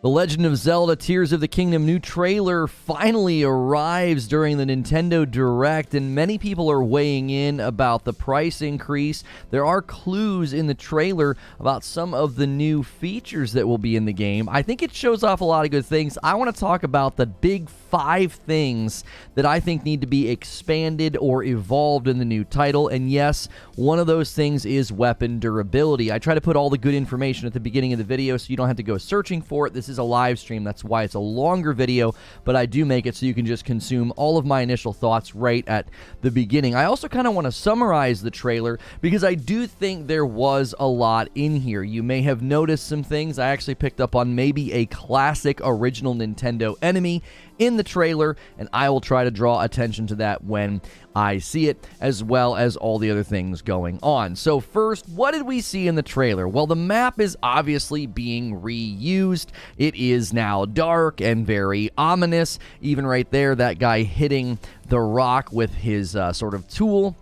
The Legend of Zelda Tears of the Kingdom new trailer finally arrives during the Nintendo Direct, and many people are weighing in about the price increase. There are clues in the trailer about some of the new features that will be in the game. I think it shows off a lot of good things. I want to talk about the big 5 things that I think need to be expanded or evolved in the new title, and yes, one of those things is weapon durability. I try to put all the good information at the beginning of the video so you don't have to go searching for it. This is a live stream, that's why it's a longer video, but I do make it so you can just consume all of my initial thoughts right at the beginning. I also kind of want to summarize the trailer because I do think there was a lot in here. You may have noticed some things. I actually picked up on maybe a classic original Nintendo enemy in the trailer, and I will try to draw attention to that when I see it, as well as all the other things going on. So first, what did we see in the trailer? Well, the map is obviously being reused. It is now dark and very ominous. Even right there, that guy hitting the rock with his sort of tool.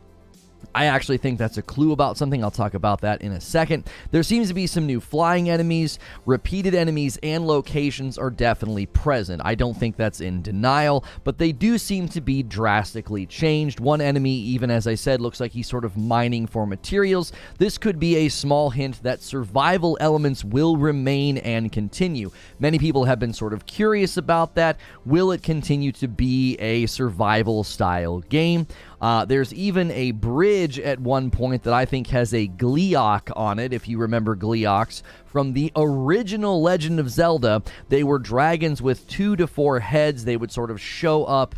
I actually think that's a clue about something. I'll talk about that in a second. There seems to be some new flying enemies. Repeated enemies and locations are definitely present. I don't think that's in denial, but they do seem to be drastically changed. One enemy, even as I said, looks like he's sort of mining for materials. This could be a small hint that survival elements will remain and continue. Many people have been sort of curious about that. Will it continue to be a survival style game? There's even a bridge at one point that I think has a Gleeok on it, if you remember Gleeoks from the original Legend of Zelda. They were dragons with 2 to 4 heads. They would sort of show up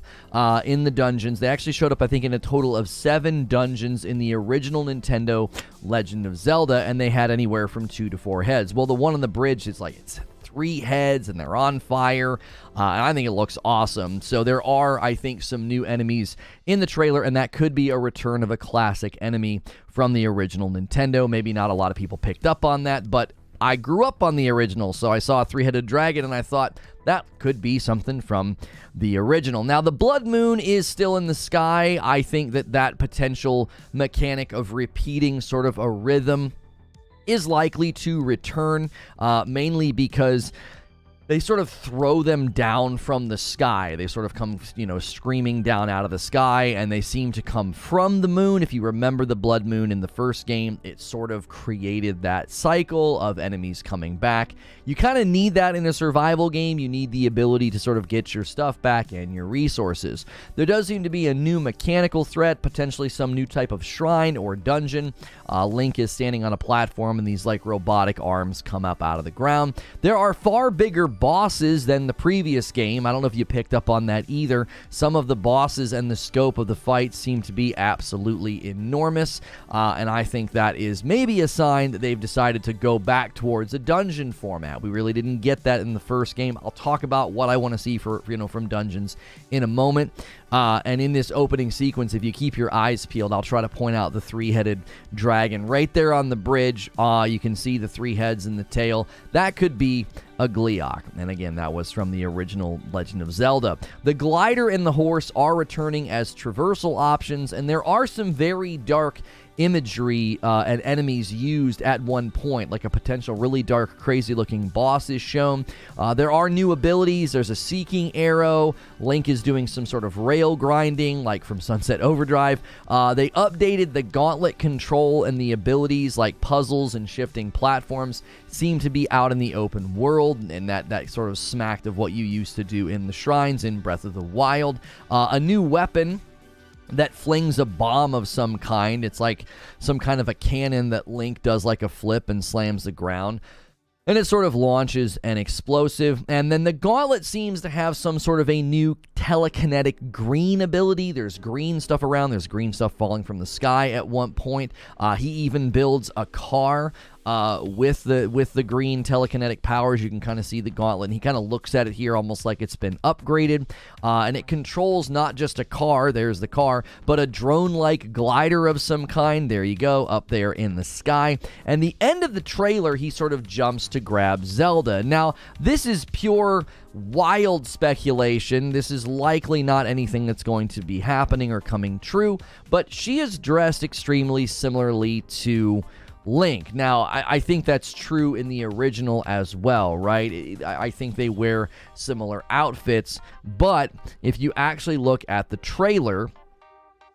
in the dungeons. They actually showed up, I think, in a total of 7 dungeons in the original Nintendo Legend of Zelda, and they had anywhere from 2 to 4 heads. Well, the one on the bridge is like, it's 3 heads and they're on fire, and I think it looks awesome. So there are, I think, some new enemies in the trailer, and that could be a return of a classic enemy from the original Nintendo. Maybe not a lot of people picked up on that, but I grew up on the original, so I saw a 3-headed dragon and I thought that could be something from the original. Now, the Blood Moon is still in the sky. I think that potential mechanic of repeating sort of a rhythm is likely to return, mainly because they sort of throw them down from the sky. They sort of come, screaming down out of the sky, and they seem to come from the moon. If you remember the Blood Moon in the first game, it sort of created that cycle of enemies coming back. You kind of need that in a survival game. You need the ability to sort of get your stuff back and your resources. There does seem to be a new mechanical threat, potentially some new type of shrine or dungeon. Link is standing on a platform, and these like robotic arms come up out of the ground. There are far bigger bosses than the previous game. I don't know if you picked up on that either. Some of the bosses and the scope of the fight seem to be absolutely enormous, and I think that is maybe a sign that they've decided to go back towards a dungeon format. We really didn't get that in the first game. I'll talk about what I want to see from dungeons in a moment. And in this opening sequence, if you keep your eyes peeled, I'll try to point out the 3-headed dragon right there on the bridge. You can see the 3 heads and the tail. That could be a Gleeok. And again, that was from the original Legend of Zelda. The glider and the horse are returning as traversal options, and there are some very dark imagery and enemies used at one point, like a potential really dark, crazy looking boss is shown. There are new abilities. There's a seeking arrow. Link is doing some sort of rail grinding like from Sunset Overdrive. They updated the gauntlet control, and the abilities like puzzles and shifting platforms seem to be out in the open world, and that sort of smacked of what you used to do in the shrines in Breath of the Wild. A new weapon that flings a bomb of some kind. It's like some kind of a cannon that Link does like a flip and slams the ground. And it sort of launches an explosive. And then the gauntlet seems to have some sort of a new telekinetic green ability. There's green stuff around. There's green stuff falling from the sky at one point. He even builds a car with the green telekinetic powers. You can kind of see the gauntlet, and he kind of looks at it here almost like it's been upgraded, and it controls not just a car, there's the car, but a drone-like glider of some kind. There you go, up there in the sky. And the end of the trailer, he sort of jumps to grab Zelda. Now, this is pure wild speculation. This is likely not anything that's going to be happening or coming true, but she is dressed extremely similarly to Link. Now, I think that's true in the original as well, right? I think they wear similar outfits, but if you actually look at the trailer,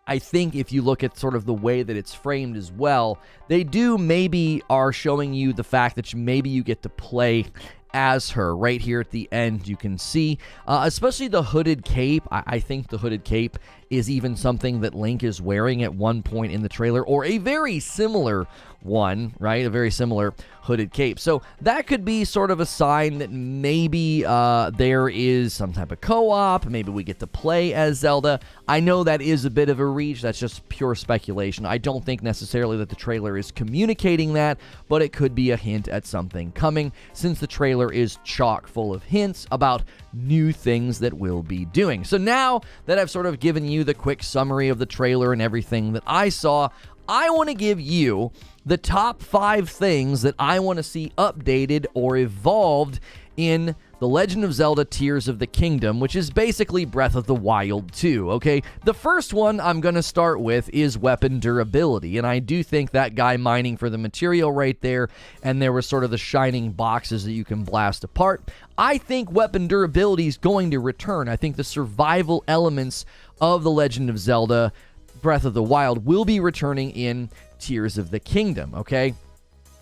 I think if you look at sort of the way that it's framed as well, they do maybe are showing you the fact that maybe you get to play as her. Right here at the end, you can see, especially the hooded cape. I think the hooded cape is even something that Link is wearing at one point in the trailer, or a very similar one, right? A very similar hooded cape. So that could be sort of a sign that maybe there is some type of co-op. Maybe we get to play as Zelda. I know that is a bit of a reach. That's just pure speculation. I don't think necessarily that the trailer is communicating that, but it could be a hint at something coming, since the trailer is chock full of hints about new things that we'll be doing. So now that I've sort of given you the quick summary of the trailer and everything that I saw, I want to give you the top 5 things that I want to see updated or evolved in The Legend of Zelda Tears of the Kingdom, which is basically Breath of the Wild 2, okay? The first one I'm going to start with is weapon durability, and I do think that guy mining for the material right there, and there was sort of the shining boxes that you can blast apart. I think weapon durability is going to return. I think the survival elements of The Legend of Zelda Breath of the Wild will be returning in Tears of the Kingdom, okay?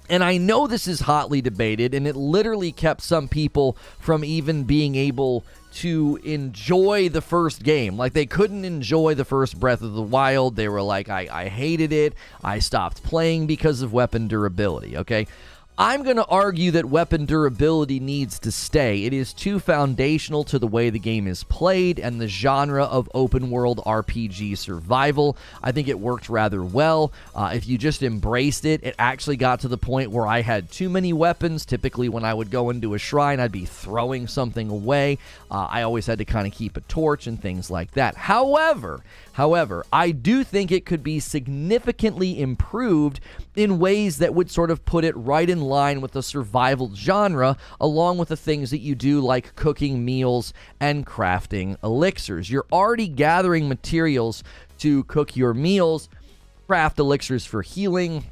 And I know this is hotly debated, and it literally kept some people from even being able to enjoy the first game. Like, they couldn't enjoy the first Breath of the Wild. They were like, I hated it. I stopped playing because of weapon durability, okay? I'm going to argue that weapon durability needs to stay. It is too foundational to the way the game is played and the genre of open-world RPG survival. I think it worked rather well. If you just embraced it, it actually got to the point where I had too many weapons. Typically, when I would go into a shrine, I'd be throwing something away. I always had to kind of keep a torch and things like that. However, I do think it could be significantly improved in ways that would sort of put it right in line with the survival genre, along with the things that you do like cooking meals and crafting elixirs. You're already gathering materials to cook your meals, craft elixirs for healing,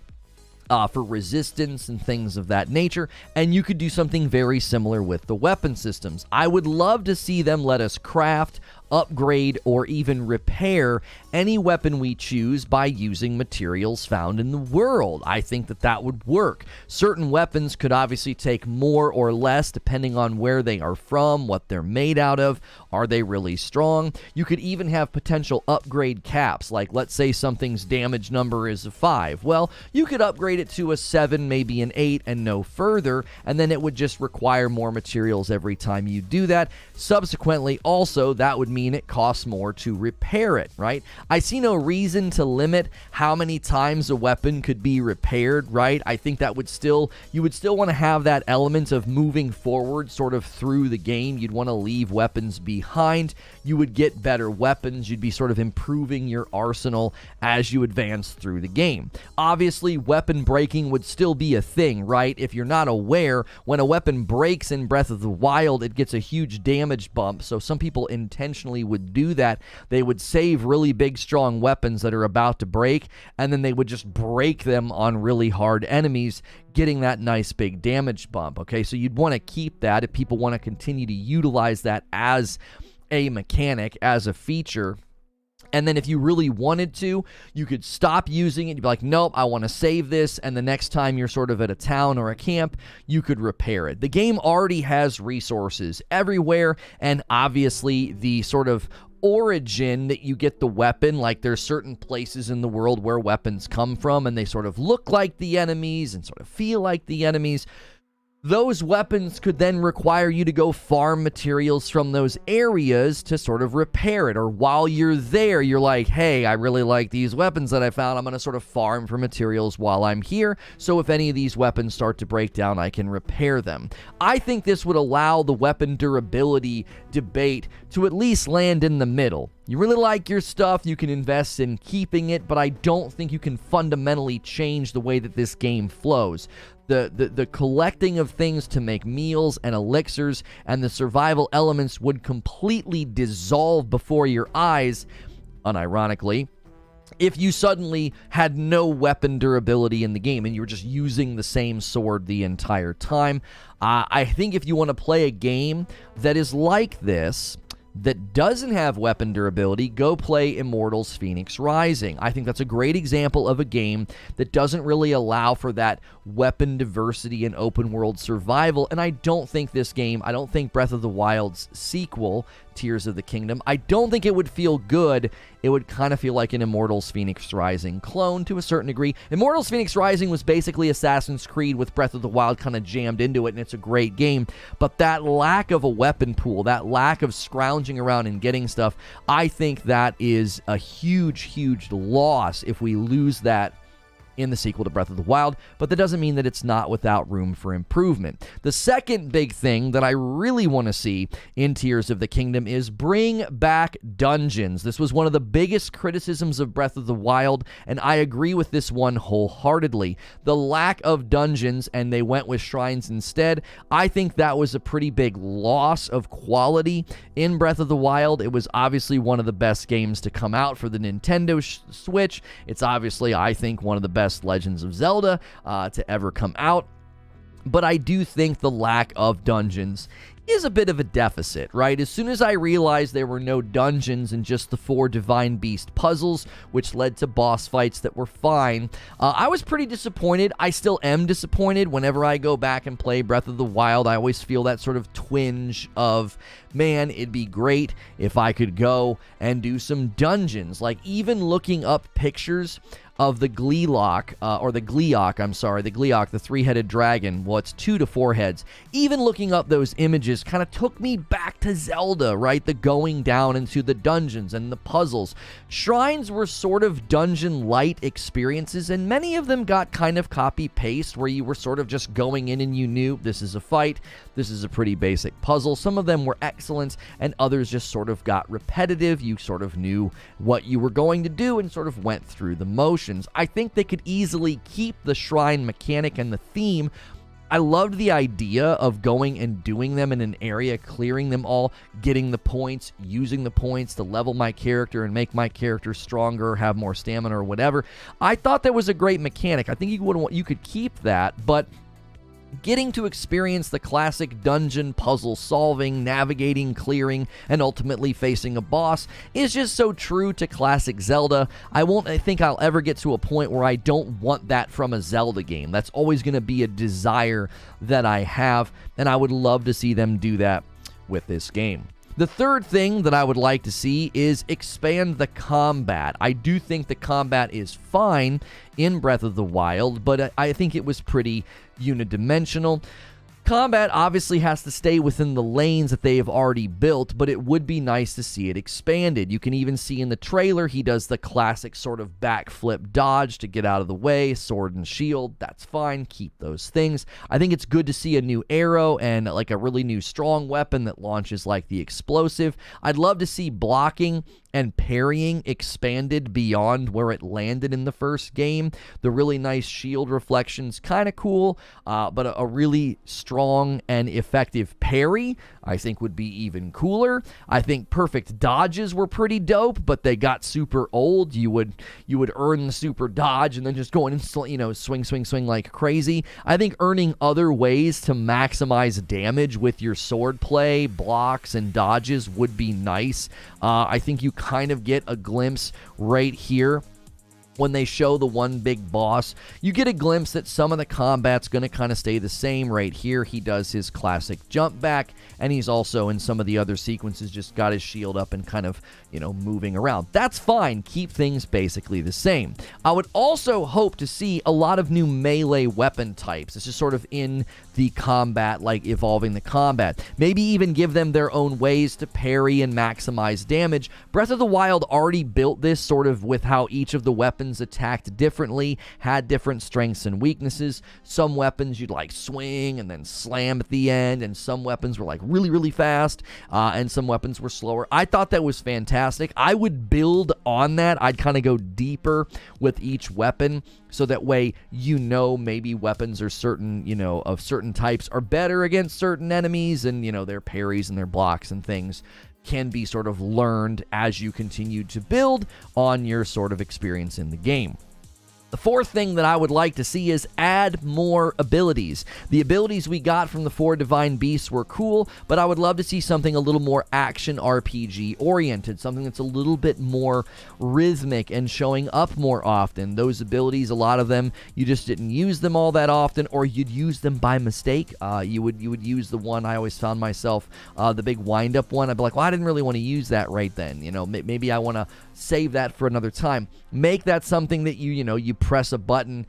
for resistance and things of that nature, and you could do something very similar with the weapon systems. I would love to see them let us craft, upgrade, or even repair any weapon we choose by using materials found in the world. I think that would work. Certain weapons could obviously take more or less depending on where they are from, what they're made out of, are they really strong? You could even have potential upgrade caps, like let's say something's damage number is a 5. Well, you could upgrade it to a 7, maybe an 8, and no further, and then it would just require more materials every time you do that. Subsequently, also, that would mean it costs more to repair it, right? I see no reason to limit how many times a weapon could be repaired, right? I think that you would still want to have that element of moving forward sort of through the game. You'd want to leave weapons behind. You would get better weapons. You'd be sort of improving your arsenal as you advance through the game. Obviously, weapon breaking would still be a thing, right? If you're not aware, when a weapon breaks in Breath of the Wild, it gets a huge damage bump, so some people intentionally would do that. They would save really big, strong weapons that are about to break, and then they would just break them on really hard enemies, getting that nice big damage bump, okay? So you'd want to keep that if people want to continue to utilize that as a mechanic, as a feature. And then if you really wanted to, you could stop using it. You'd be like, nope, I want to save this. And the next time you're sort of at a town or a camp, you could repair it. The game already has resources everywhere. And obviously the sort of origin that you get the weapon, like there's certain places in the world where weapons come from and they sort of look like the enemies and sort of feel like the enemies. Those weapons could then require you to go farm materials from those areas to sort of repair it. Or while you're there, you're like, hey, I really like these weapons that I found. I'm going to sort of farm for materials while I'm here. So if any of these weapons start to break down, I can repair them. I think this would allow the weapon durability debate to at least land in the middle. You really like your stuff, you can invest in keeping it, but I don't think you can fundamentally change the way that this game flows. The collecting of things to make meals and elixirs and the survival elements would completely dissolve before your eyes, unironically. if you suddenly had no weapon durability in the game and you were just using the same sword the entire time. I think if you want to play a game that is like this, that doesn't have weapon durability, go play Immortals Fenyx Rising. I think that's a great example of a game that doesn't really allow for that weapon diversity and open world survival, and I don't think Breath of the Wild's sequel, Tears of the Kingdom, I don't think it would feel good. It would kind of feel like an Immortals Fenyx Rising clone to a certain degree. Immortals Fenyx Rising was basically Assassin's Creed with Breath of the Wild kind of jammed into it, and it's a great game, but that lack of a weapon pool, that lack of scrounging around and getting stuff, I think that is a huge, huge loss if we lose that in the sequel to Breath of the Wild, but that doesn't mean that it's not without room for improvement. The second big thing that I really want to see in Tears of the Kingdom is bring back dungeons. This was one of the biggest criticisms of Breath of the Wild, and I agree with this one wholeheartedly. The lack of dungeons, and they went with shrines instead, I think that was a pretty big loss of quality in Breath of the Wild. It was obviously one of the best games to come out for the Nintendo Switch. It's obviously, I think, one of the best Legends of Zelda to ever come out, but I do think the lack of dungeons is a bit of a deficit, right? As soon as I realized there were no dungeons and just the 4 Divine Beast puzzles, which led to boss fights that were fine, I was pretty disappointed. I still am disappointed. Whenever I go back and play Breath of the Wild, I always feel that sort of twinge of, man, it'd be great if I could go and do some dungeons. Like, even looking up pictures of the Gleeok, the 3-headed dragon. Well, it's 2 to 4 heads. Even looking up those images kind of took me back to Zelda, right? The going down into the dungeons and the puzzles. Shrines were sort of dungeon-light experiences, and many of them got kind of copy-paste, where you were sort of just going in and you knew this is a fight, this is a pretty basic puzzle. Some of them were excellent, and others just sort of got repetitive. You sort of knew what you were going to do and sort of went through the motions. I think they could easily keep the shrine mechanic and the theme. I loved the idea of going and doing them in an area, clearing them all, getting the points, using the points to level my character and make my character stronger, have more stamina or whatever. I thought that was a great mechanic. I think you could keep that, but getting to experience the classic dungeon puzzle solving, navigating, clearing, and ultimately facing a boss is just so true to classic Zelda. I think I'll ever get to a point where I don't want that from a Zelda game. That's always going to be a desire that I have, and I would love to see them do that with this game. The third thing that I would like to see is expand the combat. I do think the combat is fine in Breath of the Wild, but I think it was pretty unidimensional. Combat obviously has to stay within the lanes that they have already built, but it would be nice to see it expanded. You can even see in the trailer he does the classic sort of backflip dodge to get out of the way, sword and shield. That's fine, keep those things. I think it's good to see a new arrow and like a really new strong weapon that launches like the explosive. I'd love to see blocking and parrying expanded beyond where it landed in the first game. The really nice shield reflection's kind of cool, but a really strong and effective parry I think would be even cooler. I think perfect dodges were pretty dope, but they got super old. You would earn the super dodge and then just go in and swing like crazy. I think earning other ways to maximize damage with your sword play, blocks, and dodges would be nice. I think you kind of get a glimpse right here when they show the one big boss. You get a glimpse that some of the combat's going to kind of stay the same. Right here, he does his classic jump back, and he's also in some of the other sequences just got his shield up and kind of, moving around. That's fine. Keep things basically the same. I would also hope to see a lot of new melee weapon types. This is sort of in the combat, like evolving the combat. Maybe even give them their own ways to parry and maximize damage. Breath of the Wild already built this sort of with how each of the weapons attacked differently, had different strengths and weaknesses. Some weapons you'd like swing and then slam at the end, and some weapons were like really, really fast, and some weapons were slower. I thought that was fantastic. I would build on that. I'd kind of go deeper with each weapon, so that way maybe weapons are certain, of certain types are better against certain enemies, and their parries and their blocks and things can be sort of learned as you continue to build on your sort of experience in the game. The fourth thing that I would like to see is add more abilities. The abilities we got from the 4 Divine Beasts were cool, but I would love to see something a little more action RPG oriented, something that's a little bit more rhythmic and showing up more often. Those abilities, a lot of them, you just didn't use them all that often, or you'd use them by mistake. You would use the one I always found myself, the big wind-up one. I'd be like, well, I didn't really want to use that right then. You know, maybe I want to save that for another time. Make that something that you press a button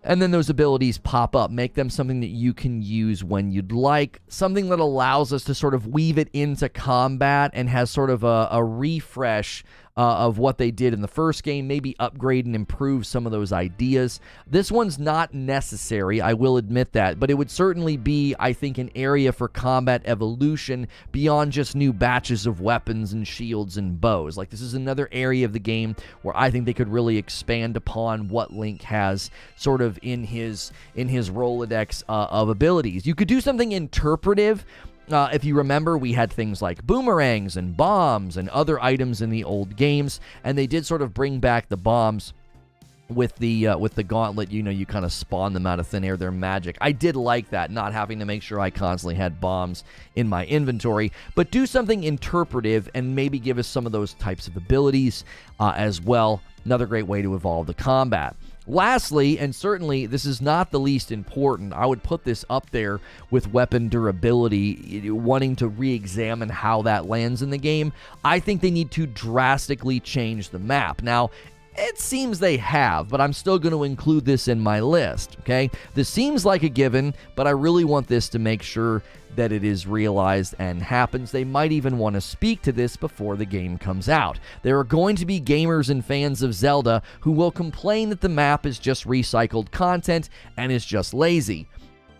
and then those abilities pop up. Make them something that you can use when you'd like, something that allows us to sort of weave it into combat and has sort of a refresh of what they did in the first game, maybe upgrade and improve some of those ideas. This one's not necessary, I will admit that, but it would certainly be, I think, an area for combat evolution beyond just new batches of weapons and shields and bows. Like, this is another area of the game where I think they could really expand upon what Link has sort of in his Rolodex of abilities. You could do something interpretive. If you remember, we had things like boomerangs and bombs and other items in the old games, and they did sort of bring back the bombs with the gauntlet. You kind of spawn them out of thin air. They're magic. I did like that, not having to make sure I constantly had bombs in my inventory, but do something interpretive and maybe give us some of those types of abilities as well. Another great way to evolve the combat. Lastly, and certainly this is not the least important, I would put this up there with weapon durability, wanting to re-examine how that lands in the game. I think they need to drastically change the map. Now, it seems they have, but I'm still going to include this in my list, okay? This seems like a given, but I really want this to make sure that it is realized and happens. They might even want to speak to this before the game comes out. There are going to be gamers and fans of Zelda who will complain that the map is just recycled content and is just lazy.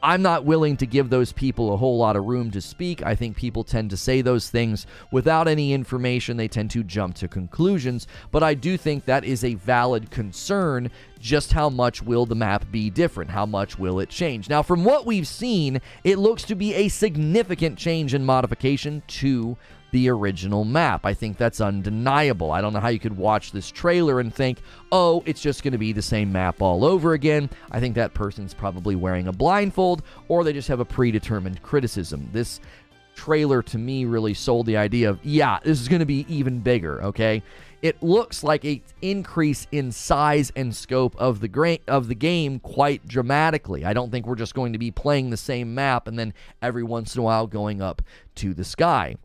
I'm not willing to give those people a whole lot of room to speak. I think people tend to say those things without any information. They tend to jump to conclusions, but I do think that is a valid concern. Just how much will the map be different? How much will it change? Now, from what we've seen, it looks to be a significant change and modification to the original map. I think that's undeniable. I don't know how you could watch this trailer and think, oh, it's just going to be the same map all over again. I think that person's probably wearing a blindfold, or they just have a predetermined criticism. This trailer, to me, really sold the idea of, yeah, this is going to be even bigger, okay? It looks like an increase in size and scope of the game quite dramatically. I don't think we're just going to be playing the same map and then every once in a while going up to the sky.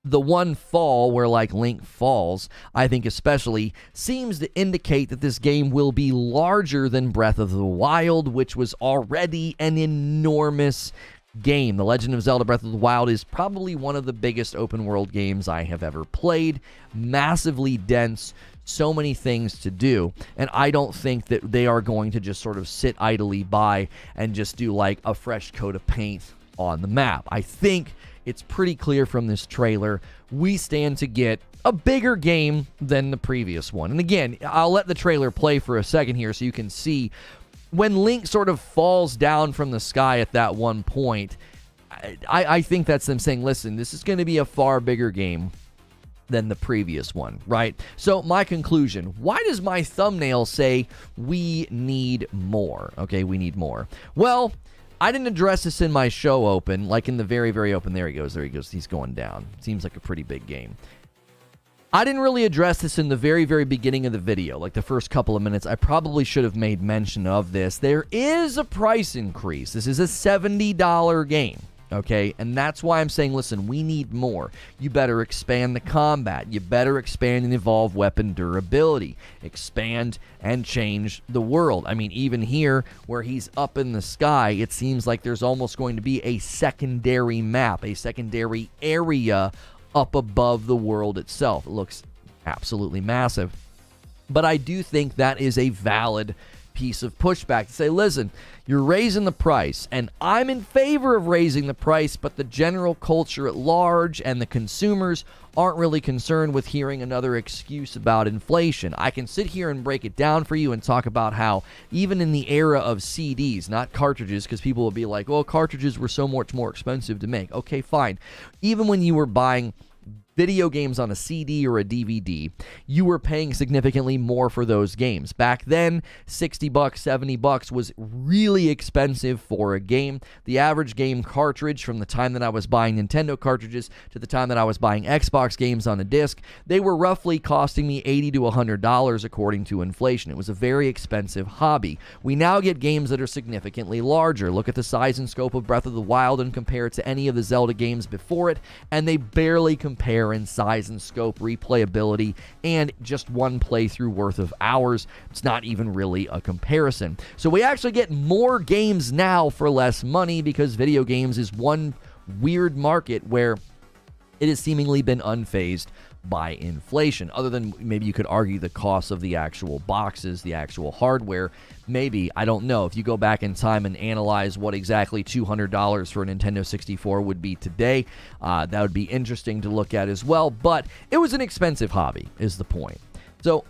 The one fall where, like, Link falls, I think especially, seems to indicate that this game will be larger than Breath of the Wild, which was already an enormous game. The Legend of Zelda Breath of the Wild is probably one of the biggest open world games I have ever played. Massively dense, so many things to do, and I don't think that they are going to just sort of sit idly by and just do like a fresh coat of paint on the map. I think it's pretty clear from this trailer we stand to get a bigger game than the previous one. And again, I'll let the trailer play for a second here so you can see when Link sort of falls down from the sky at that one point. I think that's them saying, listen, this is going to be a far bigger game than the previous one, right? So my conclusion, why does my thumbnail say we need more? Okay, we need more. Well, I didn't address this in my show open, like in the very, very open. There he goes. He's going down. Seems like a pretty big game. I didn't really address this in the very, very beginning of the video, like the first couple of minutes. I probably should have made mention of this. There is a price increase. This is a $70 game. Okay, and that's why I'm saying, listen, we need more. You better expand the combat. You better expand and evolve weapon durability. Expand and change the world. I mean, even here, where he's up in the sky, it seems like there's almost going to be a secondary map, a secondary area up above the world itself. It looks absolutely massive. But I do think that is a valid piece of pushback to say, listen, you're raising the price, and I'm in favor of raising the price, but the general culture at large and the consumers aren't really concerned with hearing another excuse about inflation. I can sit here and break it down for you and talk about how even in the era of CDs, not cartridges, because people will be like, well, cartridges were so much more expensive to make. Okay, fine. Even when you were buying video games on a CD or a DVD, you were paying significantly more for those games. Back then, $60, $70 was really expensive for a game. The average game cartridge from the time that I was buying Nintendo cartridges to the time that I was buying Xbox games on a disc, they were roughly costing me $80 to $100 according to inflation. It was a very expensive hobby. We now get games that are significantly larger. Look at the size and scope of Breath of the Wild and compare it to any of the Zelda games before it, and they barely compare in size and scope, replayability, and just one playthrough worth of hours. It's not even really a comparison. So we actually get more games now for less money because video games is one weird market where it has seemingly been unfazed by inflation, other than maybe you could argue the cost of the actual boxes, the actual hardware. Maybe, I don't know. If you go back in time and analyze what exactly $200 for a Nintendo 64 would be today, that would be interesting to look at as well. But it was an expensive hobby, is the point. So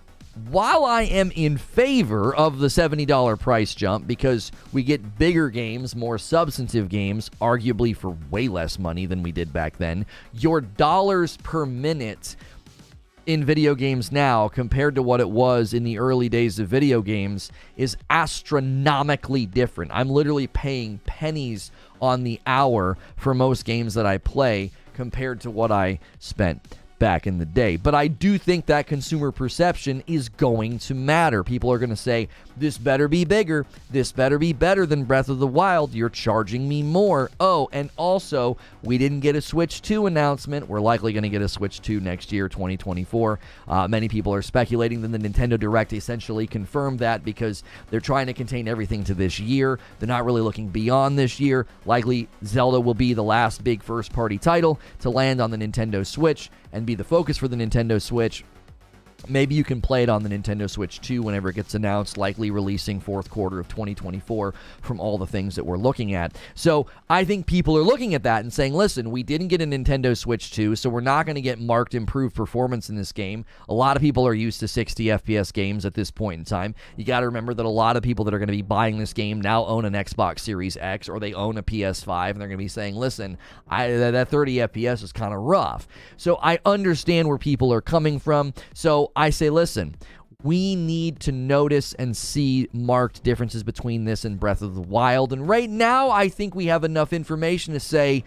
while I am in favor of the $70 price jump because we get bigger games, more substantive games, arguably for way less money than we did back then, your dollars per minute in video games now compared to what it was in the early days of video games is astronomically different. I'm literally paying pennies on the hour for most games that I play compared to what I spent back in the day. But I do think that consumer perception is going to matter. People are going to say, this better be bigger, this better be better than Breath of the Wild, you're charging me more. Oh, and also, we didn't get a Switch 2 announcement. We're likely going to get a Switch 2 next year, 2024. Many people are speculating that the Nintendo Direct essentially confirmed that because they're trying to contain everything to this year. They're not really looking beyond this year. Likely, Zelda will be the last big first-party title to land on the Nintendo Switch and be the focus for the Nintendo Switch. Maybe you can play it on the Nintendo Switch 2 whenever it gets announced, likely releasing fourth quarter of 2024 from all the things that we're looking at. So I think people are looking at that and saying, listen, we didn't get a Nintendo Switch 2, so we're not going to get marked improved performance in this game. A lot of people are used to 60 FPS games at this point in time. You got to remember that a lot of people that are going to be buying this game now own an Xbox Series X or they own a PS5, and they're going to be saying, listen, that 30 FPS is kind of rough. So I understand where people are coming from. So I say, listen, we need to notice and see marked differences between this and Breath of the Wild. And right now, I think we have enough information to say,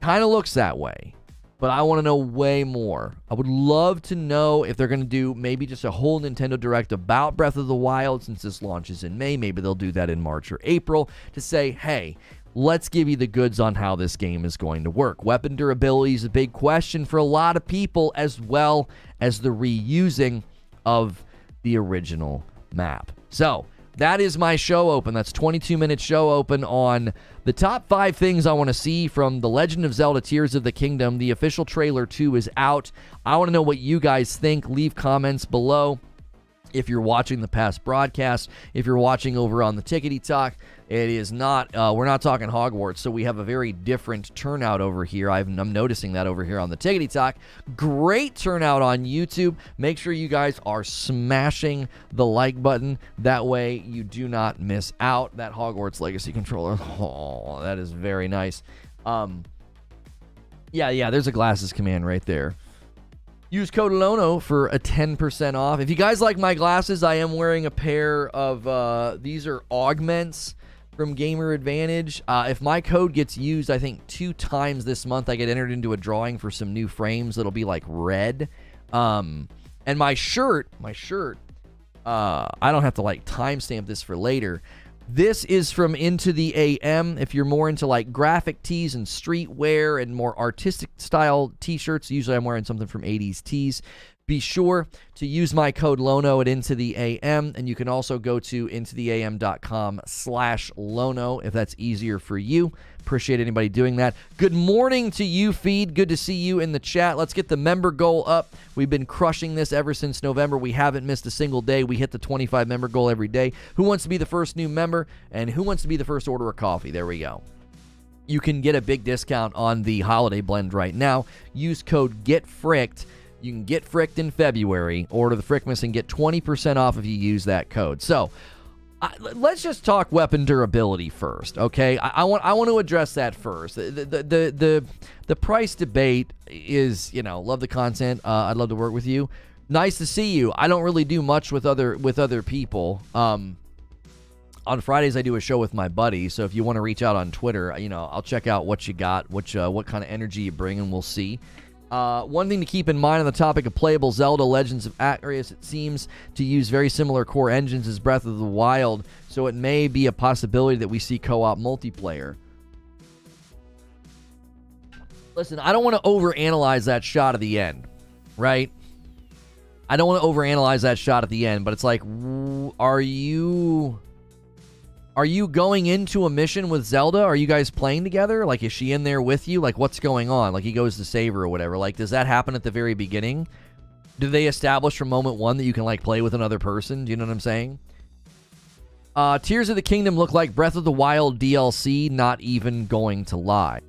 kind of looks that way. But I want to know way more. I would love to know if they're going to do maybe just a whole Nintendo Direct about Breath of the Wild since this launches in May. Maybe they'll do that in March or April to say, hey, let's give you the goods on how this game is going to work. Weapon durability is a big question for a lot of people, as well as the reusing of the original map. So that is my show open. That's 22-minute show open on the top 5 things I want to see from The Legend of Zelda Tears of the Kingdom. The official trailer 2 is out. I want to know what you guys think. Leave comments below. If you're watching the past broadcast, if you're watching over on the Tickety Talk, it is not, we're not talking Hogwarts, so we have a very different turnout over here. I'm noticing that over here on the Tickety Talk. Great turnout on YouTube. Make sure you guys are smashing the like button. That way you do not miss out. That Hogwarts Legacy controller, oh, that is very nice. Yeah, there's a glasses command right there. Use code Lono for a 10% off. If you guys like my glasses, I am wearing a pair of, these are augments from Gamer Advantage. If my code gets used, I think 2 times this month, I get entered into a drawing for some new frames that'll be like red. And my shirt, I don't have to like timestamp this for later. This is from Into the AM. If you're more into like graphic tees and streetwear and more artistic style t-shirts, usually I'm wearing something from 80s tees. Be sure to use my code Lono at Into the AM, and you can also go to intotheam.com/Lono if that's easier for you. Appreciate anybody doing that. Good morning to you, Feed. Good to see you in the chat. Let's get the member goal up. We've been crushing this ever since November. We haven't missed a single day. We hit the 25 member goal every day. Who wants to be the first new member? And who wants to be the first order of coffee? There we go. You can get a big discount on the holiday blend right now. Use code GETFRICKED. You can get fricked in February, order the Frickmas, and get 20% off if you use that code. So, Let's just talk weapon durability first, okay? I want to address that first. The price debate is, you know, love the content. I'd love to work with you. Nice to see you. I don't really do much with other people. On Fridays I do a show with my buddy, so if you want to reach out on Twitter, you know, I'll check out what you got, what kind of energy you bring, and we'll see. One thing to keep in mind on the topic of playable Zelda Legends of Atreus, it seems to use very similar core engines as Breath of the Wild, so it may be a possibility that we see co-op multiplayer. Listen, I don't want to overanalyze that shot at the end, right? I don't want to overanalyze that shot at the end, but it's like, are you going into a mission with Zelda? Are you guys playing together? Like, is she in there with you? Like, what's going on? Like, he goes to save her or whatever. Like, does that happen at the very beginning? Do they establish from moment one that you can, like, play with another person? Do you know what I'm saying? Tears of the Kingdom look like Breath of the Wild DLC, not even going to lie.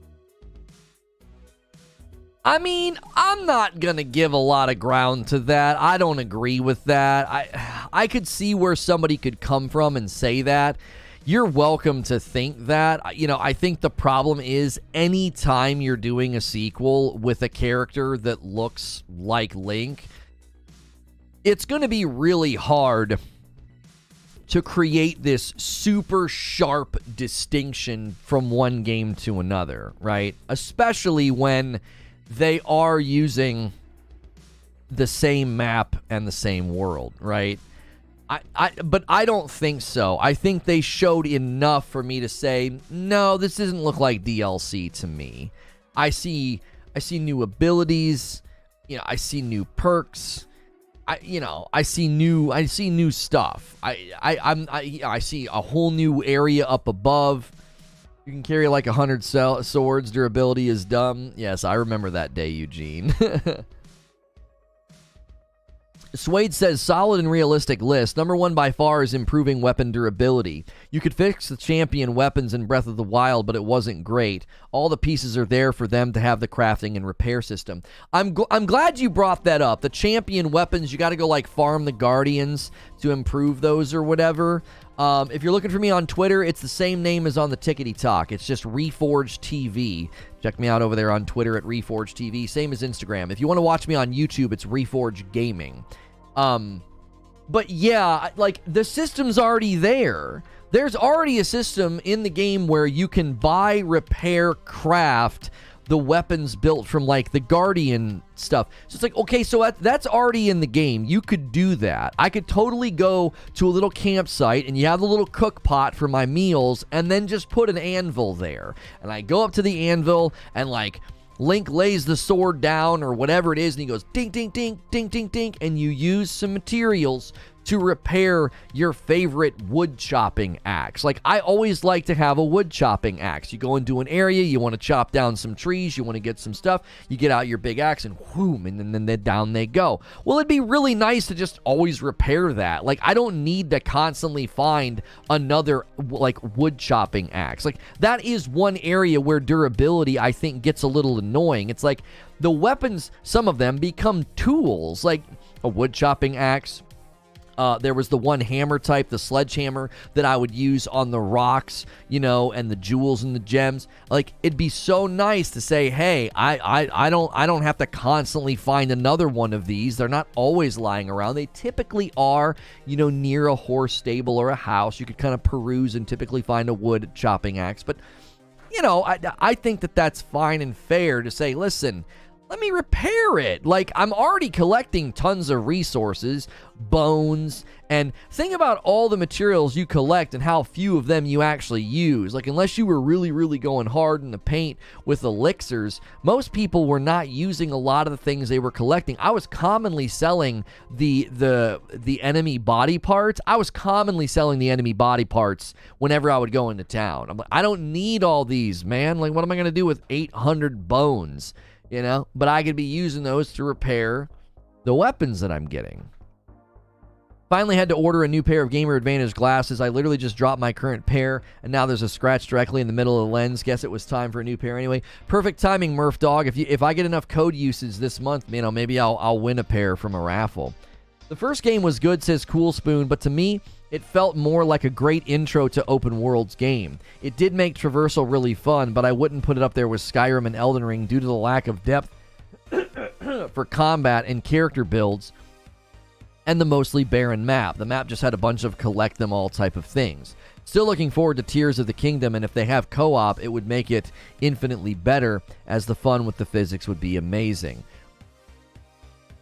I mean, I'm not going to give a lot of ground to that. I don't agree with that. I could see where somebody could come from and say that. You're welcome to think that. You know, I think the problem is anytime you're doing a sequel with a character that looks like Link, it's going to be really hard to create this super sharp distinction from one game to another, right? Especially when they are using the same map and the same world, right? But I don't think so. I think they showed enough for me to say, no, this doesn't look like DLC to me. I see new abilities, you know, I see new perks, I see new stuff. I see a whole new area up above. You can carry like 100 swords. Durability is dumb. Yes, I remember that day, Eugene. Suede says, solid and realistic list. Number one by far is improving weapon durability. You could fix the champion weapons in Breath of the Wild, but it wasn't great. All the pieces are there for them to have the crafting and repair system. I'm glad you brought that up. The champion weapons, you got to go like farm the Guardians to improve those or whatever. If you're looking for me on Twitter, it's the same name as on the Tickety Talk. It's just Reforge TV. Check me out over there on Twitter at Reforge TV. Same as Instagram. If you want to watch me on YouTube, it's Reforge Gaming. But yeah, like, the system's already there. There's already a system in the game where you can buy, repair, craft the weapons built from, like, the Guardian stuff. So it's like, okay, so that's already in the game. You could do that. I could totally go to a little campsite and you have the little cook pot for my meals and then just put an anvil there. And I go up to the anvil and, like, Link lays the sword down or whatever it is, and he goes ding, ding, ding, ding, ding, ding, and you use some materials to repair your favorite wood chopping axe. Like, I always like to have a wood chopping axe. You go into an area, you want to chop down some trees, you want to get some stuff, you get out your big axe and whoom, and then down they go. Well, it'd be really nice to just always repair that. Like, I don't need to constantly find another, like, wood chopping axe. Like, that is one area where durability, I think, gets a little annoying. It's like the weapons, some of them become tools, like a wood chopping axe. There was the one hammer type, the sledgehammer, that I would use on the rocks, you know, and the jewels and the gems. Like, it'd be so nice to say, hey, I don't have to constantly find another one of these. They're not always lying around. They typically are, you know, near a horse stable or a house. You could kind of peruse and typically find a wood chopping axe. But, you know, I think that that's fine and fair to say, listen, let me repair it. Like, I'm already collecting tons of resources, bones, and think about all the materials you collect and how few of them you actually use. Like, unless you were really, really going hard in the paint with elixirs, most people were not using a lot of the things they were collecting. I was commonly selling the enemy body parts. I was commonly selling the enemy body parts whenever I would go into town. I'm like, I don't need all these, man. Like, what am I going to do with 800 bones? You know, but I could be using those to repair the weapons that I'm getting. Finally had to order a new pair of Gamer Advantage glasses. I literally just dropped my current pair, and now there's a scratch directly in the middle of the lens. Guess it was time for a new pair anyway. Perfect timing, Murph Dog. If I get enough code usage this month, you know, maybe I'll win a pair from a raffle. The first game was good, says Cool Spoon, but to me, It felt more like a great intro to open worlds game. It did make traversal really fun, but I wouldn't put it up there with Skyrim and Elden Ring due to the lack of depth for combat and character builds and the mostly barren map. The map just had a bunch of collect them all type of things. Still looking forward to Tears of the Kingdom, and if they have co-op, it would make it infinitely better, as the fun with the physics would be amazing.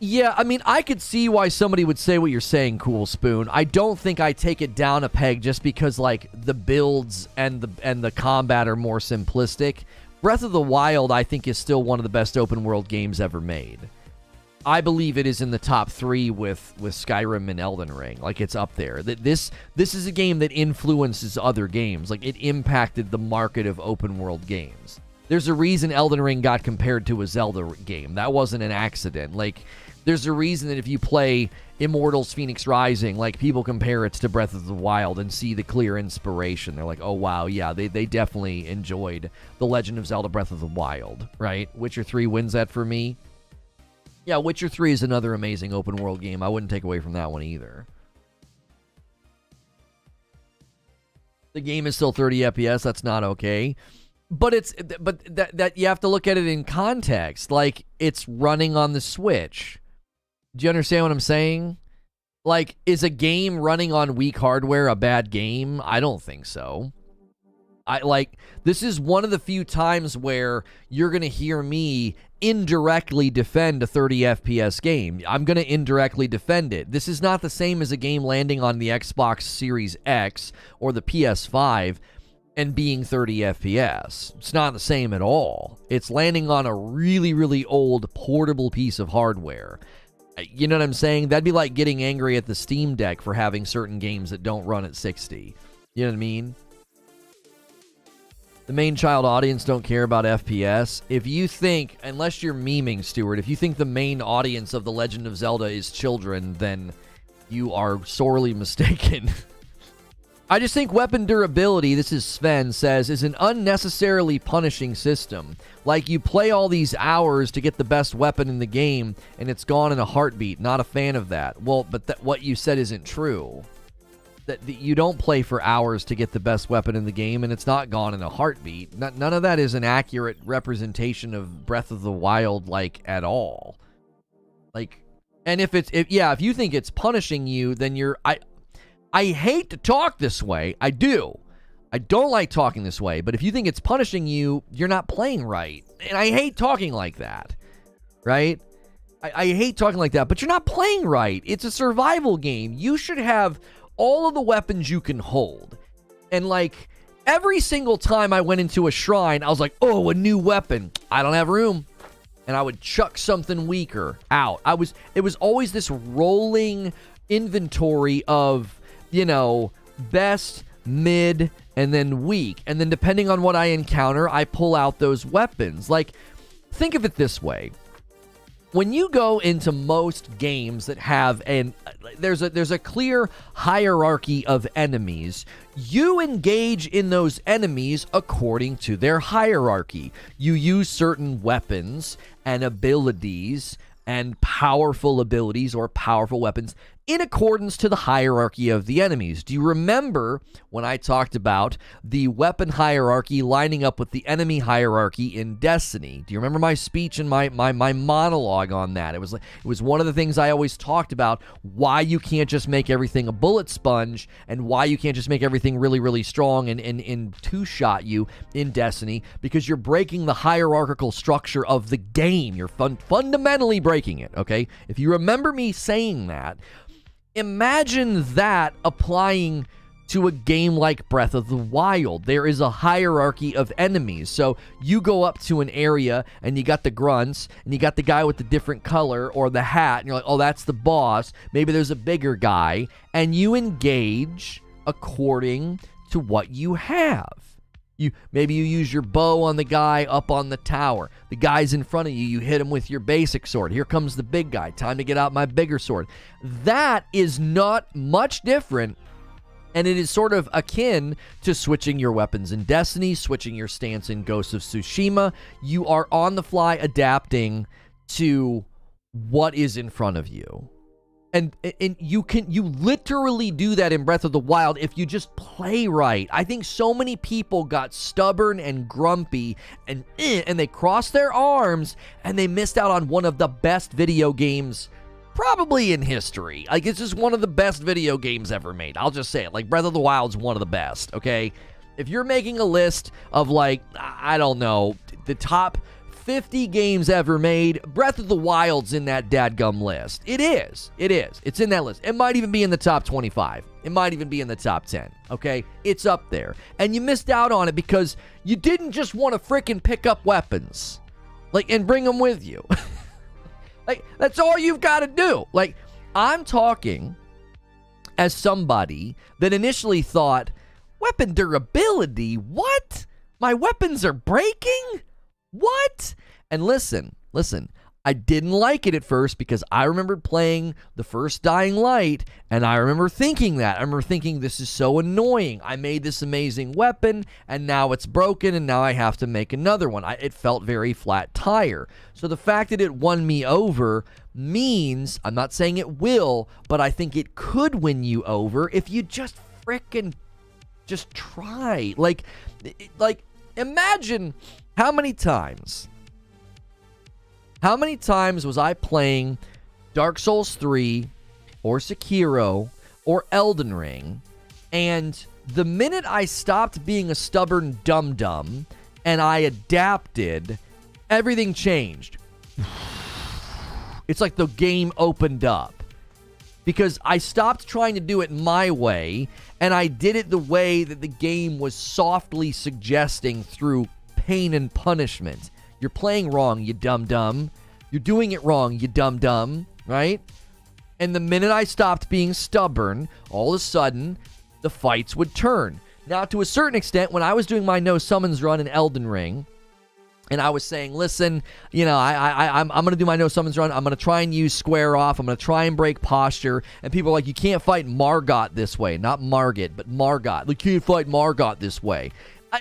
Yeah, I mean, I could see why somebody would say what you're saying, Cool Spoon. I don't think I take it down a peg just because, like, the builds and the combat are more simplistic. Breath of the Wild, I think, is still one of the best open world games ever made. I believe it is in the top 3 with Skyrim and Elden Ring. Like, it's up there. This is a game that influences other games. Like, it impacted the market of open world games. There's a reason Elden Ring got compared to a Zelda game. That wasn't an accident. Like, there's a reason that if you play Immortals Phoenix Rising, like, people compare it to Breath of the Wild and see the clear inspiration. They're like, oh, wow, yeah, they definitely enjoyed The Legend of Zelda Breath of the Wild, right? Witcher 3 wins that for me. Yeah, Witcher 3 is another amazing open world game. I wouldn't take away from that one either. The game is still 30 FPS. That's not okay. But that you have to look at it in context. Like, it's running on the Switch. Do you understand what I'm saying? Like, is a game running on weak hardware a bad game? I don't think so. This is one of the few times where you're going to hear me indirectly defend a 30 FPS game. I'm going to indirectly defend it. This is not the same as a game landing on the Xbox Series X or the PS5 and being 30 FPS. It's not the same at all. It's landing on a really, really old portable piece of hardware. You know what I'm saying? That'd be like getting angry at the Steam Deck for having certain games that don't run at 60. You know what I mean? The main child audience don't care about FPS. If you think, unless you're memeing, Stuart, if you think the main audience of The Legend of Zelda is children, then you are sorely mistaken. I just think weapon durability, this is Sven, says, is an unnecessarily punishing system. Like, you play all these hours to get the best weapon in the game, and it's gone in a heartbeat. Not a fan of that. Well, but what you said isn't true. That you don't play for hours to get the best weapon in the game, and it's not gone in a heartbeat. None of that is an accurate representation of Breath of the Wild, like, at all. Like, and if you think it's punishing you, then you're... I hate to talk this way. I do. I don't like talking this way. But if you think it's punishing you, you're not playing right. And I hate talking like that. Right? I hate talking like that. But you're not playing right. It's a survival game. You should have all of the weapons you can hold. And, like, every single time I went into a shrine, I was like, oh, a new weapon. I don't have room. And I would chuck something weaker out. It was always this rolling inventory of, you know, best, mid, and then weak. And then depending on what I encounter, I pull out those weapons. Like, think of it this way. When you go into most games that have there's a clear hierarchy of enemies, you engage in those enemies according to their hierarchy. You use certain weapons and abilities and powerful abilities or powerful weapons in accordance to the hierarchy of the enemies. Do you remember when I talked about the weapon hierarchy lining up with the enemy hierarchy in Destiny? Do you remember my speech and my monologue on that? It was one of the things I always talked about, why you can't just make everything a bullet sponge and why you can't just make everything really, really strong and two-shot you in Destiny, because you're breaking the hierarchical structure of the game. You're fundamentally breaking it, okay? If you remember me saying that, imagine that applying to a game like Breath of the Wild. There is a hierarchy of enemies. So you go up to an area and you got the grunts and you got the guy with the different color or the hat and you're like, oh, that's the boss. Maybe there's a bigger guy, and you engage according to what you have. Maybe you use your bow on the guy up on the tower. The guy's in front of you. You hit him with your basic sword. Here comes the big guy. Time to get out my bigger sword. That is not much different, and it is sort of akin to switching your weapons in Destiny, switching your stance in Ghost of Tsushima. You are on the fly adapting to what is in front of you. And you literally do that in Breath of the Wild if you just play right. I think so many people got stubborn and grumpy and they crossed their arms and they missed out on one of the best video games probably in history. Like, it's just one of the best video games ever made. I'll just say it. Like, Breath of the Wild's one of the best, okay? If you're making a list of, like, I don't know, the top 50 games ever made, Breath of the Wild's in that dadgum list. It is. It's in that list. It might even be in the top 25. It might even be in the top 10, okay? It's up there. And you missed out on it because you didn't just want to frickin' pick up weapons, like, and bring them with you. Like, that's all you've got to do. Like, I'm talking as somebody that initially thought, weapon durability? What? My weapons are breaking? What? And listen, I didn't like it at first because I remember playing the first Dying Light, and I remember thinking that. I remember thinking, this is so annoying. I made this amazing weapon, and now it's broken, and now I have to make another one. It felt very flat tire. So the fact that it won me over means, I'm not saying it will, but I think it could win you over if you just frickin' just try. Like, imagine how many times was I playing Dark Souls 3 or Sekiro or Elden Ring, and the minute I stopped being a stubborn dum-dum and I adapted, everything changed. It's like the game opened up. Because I stopped trying to do it my way, and I did it the way that the game was softly suggesting through pain and punishment. You're playing wrong, you dum-dum. You're doing it wrong, you dum-dum, right? And the minute I stopped being stubborn, all of a sudden, the fights would turn. Now, to a certain extent, when I was doing my no summons run in Elden Ring, and I was saying, listen, you know, I'm going to do my no summons run. I'm going to try and use square off. I'm going to try and break posture. And people are like, you can't fight Margot this way. Not Margit, but Margot. You can't fight Margot this way.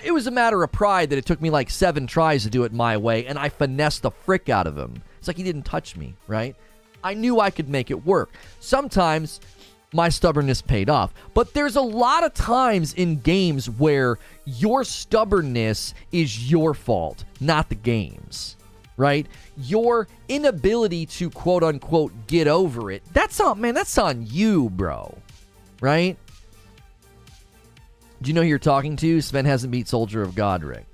It was a matter of pride that it took me like 7 tries to do it my way, and I finessed the frick out of him. It's like he didn't touch me, right? I knew I could make it work. Sometimes my stubbornness paid off. But there's a lot of times in games where your stubbornness is your fault, not the game's, right? Your inability to quote-unquote get over it, that's on you, bro, right? Do you know who you're talking to? Sven hasn't beat Soldier of God, Rick.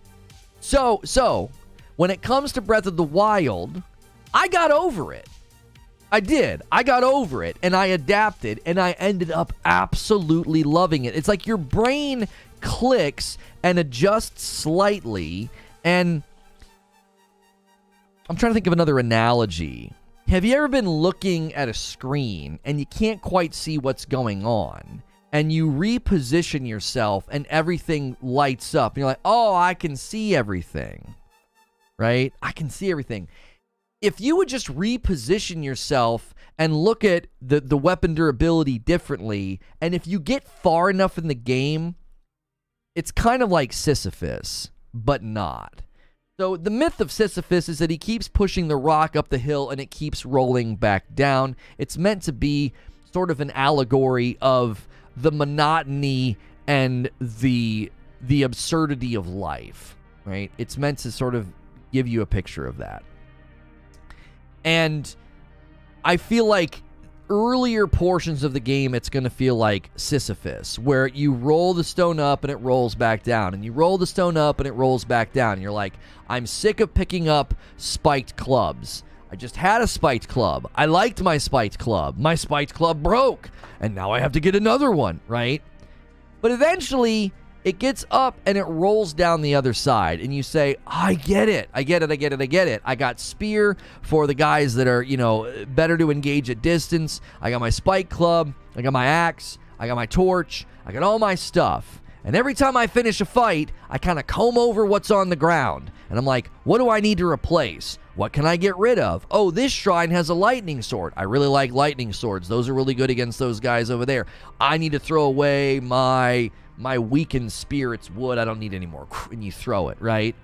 So, when it comes to Breath of the Wild, I got over it. I did. I got over it, and I adapted, and I ended up absolutely loving it. It's like your brain clicks and adjusts slightly, and I'm trying to think of another analogy. Have you ever been looking at a screen, and you can't quite see what's going on, and you reposition yourself, and everything lights up, and you're like, oh, I can see everything, right? I can see everything. If you would just reposition yourself and look at the weapon durability differently, and if you get far enough in the game, it's kind of like Sisyphus, but not. So the myth of Sisyphus is that he keeps pushing the rock up the hill and it keeps rolling back down. It's meant to be sort of an allegory of the monotony and the absurdity of life, right? It's meant to sort of give you a picture of that. And I feel like earlier portions of the game, it's going to feel like Sisyphus, where you roll the stone up and it rolls back down, and you roll the stone up and it rolls back down. And you're like, I'm sick of picking up spiked clubs. I just had a spiked club. I liked my spiked club. My spiked club broke, and now I have to get another one, right? But eventually, it gets up and it rolls down the other side, and you say, I get it. I got spear for the guys that are, better to engage at distance. I got my spike club. I got my axe. I got my torch. I got all my stuff. And every time I finish a fight, I kind of comb over what's on the ground. And I'm like, what do I need to replace? What can I get rid of? Oh, this shrine has a lightning sword. I really like lightning swords. Those are really good against those guys over there. I need to throw away my weakened spirit's wood. I don't need anymore. And you throw it, right?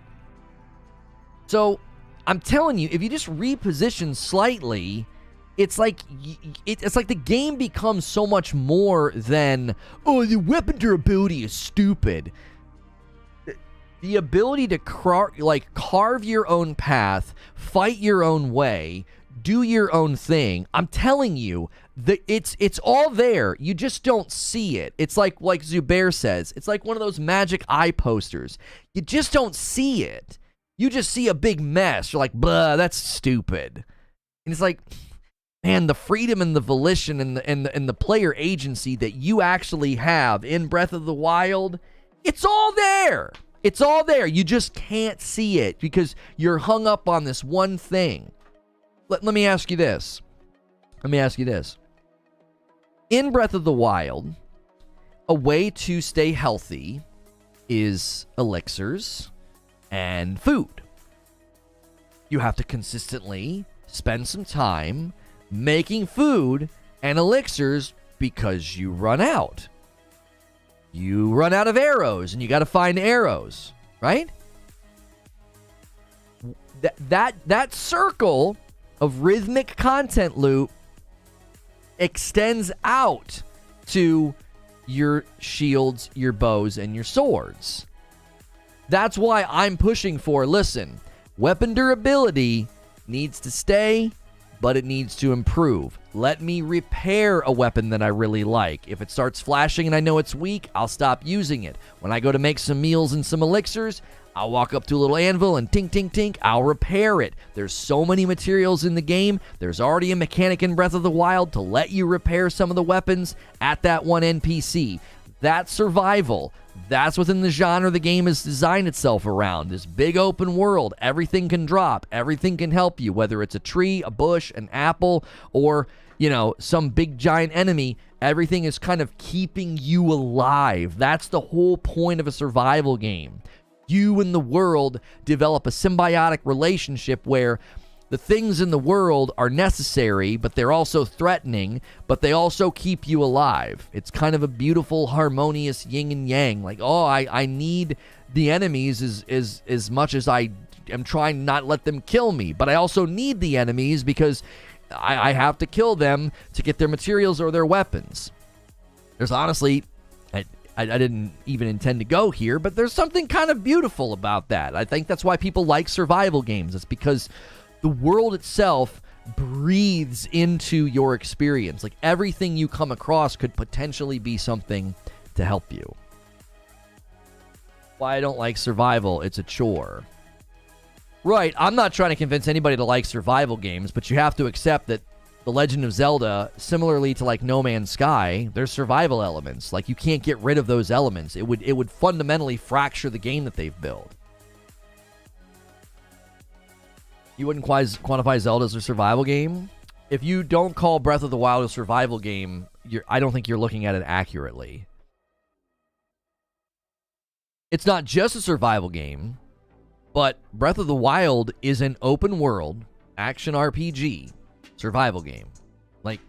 So I'm telling you, if you just reposition slightly, it's like it's like the game becomes so much more than, oh, the weapon durability is stupid. The ability to carve your own path, fight your own way, do your own thing. I'm telling you, it's all there. You just don't see it. It's like Zubair says, it's like one of those magic eye posters. You just don't see it. You just see a big mess. You're like, blah, that's stupid. And it's like, man, the freedom and the volition and the player agency that you actually have in Breath of the Wild, it's all there. It's all there. You just can't see it because you're hung up on this one thing. Let me ask you this. In Breath of the Wild, a way to stay healthy is elixirs and food. You have to consistently spend some time making food and elixirs because you run out. You run out of arrows, and you got to find arrows, right? That circle of rhythmic content loop extends out to your shields, your bows, and your swords. That's why I'm pushing for, listen, weapon durability needs to stay, but it needs to improve. Let me repair a weapon that I really like. If it starts flashing and I know it's weak, I'll stop using it. When I go to make some meals and some elixirs, I'll walk up to a little anvil and tink, tink, tink, I'll repair it. There's so many materials in the game. There's already a mechanic in Breath of the Wild to let you repair some of the weapons at that one NPC. That's survival. That's within the genre the game has designed itself around. This big open world. Everything can drop. Everything can help you, whether it's a tree, a bush, an apple, or, some big giant enemy. Everything is kind of keeping you alive. That's the whole point of a survival game. You and the world develop a symbiotic relationship where the things in the world are necessary, but they're also threatening, but they also keep you alive. It's kind of a beautiful, harmonious yin and yang. Like, oh, I need the enemies as much as I am trying not to let them kill me, but I also need the enemies because I have to kill them to get their materials or their weapons. There's honestly, I didn't even intend to go here, but there's something kind of beautiful about that. I think that's why people like survival games. It's because the world itself breathes into your experience. Like, everything you come across could potentially be something to help you. Why I don't like survival, it's a chore. Right, I'm not trying to convince anybody to like survival games, but you have to accept that The Legend of Zelda, similarly to like No Man's Sky, there's survival elements. Like, you can't get rid of those elements. It would fundamentally fracture the game that they've built. You wouldn't quantify Zelda as a survival game? If you don't call Breath of the Wild a survival game, I don't think you're looking at it accurately. It's not just a survival game, but Breath of the Wild is an open world action RPG survival game. Like,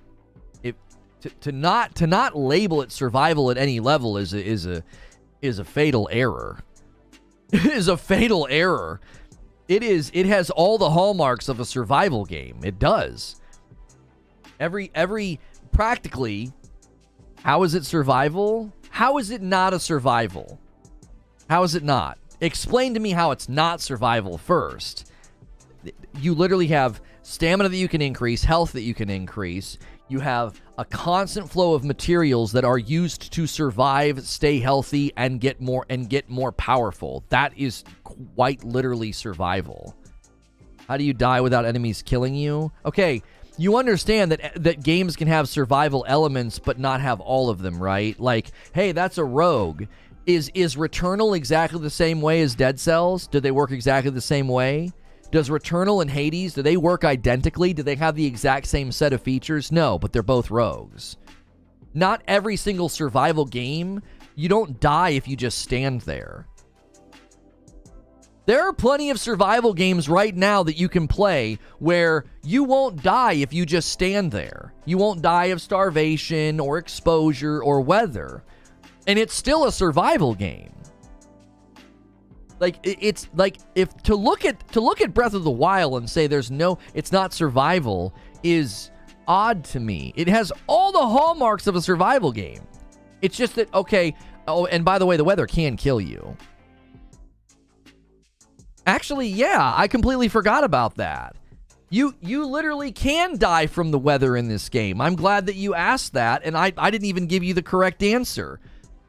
to not label it survival at any level is a fatal error. It is a fatal error. It has all the hallmarks of a survival game. It does. Every practically, how is it survival? How is it not a survival? How is it not? Explain to me how it's not survival first. You literally have stamina that you can increase, health that you can increase. You have a constant flow of materials that are used to survive, stay healthy, and get more powerful. That is quite literally survival. How do you die without enemies killing you? Okay, you understand that games can have survival elements but not have all of them, right? Like, hey, that's a rogue. Is Returnal exactly the same way as Dead Cells? Do they work exactly the same way? Does Returnal and Hades, do they work identically? Do they have the exact same set of features? No, but they're both rogues. Not every single survival game, you don't die if you just stand there. There are plenty of survival games right now that you can play where you won't die if you just stand there. You won't die of starvation or exposure or weather. And it's still a survival game. Like, it's like, if to look at Breath of the Wild and say it's not survival is odd to me. It has all the hallmarks of a survival game. It's just that, okay, oh, and by the way, the weather can kill you. Actually, yeah, I completely forgot about that. You literally can die from the weather in this game. I'm glad that you asked that, and I didn't even give you the correct answer.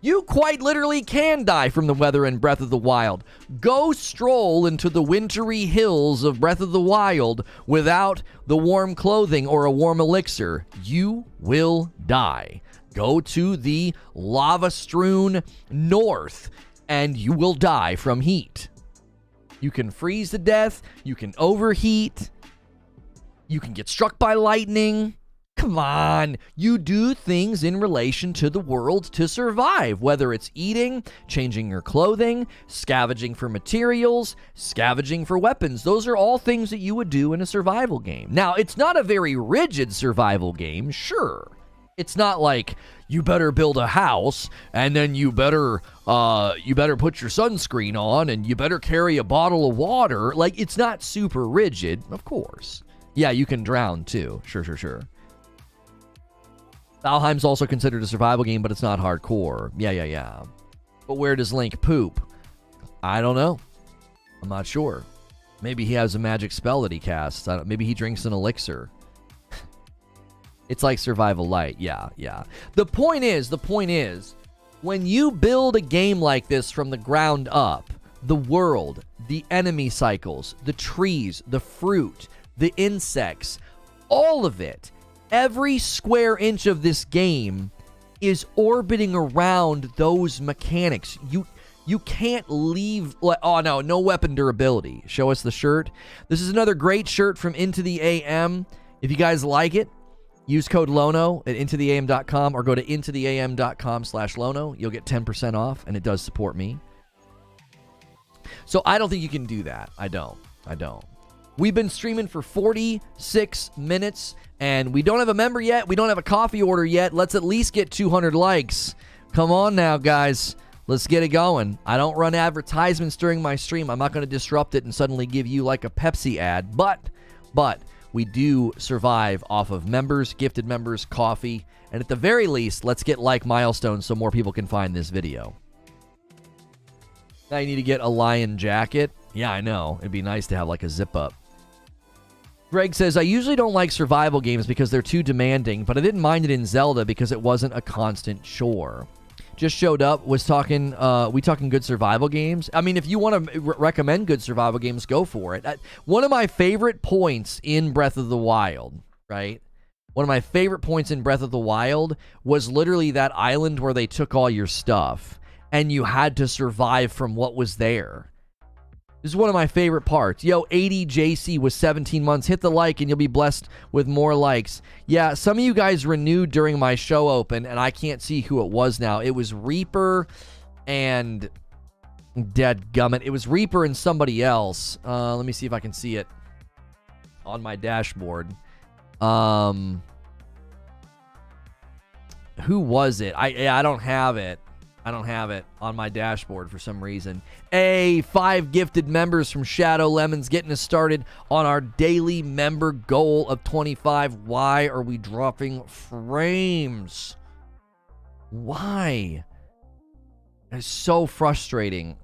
You quite literally can die from the weather in Breath of the Wild. Go stroll into the wintry hills of Breath of the Wild without the warm clothing or a warm elixir. You will die. Go to the lava-strewn north, and you will die from heat. You can freeze to death. You can overheat. You can get struck by lightning. Come on. You do things in relation to the world to survive, whether it's eating, changing your clothing, scavenging for materials, scavenging for weapons. Those are all things that you would do in a survival game. Now, it's not a very rigid survival game, sure. It's not like you better build a house and then you better put your sunscreen on and you better carry a bottle of water. Like, it's not super rigid, of course. Yeah, you can drown too. Sure. Valheim's also considered a survival game, but it's not hardcore. Yeah. But where does Link poop? I don't know. I'm not sure. Maybe he has a magic spell that he casts. Maybe he drinks an elixir. It's like Survival Light. Yeah. The point is, when you build a game like this from the ground up, the world, the enemy cycles, the trees, the fruit, the insects, all of it, every square inch of this game is orbiting around those mechanics. You can't leave. Oh, no weapon durability. Show us the shirt. This is another great shirt from Into the AM. If you guys like it, use code Lono at intotheam.com or go to intotheam.com/Lono. You'll get 10% off, and it does support me. So I don't think you can do that. I don't. We've been streaming for 46 minutes, and we don't have a member yet. We don't have a coffee order yet. Let's at least get 200 likes. Come on now, guys. Let's get it going. I don't run advertisements during my stream. I'm not going to disrupt it and suddenly give you like a Pepsi ad. But we do survive off of members, gifted members, coffee, and at the very least, let's get like milestones so more people can find this video. Now you need to get a lion jacket. Yeah, I know. It'd be nice to have like a zip up. Greg says, I usually don't like survival games because they're too demanding, but I didn't mind it in Zelda because it wasn't a constant chore. Just showed up, was talking, we talking good survival games? I mean, if you want to recommend good survival games, go for it. One of my favorite points in Breath of the Wild, right? One of my favorite points in Breath of the Wild was literally that island where they took all your stuff, and you had to survive from what was there. This is one of my favorite parts. Yo, 80JC was 17 months. Hit the like and you'll be blessed with more likes. Yeah, some of you guys renewed during my show open, and I can't see who it was now. It was Reaper and... Dadgummit. It was Reaper and somebody else. Let me see if I can see it on my dashboard. Who was it? I don't have it. I don't have it on my dashboard for some reason. 5 gifted members from Shadow Lemons getting us started on our daily member goal of 25. Why are we dropping frames? Why? It's so frustrating.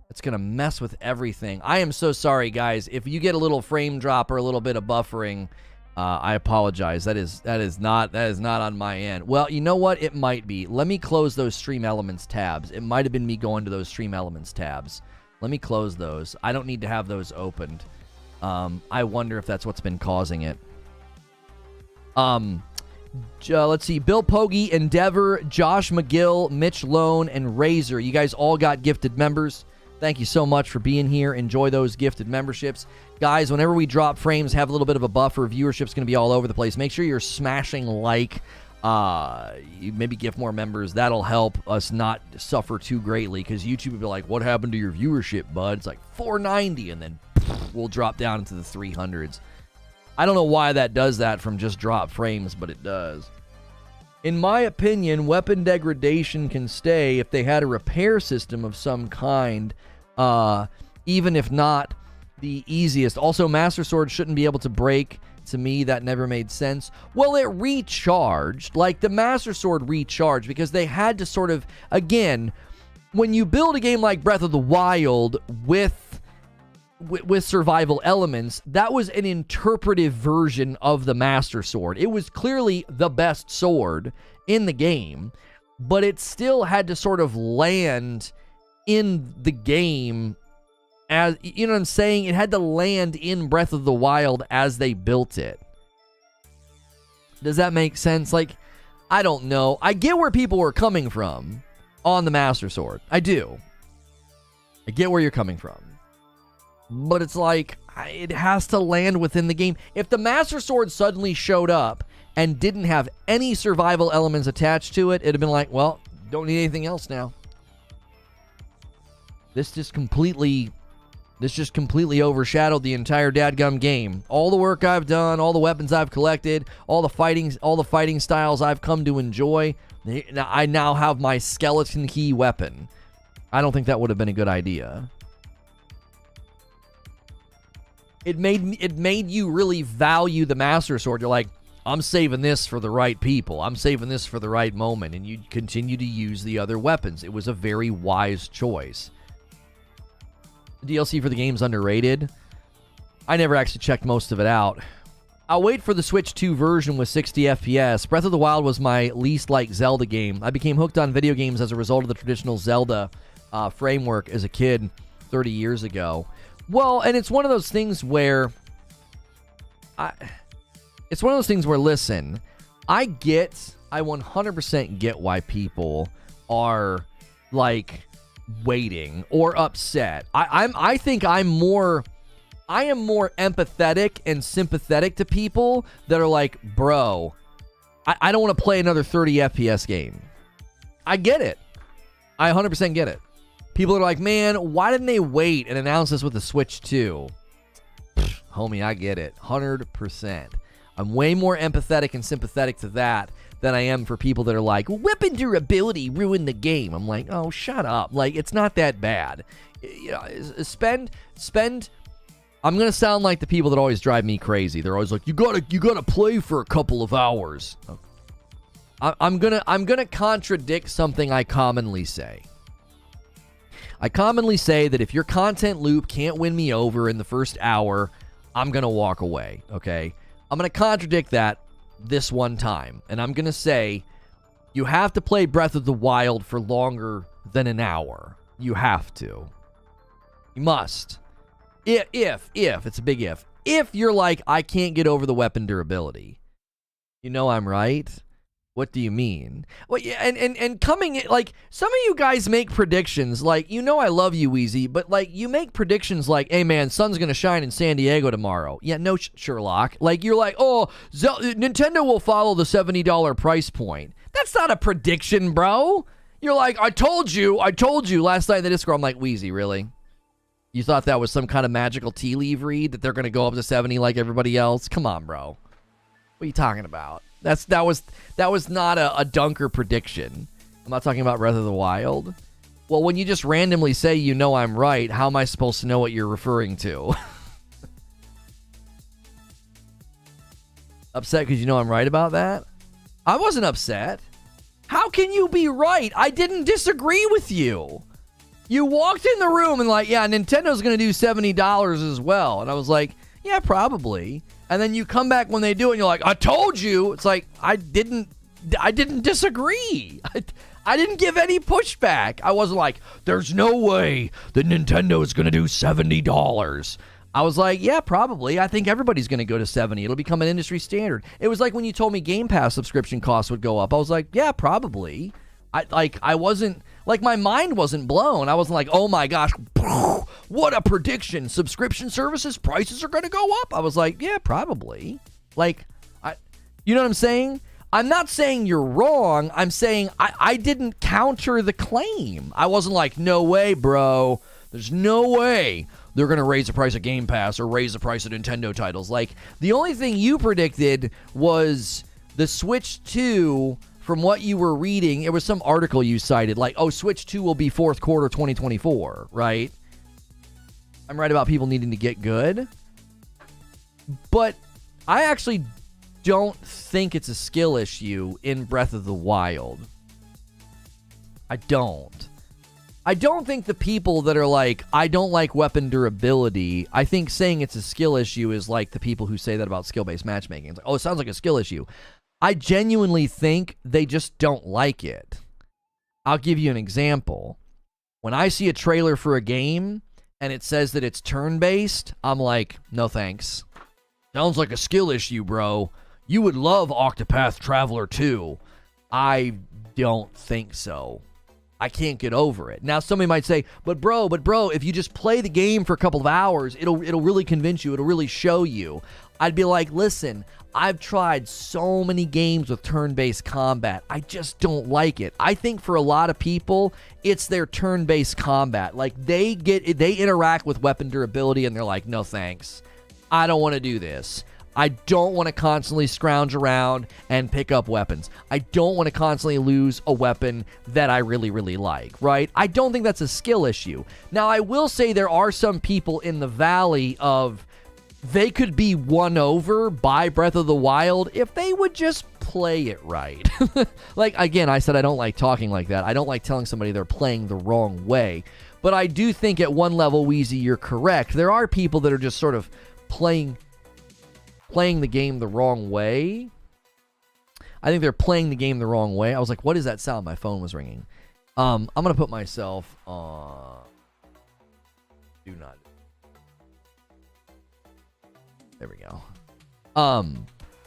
It's going to mess with everything. I am so sorry, guys. If you get a little frame drop or a little bit of buffering, I apologize. That is not on my end. Well, you know what? It might be. Let me close those Stream Elements tabs. It might have been me going to those Stream Elements tabs. Let me close those. I don't need to have those opened. I wonder if that's what's been causing it. Let's see. Bill Pogge, Endeavor, Josh McGill, Mitch Lone, and Razor. You guys all got gifted members. Thank you so much for being here. Enjoy those gifted memberships. Guys, whenever we drop frames, have a little bit of a buffer. Viewership's going to be all over the place. Make sure you're smashing like. You maybe gift more members. That'll help us not suffer too greatly, because YouTube will be like, what happened to your viewership, bud? It's like 490, and then we'll drop down into the 300s. I don't know why that does that from just drop frames, but it does. In my opinion, weapon degradation can stay if they had a repair system of some kind, even if not the easiest. Also, Master Sword shouldn't be able to break. To me, that never made sense. Well, it recharged. Like, the Master Sword recharged because they had to sort of, again, when you build a game like Breath of the Wild with survival elements, that was an interpretive version of the Master Sword. It was clearly the best sword in the game, but it still had to sort of land in the game as, you know what I'm saying? It had to land in Breath of the Wild as they built it. Does that make sense? Like, I don't know. I get where people were coming from on the Master Sword. I do. I get where you're coming from. But it's like, it has to land within the game. If the Master Sword suddenly showed up and didn't have any survival elements attached to it, it'd have been like, well, don't need anything else now. This just completely overshadowed the entire dadgum game. All the work I've done, all the weapons I've collected, all the fighting styles I've come to enjoy. I now have my skeleton key weapon. I don't think that would have been a good idea. It made you really value the Master Sword. You're like, I'm saving this for the right people. I'm saving this for the right moment. And you continue to use the other weapons. It was a very wise choice. The DLC for the game's underrated. I never actually checked most of it out. I'll wait for the Switch 2 version with 60 FPS. Breath of the Wild was my least liked Zelda game. I became hooked on video games as a result of the traditional Zelda framework as a kid 30 years ago. Well, and it's one of those things where listen, I 100% get why people are like waiting or upset. I think I am more empathetic and sympathetic to people that are like, bro, I don't want to play another 30 FPS game. I get it. I 100% get it. People are like, man, why didn't they wait and announce this with the Switch 2? Homie, I get it. 100%. I'm way more empathetic and sympathetic to that than I am for people that are like, weapon durability ruined the game. I'm like, oh, shut up. Like, it's not that bad. You know, spend. I'm gonna sound like the people that always drive me crazy. They're always like, you gotta play for a couple of hours. I'm gonna contradict something I commonly say. I commonly say that if your content loop can't win me over in the first hour, I'm gonna walk away. Okay, I'm gonna contradict that this one time, and I'm gonna say you have to play Breath of the Wild for longer than an hour. You have to. You must. If it's a big if you're like, I can't get over the weapon durability, you know I'm right. What do you mean? Well, yeah, and coming in, like, some of you guys make predictions, like, you know I love you, Wheezy, but, like, you make predictions like, hey, man, sun's gonna shine in San Diego tomorrow. Yeah, no, Sherlock. Like, you're like, oh, Nintendo will follow the $70 price point. That's not a prediction, bro. You're like, I told you last night in the Discord. I'm like, Wheezy, really? You thought that was some kind of magical tea leaf read that they're gonna go up to 70 like everybody else? Come on, bro. What are you talking about? That was not a dunker prediction. I'm not talking about Breath of the Wild. Well, when you just randomly say you know I'm right, how am I supposed to know what you're referring to? Upset because you know I'm right about that? I wasn't upset. How can you be right? I didn't disagree with you. You walked in the room and like, yeah, Nintendo's going to do $70 as well. And I was like, yeah, probably. And then you come back when they do it and you're like, I told you. It's like, I didn't disagree. I didn't give any pushback. I wasn't like, there's no way that Nintendo is going to do $70. I was like, yeah, probably. I think everybody's going to go to 70. It'll become an industry standard. It was like when you told me Game Pass subscription costs would go up. I was like, yeah, probably. I wasn't, like, my mind wasn't blown. I wasn't like, oh my gosh, what a prediction. Subscription services prices are going to go up. I was like, yeah, probably. Like, you know what I'm saying? I'm not saying you're wrong. I'm saying I didn't counter the claim. I wasn't like, no way, bro. There's no way they're going to raise the price of Game Pass or raise the price of Nintendo titles. Like, the only thing you predicted was the Switch 2. From what you were reading, it was some article you cited, like, oh, Switch 2 will be fourth quarter 2024, right? I'm right about people needing to get good. But I actually don't think it's a skill issue in Breath of the Wild. I don't. I don't think the people that are like, I don't like weapon durability, I think saying it's a skill issue is like the people who say that about skill-based matchmaking. It's like, oh, it sounds like a skill issue. I genuinely think they just don't like it. I'll give you an example. When I see a trailer for a game and it says that it's turn-based, I'm like, no thanks. Sounds like a skill issue, bro. You would love Octopath Traveler 2. I don't think so. I can't get over it. Now, somebody might say, but bro, if you just play the game for a couple of hours, it'll really convince you. It'll really show you. I'd be like, listen, I've tried so many games with turn-based combat. I just don't like it. I think for a lot of people, it's their turn-based combat. Like, they interact with weapon durability, and they're like, no thanks. I don't want to do this. I don't want to constantly scrounge around and pick up weapons. I don't want to constantly lose a weapon that I really, really like, right? I don't think that's a skill issue. Now, I will say there are some people in the valley of they could be won over by Breath of the Wild if they would just play it right. Like, again, I said I don't like talking like that. I don't like telling somebody they're playing the wrong way. But I do think at one level, Wheezy, you're correct. There are people that are just sort of playing the game the wrong way. I think they're playing the game the wrong way. I was like, what is that sound? My phone was ringing. I'm going to put myself on do not. There we go.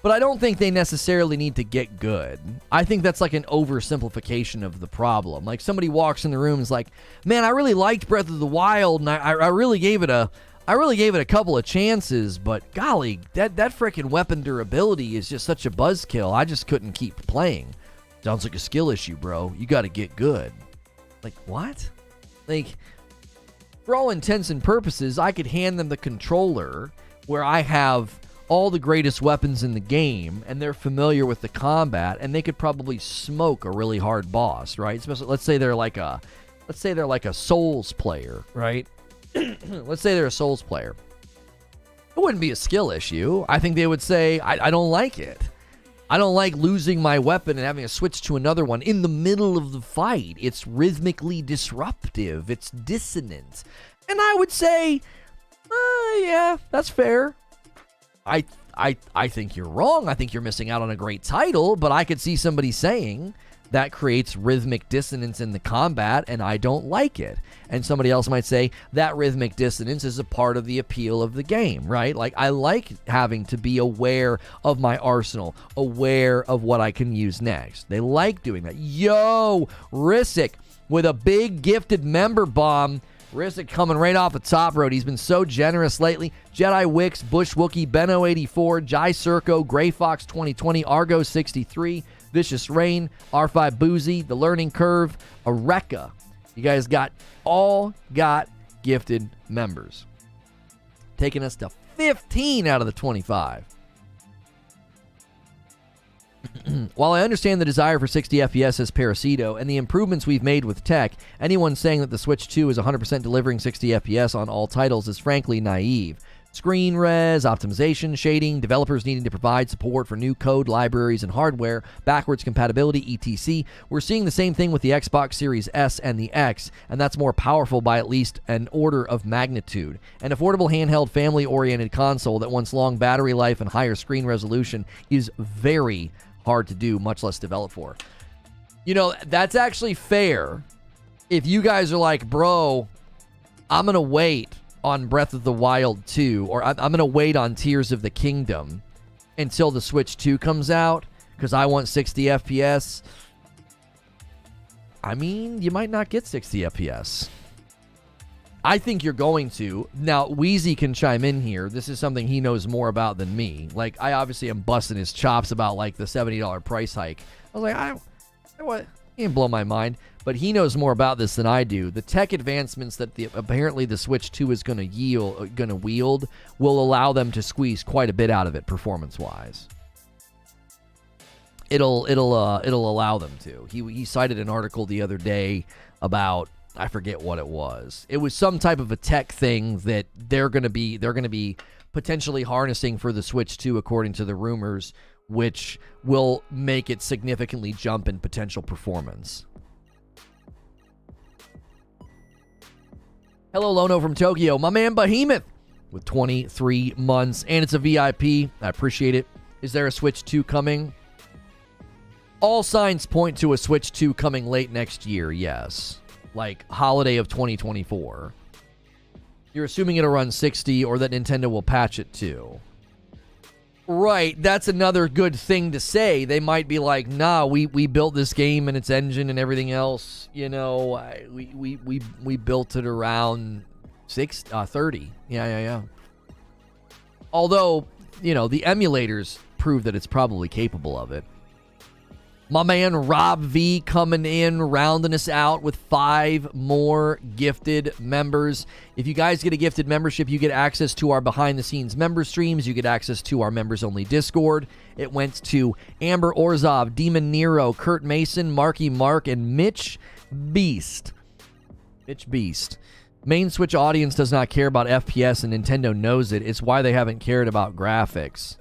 But I don't think they necessarily need to get good. I think that's like an oversimplification of the problem. Like, somebody walks in the room and is like, man, I really liked Breath of the Wild, and I really gave it a couple of chances, but golly, that freaking weapon durability is just such a buzzkill. I just couldn't keep playing. Sounds like a skill issue, bro. You got to get good. Like, what? Like, for all intents and purposes, I could hand them the controller where I have all the greatest weapons in the game, and they're familiar with the combat, and they could probably smoke a really hard boss, right? Especially, let's say they're like a Souls player, right? Let's say they're a Souls player. It wouldn't be a skill issue. I think they would say, I don't like it. I don't like losing my weapon and having to switch to another one in the middle of the fight. It's rhythmically disruptive. It's dissonant. And I would say, yeah, that's fair. I think you're wrong. I think you're missing out on a great title, but I could see somebody saying that creates rhythmic dissonance in the combat, and I don't like it. And somebody else might say that rhythmic dissonance is a part of the appeal of the game, right? Like, I like having to be aware of my arsenal, aware of what I can use next. They like doing that. Yo, Rissick with a big gifted member bomb. Rissick coming right off the top road. He's been so generous lately. Jedi Wix, Bush Wookie, Benno84, Jai Circo, Gray Fox 2020, Argo 63, Vicious Rain, R5 Boozy, The Learning Curve, Areka. You guys all got gifted members. Taking us to 15 out of the 25. While I understand the desire for 60 FPS as Parasito and the improvements we've made with tech, anyone saying that the Switch 2 is 100% delivering 60 FPS on all titles is frankly naive. Screen res, optimization, shading, developers needing to provide support for new code, libraries, and hardware, backwards compatibility, etc. We're seeing the same thing with the Xbox Series S and the X, and that's more powerful by at least an order of magnitude. An affordable handheld family-oriented console that wants long battery life and higher screen resolution is very hard to do, much less develop for. You know, that's actually fair. If you guys are like, bro, I'm going to wait on Breath of the Wild 2, or I'm going to wait on Tears of the Kingdom until the Switch 2 comes out because I want 60 FPS. I mean, you might not get 60 FPS. I think you're going to. Now, Wheezy can chime in here. This is something he knows more about than me. Like, I obviously am busting his chops about, like, the $70 price hike. I was like, he didn't blow my mind. But he knows more about this than I do. The tech advancements that apparently the Switch 2 is going to wield will allow them to squeeze quite a bit out of it performance-wise. It'll allow them to. He cited an article the other day about I forget what it was. It was some type of a tech thing that they're going to be potentially harnessing for the Switch 2, according to the rumors, which will make it significantly jump in potential performance. Hello, Lono from Tokyo. My man Behemoth with 23 months, and it's a VIP. I appreciate it. Is there a Switch 2 coming? All signs point to a Switch 2 coming late next year, yes. Like holiday of 2024. You're assuming it'll run 60 or that Nintendo will patch it too. Right, that's another good thing to say. They might be like, nah, we built this game and its engine and everything else. You know, we built it around 30. Yeah. Although, you know, the emulators prove that it's probably capable of it. My man Rob V coming in, rounding us out with 5 more gifted members. If you guys get a gifted membership, you get access to our behind-the-scenes member streams. You get access to our members-only Discord. It went to Amber Orzov, Demon Nero, Kurt Mason, Marky Mark, and Mitch Beast. Mitch Beast. Main Switch audience does not care about FPS, and Nintendo knows it. It's why they haven't cared about graphics.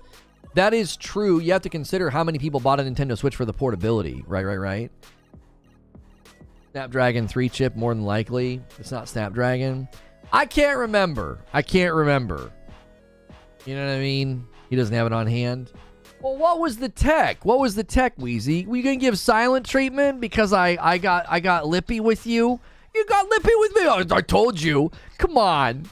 That is true. You have to consider how many people bought a Nintendo Switch for the portability. Right. Snapdragon 3 chip, more than likely. It's not Snapdragon. I can't remember. You know what I mean? He doesn't have it on hand. Well, what was the tech? Wheezy? Were you going to give silent treatment because I got lippy with you? You got lippy with me? I told you. Come on.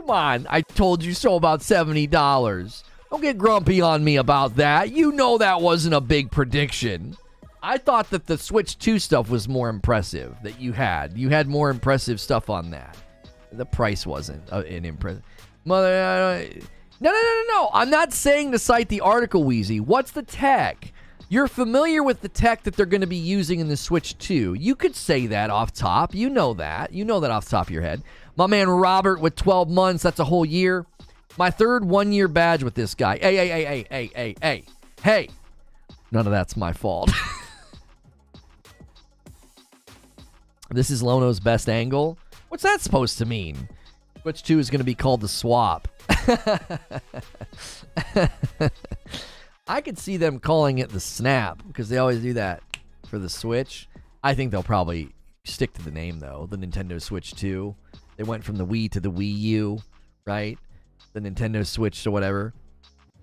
I told you so about $70. Don't get grumpy on me about that. You know that wasn't a big prediction. I thought that the Switch 2 stuff was more impressive that you had. You had more impressive stuff on that. The price wasn't an impressive. No. I'm not saying to cite the article, Wheezy. What's the tech? You're familiar with the tech that they're going to be using in the Switch 2. You could say that off top. You know that. Off the top of your head. My man Robert with 12 months. That's a whole year. My third 1-year badge with this guy. Hey. None of that's my fault. This is Lono's best angle. What's that supposed to mean? Switch 2 is going to be called the swap. I could see them calling it the snap because they always do that for the Switch. I think they'll probably stick to the name, though. The Nintendo Switch 2. They went from the Wii to the Wii U, right? The Nintendo Switch to whatever.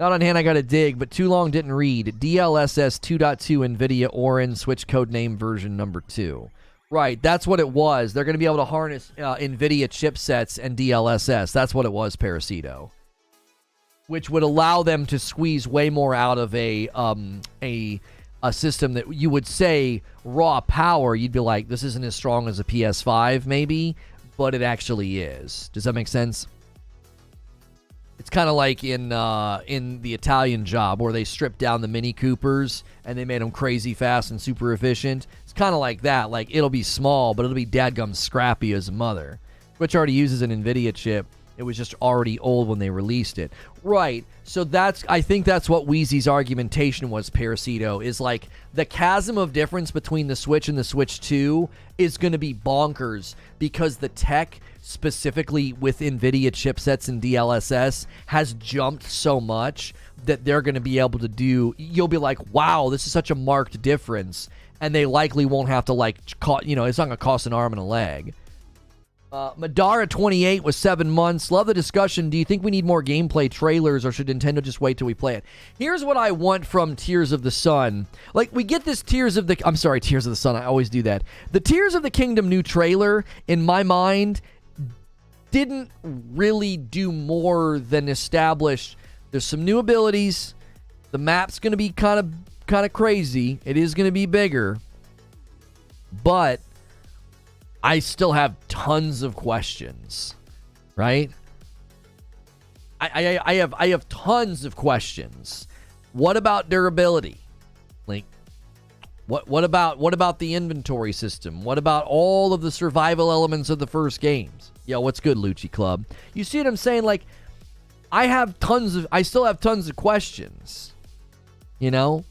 Not on hand, I got a dig, but too long didn't read. DLSS 2.2 NVIDIA Orin Switch codename version number 2. Right, that's what it was. They're going to be able to harness NVIDIA chipsets and DLSS. That's what it was, Parasito. Which would allow them to squeeze way more out of a system that you would say raw power. You'd be like, this isn't as strong as a PS5, maybe, but it actually is. Does that make sense? It's kind of like in the Italian Job where they stripped down the Mini Coopers and they made them crazy fast and super efficient. It's kind of like that. Like, it'll be small, but it'll be dadgum scrappy as a mother. Which already uses an NVIDIA chip. It was just already old when they released it. Right. So I think that's what Wheezy's argumentation was, Parasito, is like the chasm of difference between the Switch and the Switch 2 is going to be bonkers because the tech, specifically with NVIDIA chipsets and DLSS, has jumped so much that they're going to be able to do, you'll be like, wow, this is such a marked difference. And they likely won't have to it's not going to cost an arm and a leg. Madara 28 was 7 months. Love the discussion. Do you think we need more gameplay trailers or should Nintendo just wait till we play it? Here's what I want from Tears of the Sun. Like, we get this Tears of the Sun. I always do that. The Tears of the Kingdom new trailer, in my mind, didn't really do more than establish there's some new abilities. The map's going to be kind of crazy. It is going to be bigger. But I still have tons of questions, right? I have tons of questions. What about durability? Like, what about the inventory system? What about all of the survival elements of the first games? Yo, what's good, Lucci Club? You see what I'm saying? Like, I still have tons of questions. You know,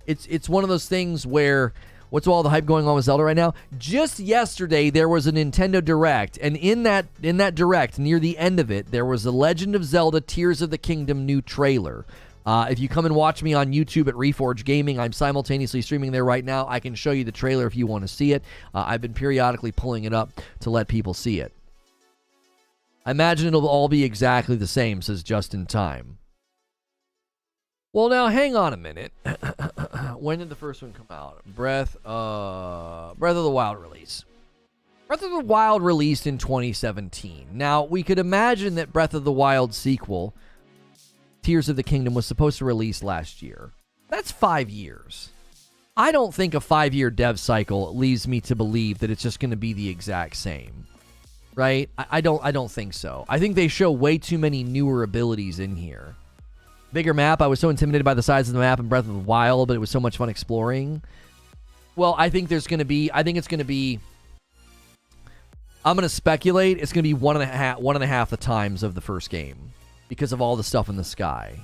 it's one of those things where What's all the hype going on with Zelda right now? Just yesterday, there was a Nintendo Direct, and in that Direct, near the end of it, there was a Legend of Zelda Tears of the Kingdom new trailer. If you come and watch me on YouTube at Reforge Gaming, I'm simultaneously streaming there right now. I can show you the trailer if you want to see it. I've been periodically pulling it up to let people see it. I imagine it'll all be exactly the same, says Just in Time. Well, now, hang on a minute. When did the first one come out? Breath of the Wild release. Breath of the Wild released in 2017. Now, we could imagine that Breath of the Wild sequel, Tears of the Kingdom, was supposed to release last year. That's 5 years. I don't think a 5-year dev cycle leads me to believe that it's just going to be the exact same. Right? I don't think so. I think they show way too many newer abilities in here. Bigger map. I was so intimidated by the size of the map in Breath of the Wild, but it was so much fun exploring. Well, I think it's going to be, I'm going to speculate, it's going to be one and a half the times of the first game because of all the stuff in the sky.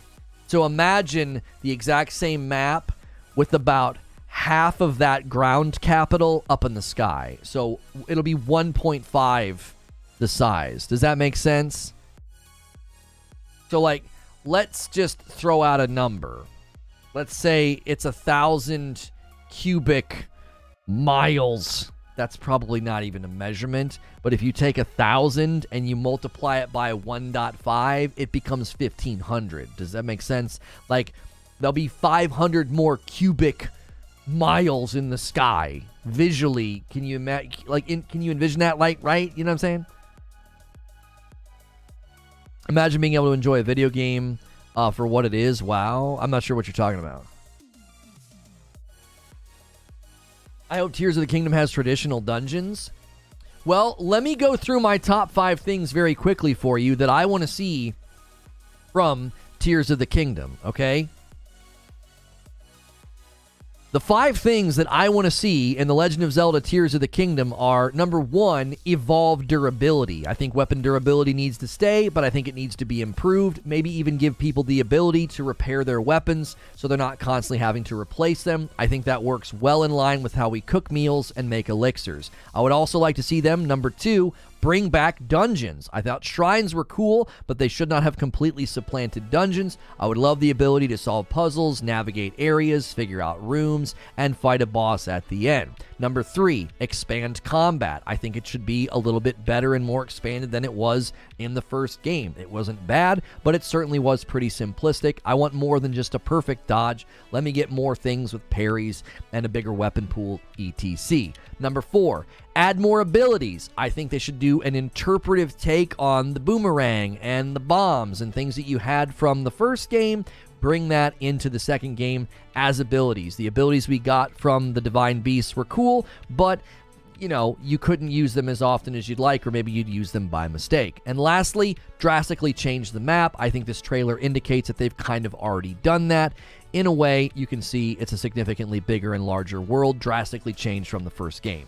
So imagine the exact same map with about half of that ground capital up in the sky. So it'll be 1.5 the size. Does that make sense? So, like, let's just throw out a number. Let's say it's 1,000 cubic miles. That's probably not even a measurement. But if you take 1,000 and you multiply it by 1.5, it becomes 1,500. Does that make sense? Like, there'll be 500 more cubic miles in the sky. Visually, can you imagine? Like, can you envision that? Like, right? You know what I'm saying? Imagine being able to enjoy a video game for what it is. Wow. I'm not sure what you're talking about. I hope Tears of the Kingdom has traditional dungeons. Well, let me go through my top 5 things very quickly for you that I want to see from Tears of the Kingdom, okay? The 5 things that I want to see in The Legend of Zelda Tears of the Kingdom are, number 1, evolved durability. I think weapon durability needs to stay, but I think it needs to be improved. Maybe even give people the ability to repair their weapons so they're not constantly having to replace them. I think that works well in line with how we cook meals and make elixirs. I would also like to see them, number 2, bring back dungeons. I thought shrines were cool, but they should not have completely supplanted dungeons. I would love the ability to solve puzzles, navigate areas, figure out rooms, and fight a boss at the end. Number 3, expand combat. I think it should be a little bit better and more expanded than it was in the first game. It wasn't bad, but it certainly was pretty simplistic. I want more than just a perfect dodge. Let me get more things with parries and a bigger weapon pool, etc. Number 4, add more abilities. I think they should do an interpretive take on the boomerang and the bombs and things that you had from the first game. Bring that into the second game as abilities. The abilities we got from the Divine Beasts were cool, but, you know, you couldn't use them as often as you'd like, or maybe you'd use them by mistake. And lastly, drastically change the map. I think this trailer indicates that they've kind of already done that. In a way, you can see it's a significantly bigger and larger world, drastically changed from the first game.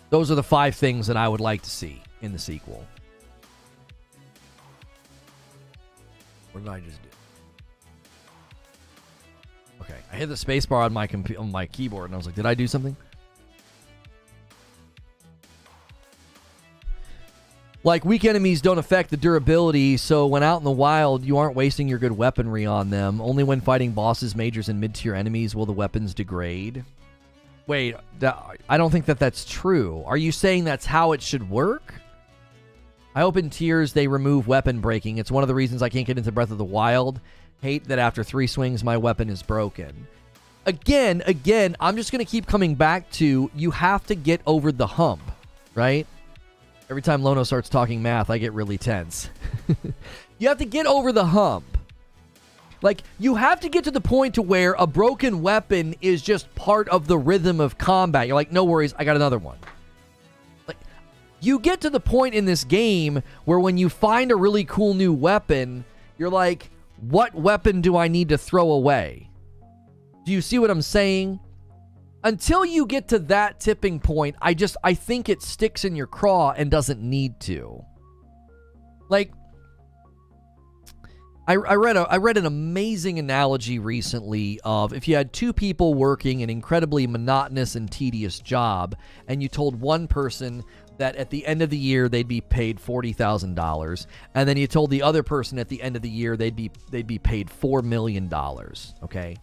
Those are the 5 things that I would like to see in the sequel. What did I just do? Okay, I hit the spacebar on my keyboard, and I was like, did I do something? Like, weak enemies don't affect the durability, so when out in the wild, you aren't wasting your good weaponry on them. Only when fighting bosses, majors, and mid-tier enemies will the weapons degrade. Wait, I don't think that's true. Are you saying that's how it should work? I hope in Tears they remove weapon breaking. It's one of the reasons I can't get into Breath of the Wild. Hate that after 3 swings, my weapon is broken. Again, I'm just going to keep coming back to, you have to get over the hump, right? Every time Lono starts talking math, I get really tense. You have to get over the hump. Like, you have to get to the point to where a broken weapon is just part of the rhythm of combat. You're like, no worries, I got another one. Like, you get to the point in this game where when you find a really cool new weapon, you're like, what weapon do I need to throw away? Do you see what I'm saying? Until you get to that tipping point, I think it sticks in your craw and doesn't need to. Like, I read an amazing analogy recently of if you had two people working an incredibly monotonous and tedious job, and you told one person that at the end of the year they'd be paid $40,000, and then you told the other person at the end of the year they'd be paid $4 million. Okay,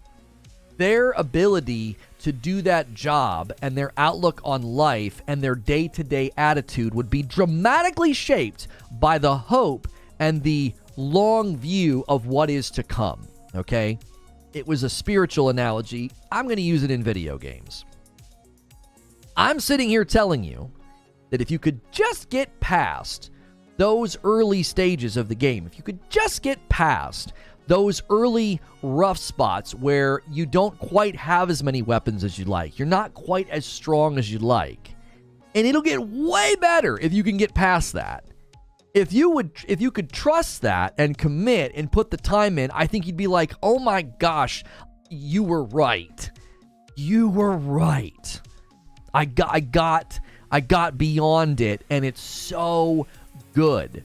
their ability to do that job and their outlook on life and their day-to-day attitude would be dramatically shaped by the hope and the long view of what is to come. Okay, it was a spiritual analogy. I'm going to use it in video games. I'm sitting here telling you that if you could just get past those early stages of the game, if you could just get past those early rough spots where you don't quite have as many weapons as you'd like, you're not quite as strong as you'd like, and it'll get way better if you can get past that. If you could trust that and commit and put the time in, I think you'd be like, oh my gosh, you were right. You were right. I got beyond it, and it's so good.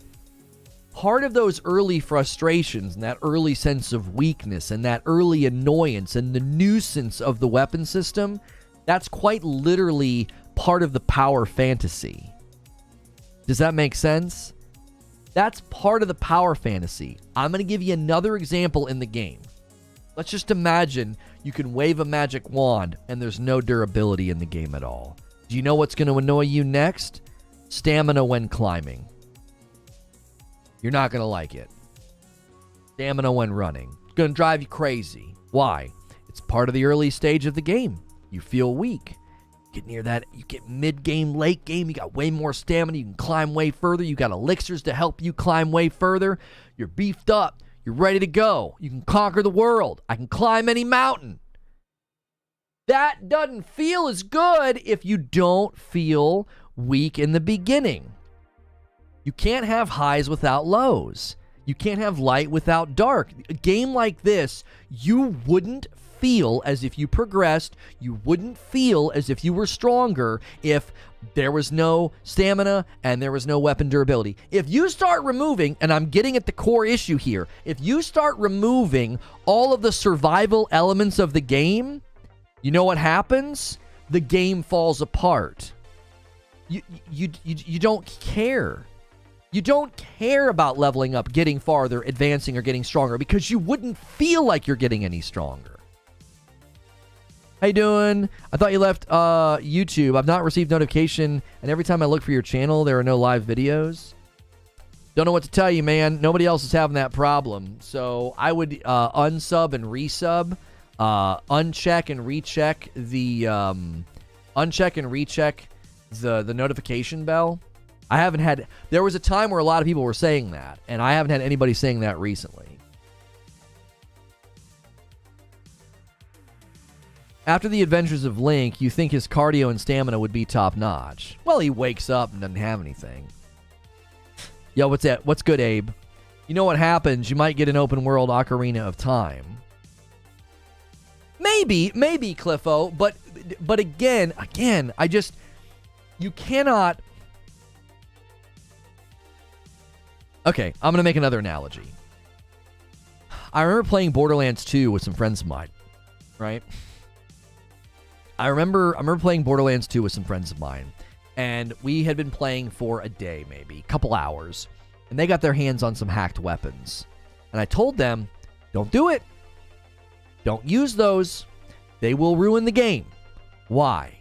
Part of those early frustrations and that early sense of weakness and that early annoyance and the nuisance of the weapon system, that's quite literally part of the power fantasy. Does that make sense? That's part of the power fantasy. I'm going to give you another example in the game. Let's just imagine you can wave a magic wand and there's no durability in the game at all. Do you know what's going to annoy you next? Stamina when climbing. You're not going to like it. Stamina when running. It's going to drive you crazy. Why? It's part of the early stage of the game. You feel weak. Get near that, you get mid-game, late game, you got way more stamina, you can climb way further, you got elixirs to help you climb way further, you're beefed up, you're ready to go, you can conquer the world, I can climb any mountain. That doesn't feel as good if you don't feel weak in the beginning. You can't have highs without lows. You can't have light without dark. A game like this, you wouldn't feel as if you progressed, you wouldn't feel as if you were stronger if there was no stamina and there was no weapon durability. If you start removing, and I'm getting at the core issue here, if you start removing all of the survival elements of the game, you know what happens? The game falls apart. You don't care. You don't care about leveling up, getting farther, advancing, or getting stronger because you wouldn't feel like you're getting any stronger. How you doing? I thought you left YouTube. I've not received notification, and every time I look for your channel, there are no live videos. Don't know what to tell you, man. Nobody else is having that problem. So I would unsub and resub, uncheck and recheck the notification bell. I haven't had. There was a time where a lot of people were saying that, and I haven't had anybody saying that recently. After the adventures of Link, you think his cardio and stamina would be top-notch. Well, he wakes up and doesn't have anything. Yo, what's that? What's good, Abe? You know what happens? You might get an open-world Ocarina of Time. Maybe, Cliffo, but again, I just... You cannot... Okay, I'm going to make another analogy. I remember playing Borderlands 2 with some friends of mine, right? I remember playing Borderlands 2 with some friends of mine, and we had been playing for a day, maybe, a couple hours, and they got their hands on some hacked weapons. And I told them, don't do it. Don't use those. They will ruin the game. Why?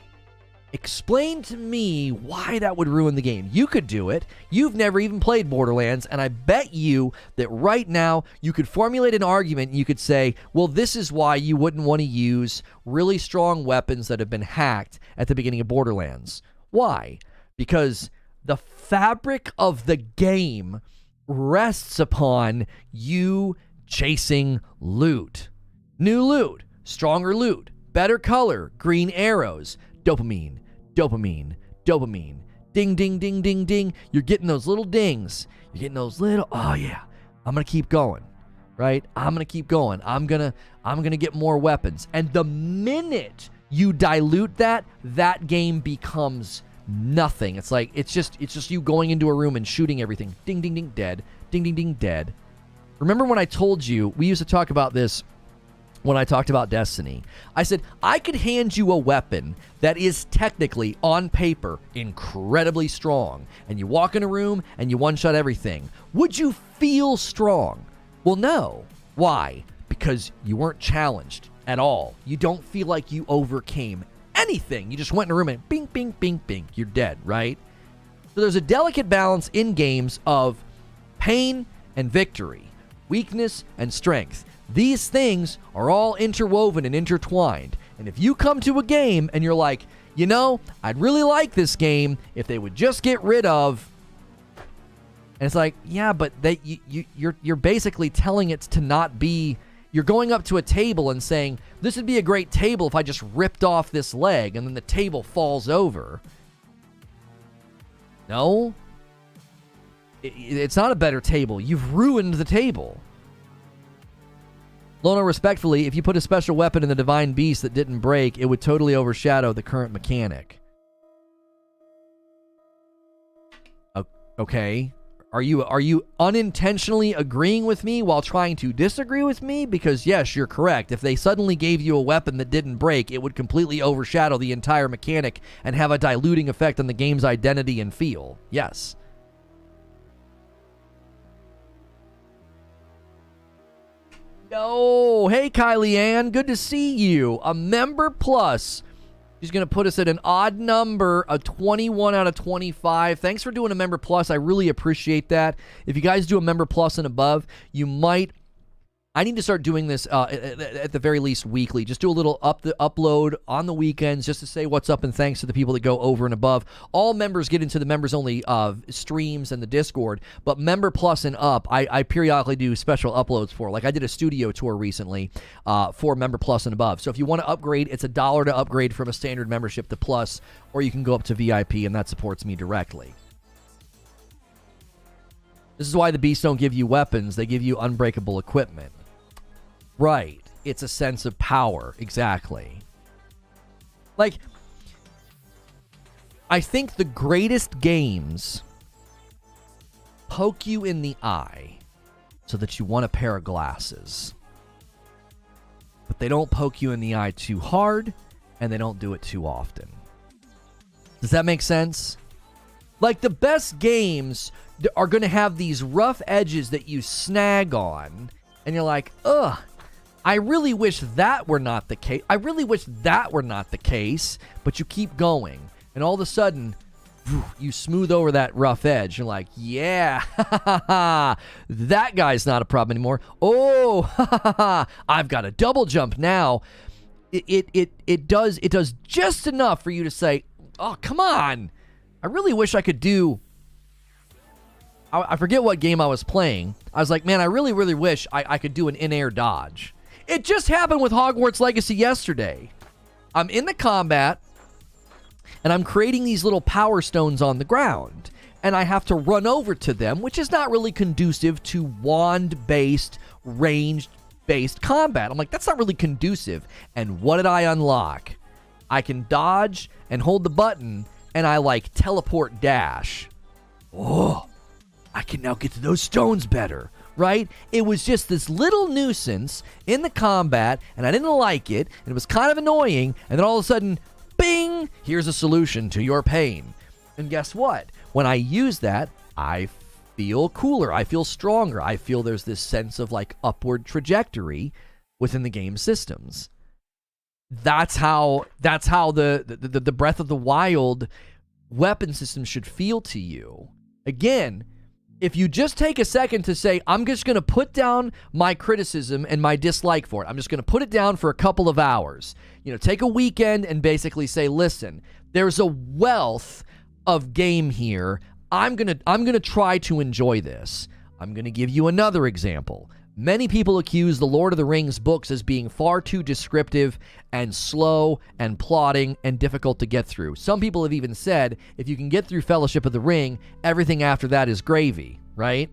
Explain to me why that would ruin the game. You could do it. You've never even played Borderlands, and I bet you that right now you could formulate an argument and you could say, well, this is why you wouldn't want to use really strong weapons that have been hacked at the beginning of Borderlands. Why? Because the fabric of the game rests upon you chasing loot. New loot, stronger loot, better color, green arrows, dopamine, dopamine, dopamine, ding, ding, ding, ding, ding. You're getting those little dings. You're getting those little, oh yeah, I'm going to keep going, right? I'm going to keep going. I'm going to get more weapons. And the minute you dilute that, that game becomes nothing. It's like, it's just you going into a room and shooting everything. Ding, ding, ding, dead. Ding, ding, ding, dead. Remember when I told you, we used to talk about this when I talked about Destiny. I said, I could hand you a weapon that is technically, on paper, incredibly strong, and you walk in a room and you one-shot everything. Would you feel strong? Well, no. Why? Because you weren't challenged at all. You don't feel like you overcame anything. You just went in a room and bing, bing, bing, bing. You're dead, right? So there's a delicate balance in games of pain and victory, weakness and strength. These things are all interwoven and intertwined. And if you come to a game and you're like, you know, I'd really like this game if they would just get rid of... And it's like, yeah, but you're basically telling it to not be... You're going up to a table and saying, this would be a great table if I just ripped off this leg, and then the table falls over. No. It's not a better table. You've ruined the table. Lono, respectfully, if you put a special weapon in the Divine Beast that didn't break, it would totally overshadow the current mechanic. Okay. Are you unintentionally agreeing with me while trying to disagree with me? Because yes, you're correct. If they suddenly gave you a weapon that didn't break, it would completely overshadow the entire mechanic and have a diluting effect on the game's identity and feel. Yes. Yo, hey Kylie Ann, good to see you. A member plus. She's going to put us at an odd number of 21 out of 25. Thanks for doing a member plus. I really appreciate that. If you guys do a member plus and above, you might... I need to start doing this at the very least weekly. Just do a little upload on the weekends just to say what's up and thanks to the people that go over and above. All members get into the members-only streams and the Discord, but member plus and up, I periodically do special uploads for. Like I did a studio tour recently for member plus and above. So if you want to upgrade, it's $1 to upgrade from a standard membership to plus, or you can go up to VIP, and that supports me directly. This is why the beasts don't give you weapons. They give you unbreakable equipment. Right. It's a sense of power. Exactly. Like, I think the greatest games poke you in the eye so that you want a pair of glasses. But they don't poke you in the eye too hard, and they don't do it too often. Does that make sense? Like, the best games are going to have these rough edges that you snag on, and you're like, ugh, I really wish that were not the case. I really wish that were not the case, but you keep going, and all of a sudden, you smooth over that rough edge. You're like, yeah, that guy's not a problem anymore. Oh, I've got a double jump now. It does just enough for you to say, oh, come on. I really wish I could do... I forget what game I was playing. I was like, man, I really, really wish I could do an in-air dodge. It just happened with Hogwarts Legacy yesterday. I'm in the combat, and I'm creating these little power stones on the ground, and I have to run over to them, which is not really conducive to wand-based, ranged-based combat. I'm like, that's not really conducive. And what did I unlock? I can dodge and hold the button, and I, like, teleport dash. Oh, I can now get to those stones better, right? It was just this little nuisance in the combat, and I didn't like it, and it was kind of annoying, and then all of a sudden, bing, here's a solution to your pain. And guess what? When I use that, I feel cooler, I feel stronger, I feel there's this sense of, like, upward trajectory within the game systems. That's how the Breath of the Wild weapon system should feel to you. Again, if you just take a second to say, I'm just going to put down my criticism and my dislike for it. I'm just going to put it down for a couple of hours. You know, take a weekend and basically say, listen, there's a wealth of game here. I'm going to try to enjoy this. I'm going to give you another example. Many people accuse the Lord of the Rings books as being far too descriptive and slow and plotting and difficult to get through. Some people have even said, if you can get through Fellowship of the Ring, everything after that is gravy, right?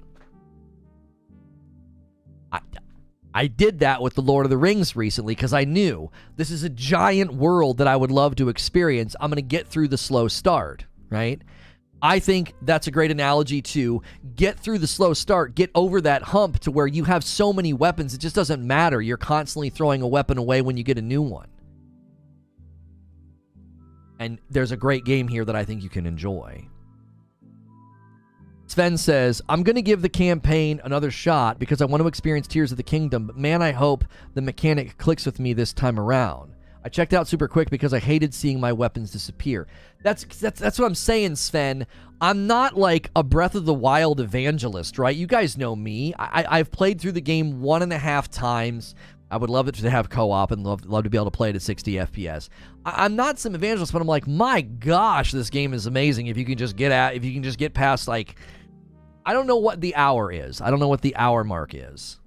I did that with the Lord of the Rings recently because I knew this is a giant world that I would love to experience. I'm going to get through the slow start, right? I think that's a great analogy to get through the slow start, get over that hump to where you have so many weapons, it just doesn't matter. You're constantly throwing a weapon away when you get a new one. And there's a great game here that I think you can enjoy. Sven says, I'm going to give the campaign another shot because I want to experience Tears of the Kingdom, but man, I hope the mechanic clicks with me this time around. I checked out super quick because I hated seeing my weapons disappear. That's what I'm saying, Sven. I'm not like a Breath of the Wild evangelist, right? You guys know me. I've played through the game 1.5 times. I would love it to have co-op and love to be able to play it at 60 FPS. I'm not some evangelist, but I'm like, my gosh, this game is amazing. If you can just get past, like, I don't know what the hour is. I don't know what the hour mark is.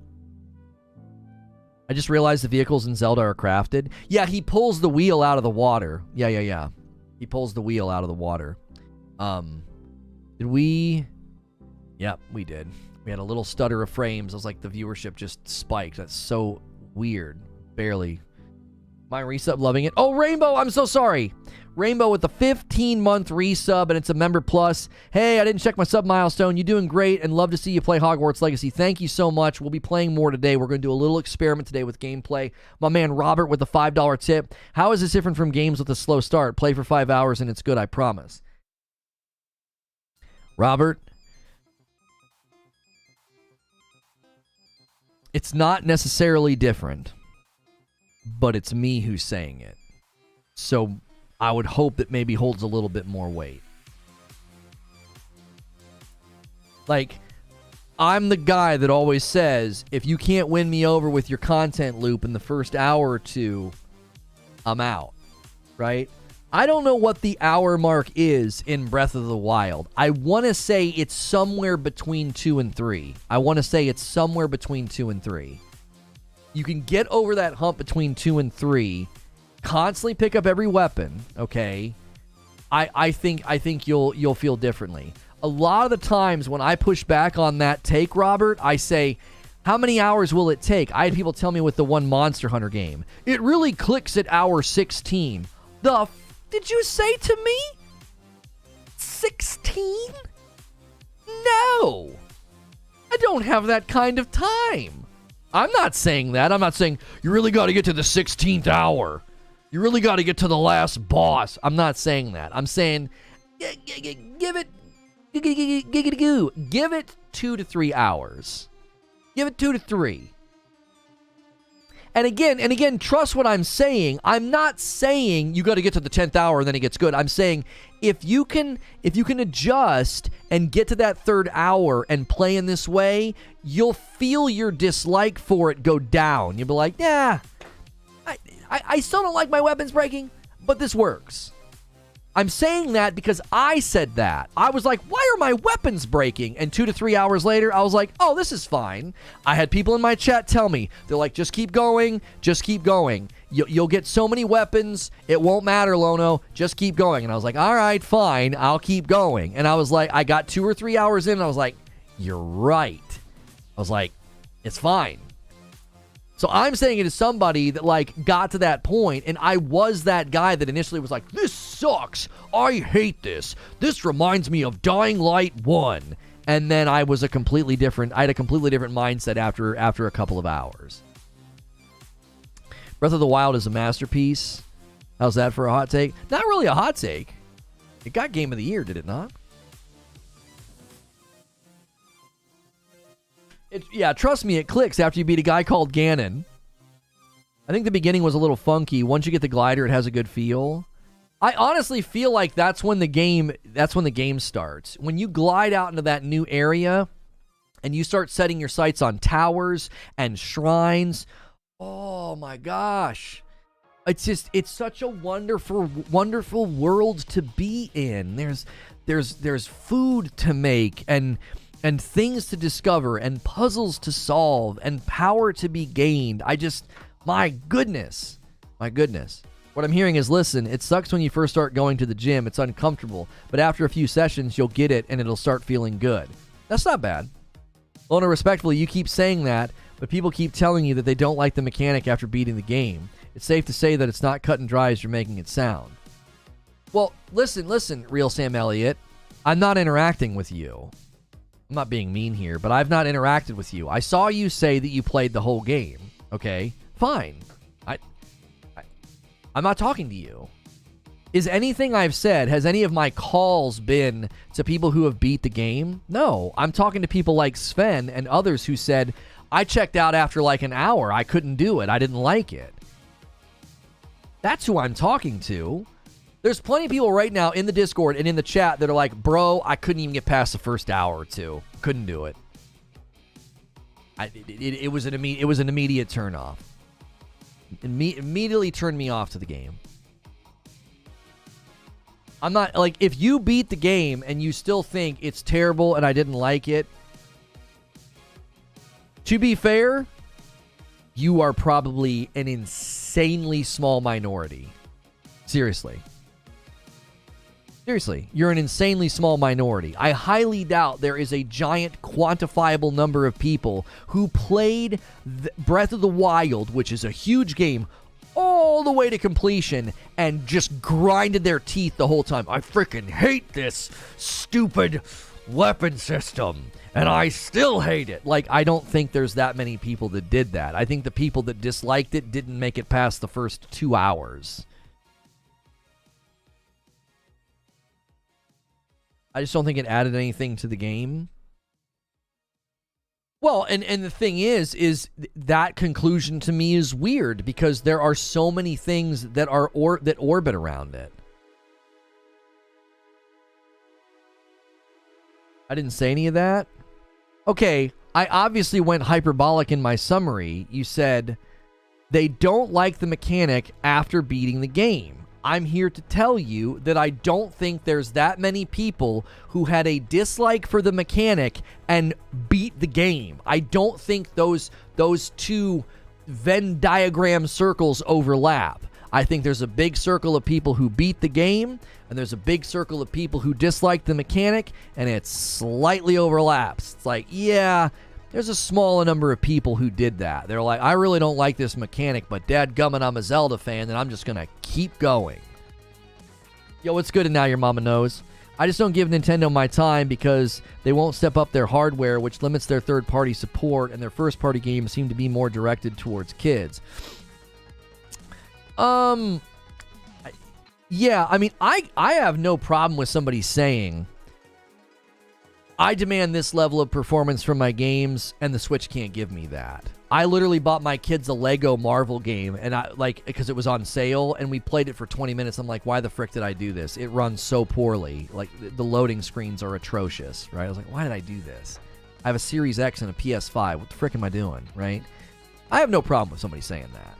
I just realized the vehicles in Zelda are crafted. Yeah, he pulls the wheel out of the water. Yeah. He pulls the wheel out of the water. Did we? Yep, we did. We had a little stutter of frames. I was like, the viewership just spiked. That's so weird. Barely. My resub, loving it. Oh, Rainbow, I'm so sorry. Rainbow with the 15-month resub, and it's a member plus. Hey, I didn't check my sub milestone. You're doing great, and love to see you play Hogwarts Legacy. Thank you so much. We'll be playing more today. We're going to do a little experiment today with gameplay. My man Robert with the $5 tip. How is this different from games with a slow start? Play for 5 hours, and it's good, I promise. Robert, it's not necessarily different, but it's me who's saying it. So I would hope that maybe holds a little bit more weight. Like, I'm the guy that always says, if you can't win me over with your content loop in the first hour or two, I'm out, right? I don't know what the hour mark is in Breath of the Wild. I want to say it's somewhere between 2 and 3. You can get over that hump between 2 and 3, constantly pick up every weapon, okay? I think you'll feel differently. A lot of the times when I push back on that take, Robert, I say, how many hours will it take? I had people tell me with the one Monster Hunter game, it really clicks at hour 16. Did you say to me? 16? No. I don't have that kind of time. I'm not saying that. I'm not saying you really got to get to the 16th hour. You really got to get to the last boss. I'm not saying that. I'm saying give it 2 to 3 hours. Give it 2 to 3. And again, trust what I'm saying. I'm not saying you got to get to the 10th hour and then it gets good. I'm saying if you can adjust and get to that 3rd hour and play in this way, you'll feel your dislike for it go down. You'll be like, yeah, I still don't like my weapons breaking, but this works. I'm saying that because I said that. I was like, why are my weapons breaking? And 2 to 3 hours later, I was like, oh, this is fine. I had people in my chat tell me, they're like, just keep going. You'll get so many weapons, it won't matter, Lono. Just keep going. And I was like, all right, fine, I'll keep going. And I was like, I got 2 or 3 hours in, and I was like, you're right. I was like, it's fine. So I'm saying it as somebody that, like, got to that point, and I was that guy that initially was like, this sucks. I hate this. This reminds me of Dying Light 1. And then I had a completely different mindset after a couple of hours. Breath of the Wild is a masterpiece. How's that for a hot take? Not really a hot take. It got Game of the Year, did it not? Yeah, trust me, it clicks after you beat a guy called Ganon. I think the beginning was a little funky. Once you get the glider, it has a good feel. I honestly feel like that's when the game starts. When you glide out into that new area and you start setting your sights on towers and shrines. Oh my gosh. It's such a wonderful world to be in. There's food to make and things to discover and puzzles to solve and power to be gained. My goodness. What I'm hearing is, listen, it sucks when you first start going to the gym. It's uncomfortable. But after a few sessions, you'll get it and it'll start feeling good. That's not bad. Lona, respectfully, you keep saying that, but people keep telling you that they don't like the mechanic after beating the game. It's safe to say that it's not cut and dry as you're making it sound. Well, listen, Real Sam Elliott. I'm not interacting with you. I'm not being mean here, but I've not interacted with you. I saw you say that you played the whole game. Okay, fine. I'm not talking to you. Is anything I've said, has any of my calls been to people who have beat the game? No. I'm talking to people like Sven and others who said, I checked out after like an hour. I couldn't do it. I didn't like it. That's who I'm talking to. There's plenty of people right now in the Discord and in the chat that are like, bro, I couldn't even get past the first hour or two. Couldn't do it. It was an immediate turn off. Immediately turned me off to the game. I'm not, like, if you beat the game and you still think it's terrible and I didn't like it, to be fair, you are probably an insanely small minority. Seriously. Seriously, you're an insanely small minority. I highly doubt there is a giant quantifiable number of people who played Breath of the Wild, which is a huge game, all the way to completion and just grinded their teeth the whole time. I freaking hate this stupid weapon system, and I still hate it. Like, I don't think there's that many people that did that. I think the people that disliked it didn't make it past the first 2 hours. I just don't think it added anything to the game. Well, and the thing is that conclusion to me is weird because there are so many things that are that orbit around it. I didn't say any of that. Okay, I obviously went hyperbolic in my summary. You said they don't like the mechanic after beating the game. I'm here to tell you that I don't think there's that many people who had a dislike for the mechanic and beat the game. I don't think those two Venn diagram circles overlap. I think there's a big circle of people who beat the game, and there's a big circle of people who dislike the mechanic, and it slightly overlaps. It's like, yeah, there's a small number of people who did that. They're like, I really don't like this mechanic, but dadgummit, I'm a Zelda fan, and I'm just going to keep going. Yo, what's good and now your mama knows? I just don't give Nintendo my time because they won't step up their hardware, which limits their third-party support, and their first-party games seem to be more directed towards kids. Yeah, I mean, I have no problem with somebody saying, I demand this level of performance from my games, and the Switch can't give me that. I literally bought my kids a Lego Marvel game, and because it was on sale, and we played it for 20 minutes. I'm like, why the frick did I do this? It runs so poorly. Like, the loading screens are atrocious, right? I was like, why did I do this? I have a Series X and a PS5. What the frick am I doing, right? I have no problem with somebody saying that.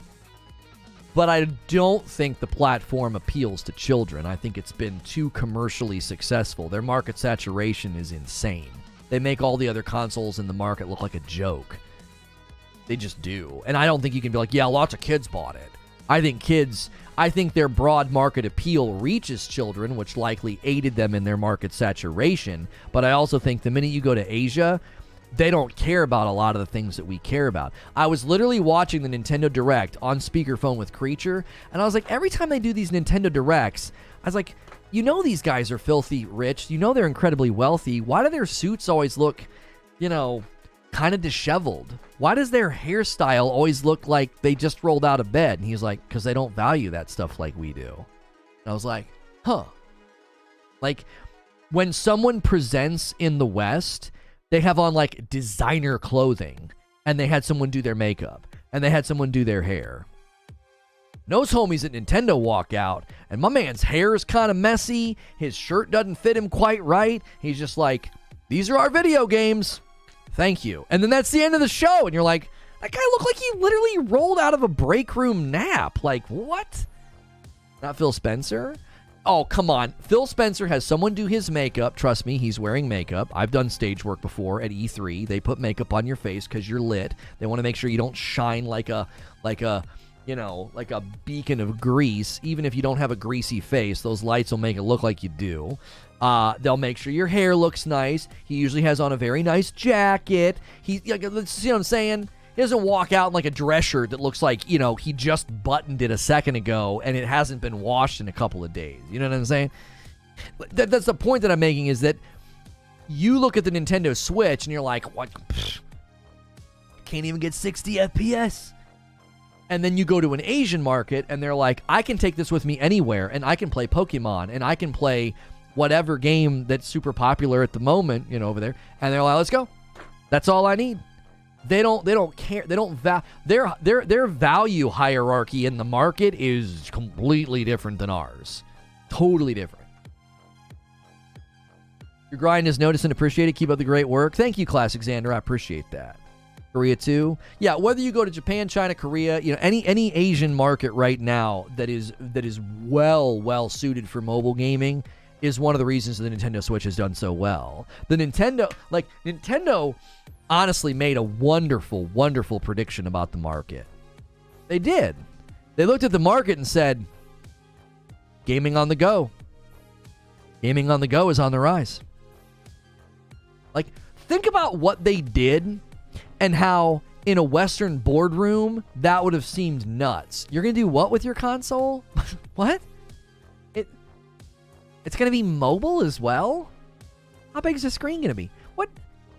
But I don't think the platform appeals to children. I think it's been too commercially successful. Their market saturation is insane. They make all the other consoles in the market look like a joke. They just do. And I don't think you can be like, yeah, lots of kids bought it. I think their broad market appeal reaches children, which likely aided them in their market saturation. But I also think the minute you go to Asia, they don't care about a lot of the things that we care about. I was literally watching the Nintendo Direct on speakerphone with Creature, and I was like, every time they do these Nintendo Directs, I was like, you know these guys are filthy rich. You know they're incredibly wealthy. Why do their suits always look, kind of disheveled? Why does their hairstyle always look like they just rolled out of bed? And he's like, because they don't value that stuff like we do. And I was like, huh. Like, when someone presents in the West, they have on, like, designer clothing, and they had someone do their makeup, and they had someone do their hair. Those homies at Nintendo walk out, and my man's hair is kind of messy, his shirt doesn't fit him quite right, he's just like, these are our video games, thank you. And then that's the end of the show, and you're like, that guy looked like he literally rolled out of a break room nap. Like, what? Not Phil Spencer? Oh, come on. Phil Spencer has someone do his makeup. Trust me, he's wearing makeup. I've done stage work before at E3. They put makeup on your face because you're lit. They want to make sure you don't shine like a beacon of grease. Even if you don't have a greasy face, those lights will make it look like you do. They'll make sure your hair looks nice. He usually has on a very nice jacket. See what I'm saying? He doesn't walk out in like a dress shirt that looks like, he just buttoned it a second ago and it hasn't been washed in a couple of days. You know what I'm saying? That's the point that I'm making, is that you look at the Nintendo Switch and you're like, what? Can't even get 60 FPS. And then you go to an Asian market and they're like, I can take this with me anywhere and I can play Pokemon and I can play whatever game that's super popular at the moment, over there. And they're like, let's go. That's all I need. They don't care. They don't their value hierarchy in the market is completely different than ours. Totally different. Your grind is noticed and appreciated. Keep up the great work. Thank you, Classic Xander. I appreciate that. Korea too. Yeah, whether you go to Japan, China, Korea, any Asian market right now that is well suited for mobile gaming is one of the reasons the Nintendo Switch has done so well. The Nintendo honestly made a wonderful prediction about the market. They did. They looked at the market and said, gaming on the go. Gaming on the go is on the rise. Like, think about what they did and how in a Western boardroom that would have seemed nuts. You're going to do what with your console? What? It's going to be mobile as well? How big is the screen going to be? What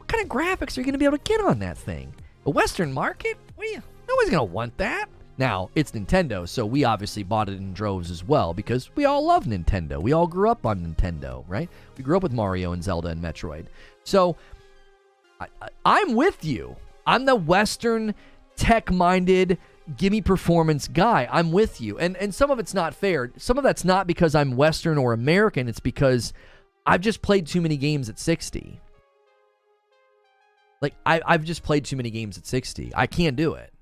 kind of graphics are you going to be able to get on that thing? The Western market? Nobody's going to want that. Now, it's Nintendo, so we obviously bought it in droves as well because we all love Nintendo. We all grew up on Nintendo, right? We grew up with Mario and Zelda and Metroid. So, I'm with you. I'm the Western, tech-minded, gimme performance guy. I'm with you. And some of it's not fair. Some of that's not because I'm Western or American. It's because I've just played too many games at 60. Like, I've just played too many games at 60. I can't do it.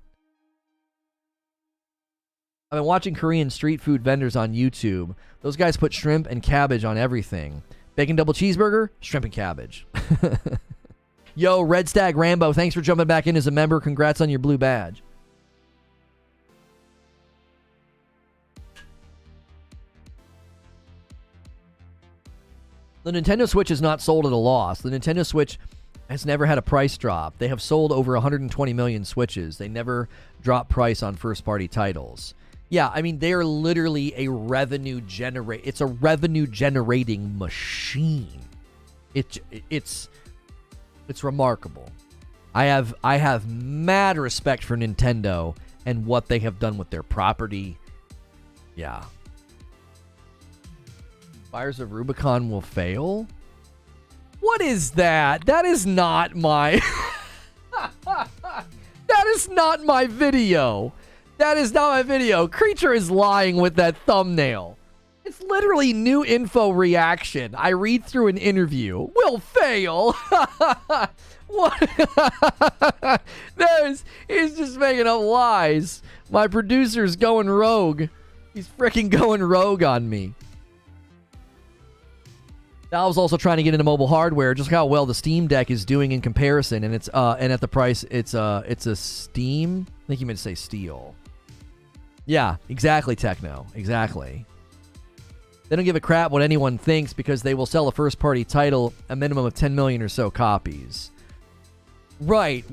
I've been watching Korean street food vendors on YouTube. Those guys put shrimp and cabbage on everything. Bacon double cheeseburger, shrimp and cabbage. Yo, Red Stag Rambo, thanks for jumping back in as a member. Congrats on your blue badge. The Nintendo Switch is not sold at a loss. The Nintendo Switch has never had a price drop. They have sold over 120 million Switches. They never drop price on first-party titles. Yeah, I mean, they are literally a it's a revenue-generating machine. It's remarkable. I have mad respect for Nintendo and what they have done with their property. Yeah. Fires of Rubicon will fail? What is that? That is not my... That is not my video. That is not my video. Creature is lying with that thumbnail. It's literally new info reaction. I read through an interview. Will fail. What? He's just making up lies. My producer's going rogue. He's freaking going rogue on me. Valve's also trying to get into mobile hardware, just how well the Steam Deck is doing in comparison, and it's and at the price, it's a Steam. I think you meant to say Steel. Yeah, exactly, Techno. Exactly. They don't give a crap what anyone thinks because they will sell a first-party title a minimum of 10 million or so copies. Right.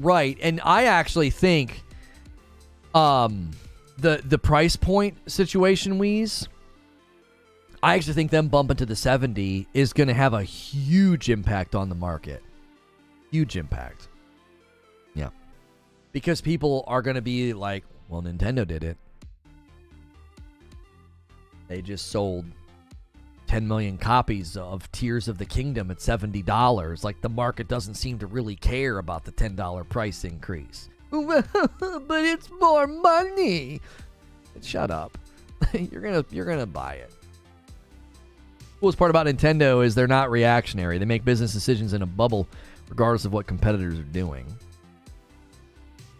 And I actually think the price point situation, Wheeze, I actually think them bumping to the 70 is going to have a huge impact on the market. Huge impact. Yeah. Because people are going to be like, well, Nintendo did it. They just sold 10 million copies of Tears of the Kingdom at $70. Like, the market doesn't seem to really care about the $10 price increase. But it's more money. Shut up. You're gonna buy it. Coolest part about Nintendo is they're not reactionary. They make business decisions in a bubble regardless of what competitors are doing.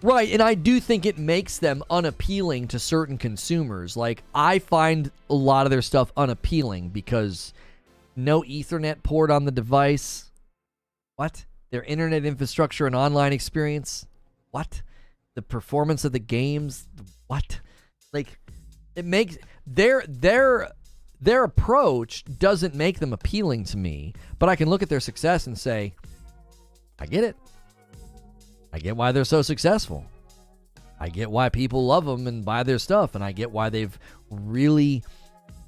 Right, and I do think it makes them unappealing to certain consumers. Like, I find a lot of their stuff unappealing because no Ethernet port on the device. What? Their internet infrastructure and online experience. What? The performance of the games. What? Like, it makes their approach doesn't make them appealing to me, but I can look at their success and say, I get it. I get why they're so successful. I get why people love them and buy their stuff, and I get why they've really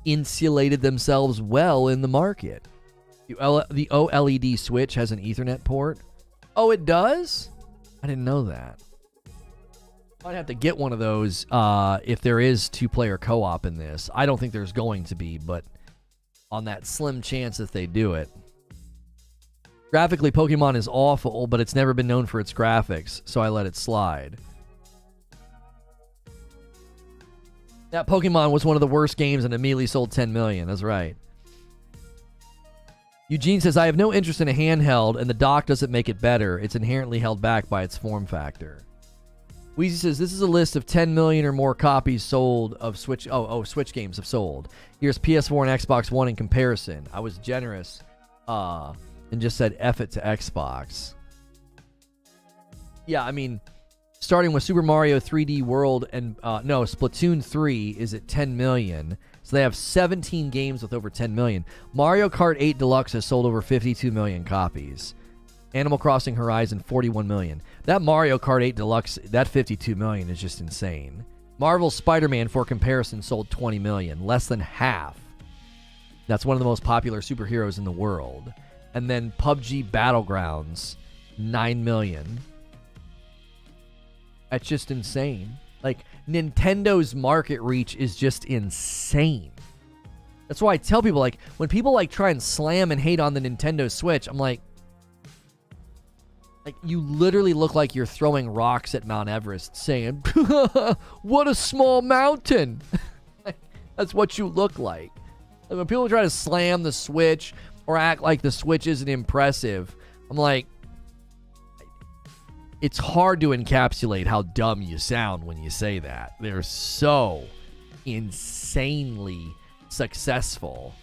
insulated themselves well in the market. The OLED Switch has an Ethernet port. Oh, it does? I didn't know that. I'd have to get one of those if there is 2-player co-op in this. I don't think there's going to be, but on that slim chance that they do it. Graphically, Pokemon is awful, but it's never been known for its graphics, so I let it slide. That Pokemon was one of the worst games and immediately sold 10 million. That's right. Eugene says, I have no interest in a handheld, and the dock doesn't make it better. It's inherently held back by its form factor. Weezy says, this is a list of 10 million or more copies sold of Switch. Switch games have sold. Here's PS4 and Xbox One in comparison. I was generous and just said F it to Xbox. Yeah, I mean, starting with Super Mario 3D World and, Splatoon 3 is at 10 million. So they have 17 games with over 10 million. Mario Kart 8 Deluxe has sold over 52 million copies. Animal Crossing Horizon, 41 million. That Mario Kart 8 Deluxe, that 52 million is just insane. Marvel's Spider-Man, for comparison, sold 20 million. Less than half. That's one of the most popular superheroes in the world. And then PUBG Battlegrounds, 9 million. That's just insane. Like, Nintendo's market reach is just insane. That's why I tell people, like, when people, like, try and slam and hate on the Nintendo Switch, I'm like, you literally look like you're throwing rocks at Mount Everest saying, what a small mountain. That's what you look like. And when people try to slam the Switch or act like the Switch isn't impressive, I'm like, it's hard to encapsulate how dumb you sound when you say that. They're so insanely successful.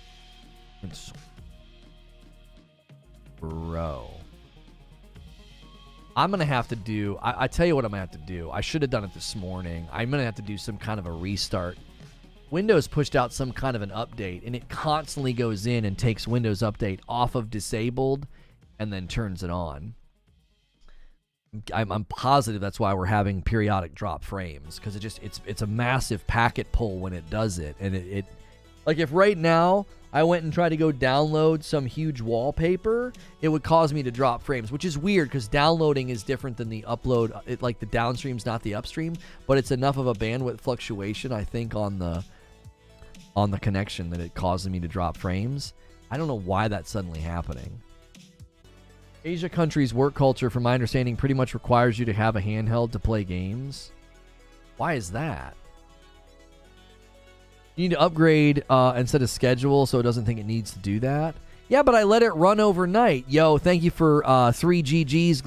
Bro. I'm going to have to do, I tell you what I'm going to have to do. I should have done it this morning. I'm going to have to do some kind of a restart. Windows pushed out some kind of an update, and it constantly goes in and takes Windows Update off of disabled and then turns it on. I'm positive that's why we're having periodic drop frames, because it's a massive packet pull when it does it. And it like, if right now I went and tried to go download some huge wallpaper, it would cause me to drop frames, which is weird because downloading is different than the upload. Like, the downstream's not the upstream, but it's enough of a bandwidth fluctuation, I think, on the connection that it causes me to drop frames. I don't know why that's suddenly happening. Asia countries' work culture, from my understanding, pretty much requires you to have a handheld to play games. Why is that? You need to upgrade and set a schedule so it doesn't think it needs to do that. Yeah, but I let it run overnight. Yo, thank you for 3 GGs,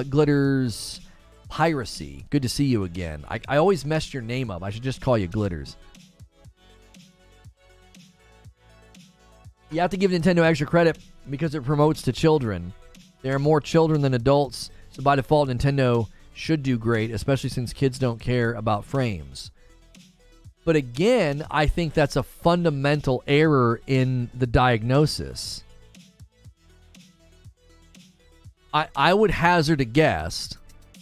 Glitters Piracy. Good to see you again. I always messed your name up. I should just call you Glitters. You have to give Nintendo extra credit because it promotes to children. There are more children than adults, so by default, Nintendo should do great, especially since kids don't care about frames. But again, I think that's a fundamental error in the diagnosis. I would hazard a guess.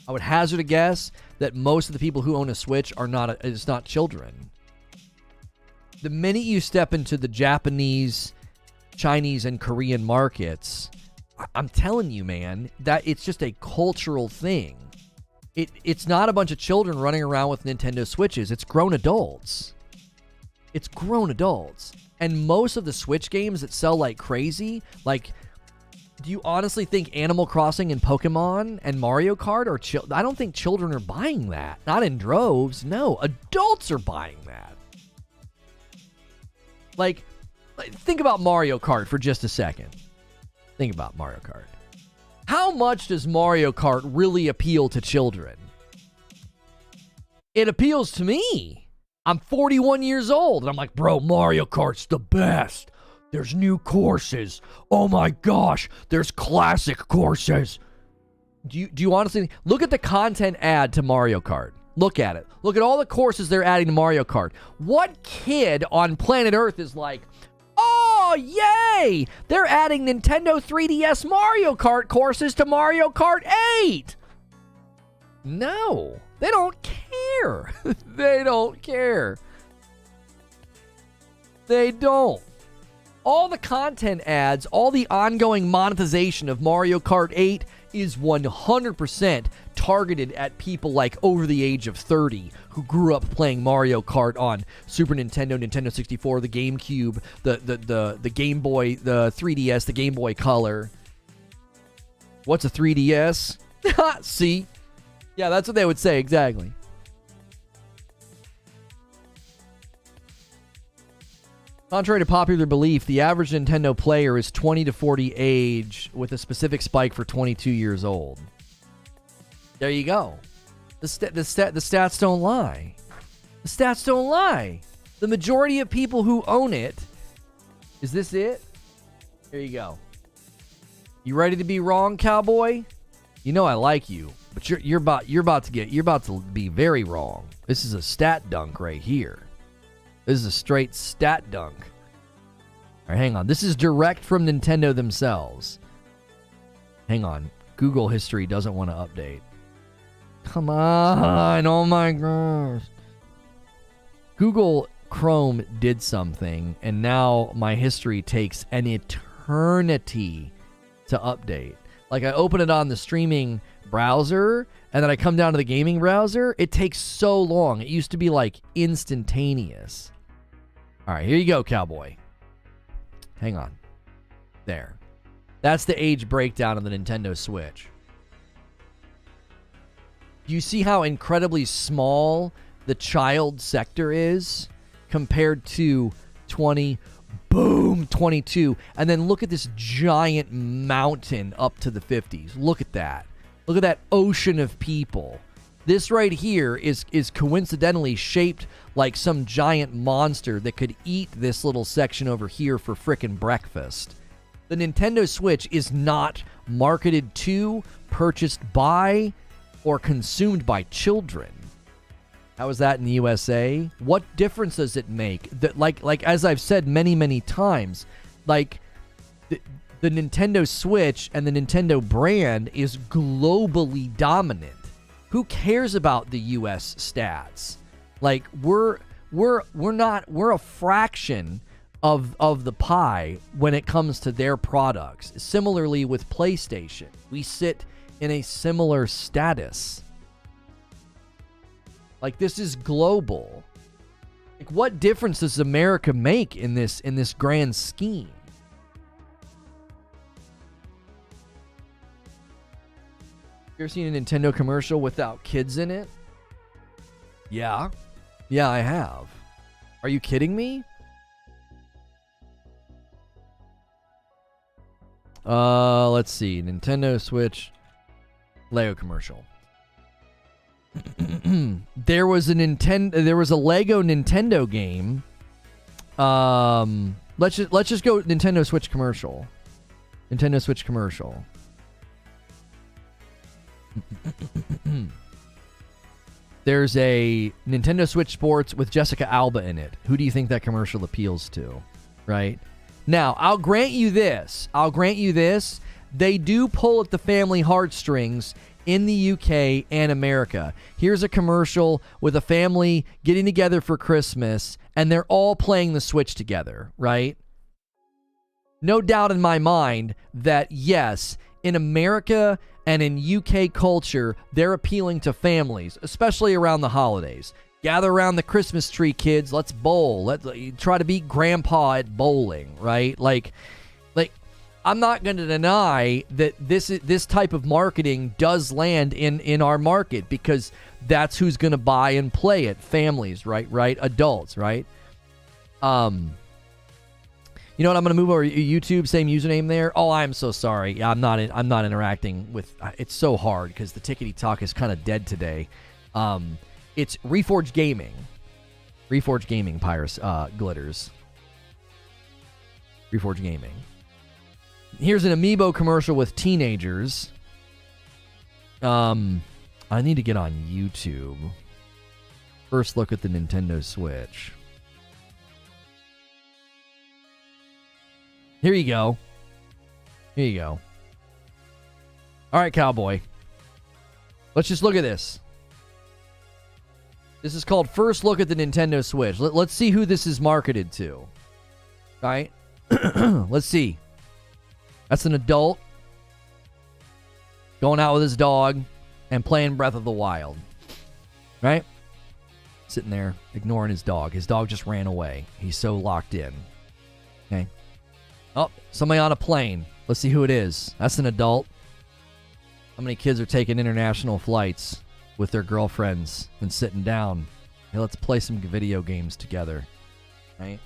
That most of the people who own a Switch are not children. The minute you step into the Japanese, Chinese, and Korean markets, I'm telling you, man, that it's just a cultural thing. It's not a bunch of children running around with Nintendo Switches. It's grown adults. And most of the Switch games that sell like crazy, like, do you honestly think Animal Crossing and Pokemon and Mario Kart are I don't think children are buying that. Not in droves. No, adults are buying that. Like, think about Mario Kart for just a second. Think about Mario Kart. How much does Mario Kart really appeal to children? It appeals to me. I'm 41 years old, and I'm like, bro, Mario Kart's the best. There's new courses. Oh my gosh, there's classic courses. Do you honestly look at the content ad to Mario Kart? Look at it. Look at all the courses they're adding to Mario Kart. What kid on planet Earth is like, oh, yay! They're adding Nintendo 3DS Mario Kart courses to Mario Kart 8. No, they don't care. They don't care. They don't. All the content ads, all the ongoing monetization of Mario Kart 8 is 100% targeted at people like over the age of 30 who grew up playing Mario Kart on Super Nintendo, Nintendo 64, the GameCube, the Game Boy, the 3DS, the Game Boy Color. What's a 3DS? See? Yeah, that's what they would say, exactly. Contrary to popular belief, the average Nintendo player is 20 to 40 age with a specific spike for 22 years old. There you go. The stats don't lie. The stats don't lie. The majority of people who own it. Is this it? Here you go. You ready to be wrong, cowboy? You know I like you, but you're about to be very wrong. This is a stat dunk right here. This is a straight stat dunk. All right, hang on. This is direct from Nintendo themselves. Hang on. Google history doesn't want to update. Come on. Oh my gosh. Google Chrome did something, and now my history takes an eternity to update. Like, I open it on the streaming browser, and then I come down to the gaming browser. It takes so long. It used to be like instantaneous. All right, here you go, cowboy. Hang on. There. That's the age breakdown of the Nintendo Switch. You see how incredibly small the child sector is compared to 20, boom, 22. And then look at this giant mountain up to the 50s. Look at that. Look at that ocean of people. This right here is coincidentally shaped like some giant monster that could eat this little section over here for frickin' breakfast. The Nintendo Switch is not marketed to, purchased by, or consumed by children. How is that in the USA? What difference does it make? That like as I've said many times, like the Nintendo Switch and the Nintendo brand is globally dominant. Who cares about the US stats? Like we're a fraction of the pie when it comes to their products. Similarly with PlayStation, we sit in a similar status. Like, this is global. Like, what difference does America make in this grand scheme? You ever seen a Nintendo commercial without kids in it? Yeah. Yeah, I have. Are you kidding me? Let's see. Nintendo Switch Lego commercial. There was a Lego Nintendo game. Let's just go Nintendo Switch commercial. Nintendo Switch commercial. There's a Nintendo Switch Sports with Jessica Alba in it. Who do you think that commercial appeals to? Right? Now, I'll grant you this. They do pull at the family heartstrings in the UK and America. Here's a commercial with a family getting together for Christmas, and they're all playing the Switch together, right? No doubt in my mind that, yes, in America and in UK culture, they're appealing to families, especially around the holidays. Gather around the Christmas tree, kids. Let's bowl. Let's try to beat Grandpa at bowling, right? Like, I'm not going to deny that this type of marketing does land in our market because that's who's going to buy and play it. Families, right? Adults, right? You know what? I'm going to move over to YouTube. Same username there. Oh, I'm so sorry. I'm not interacting with. It's so hard because the tickety talk is kind of dead today. It's Reforge Gaming. Reforge Gaming, Pyrus, Glitters. Reforge Gaming. Here's an Amiibo commercial with teenagers. I need to get on YouTube. First look at the Nintendo Switch. Here you go. All right, cowboy. Let's just look at this. This is called First Look at the Nintendo Switch. Let's see who this is marketed to. All right. Let's see. That's an adult going out with his dog and playing Breath of the Wild. Right? Sitting there ignoring his dog. His dog just ran away. He's so locked in. Okay. Oh, somebody on a plane. Let's see who it is. That's an adult. How many kids are taking international flights with their girlfriends and sitting down? Hey, let's play some video games together. Right?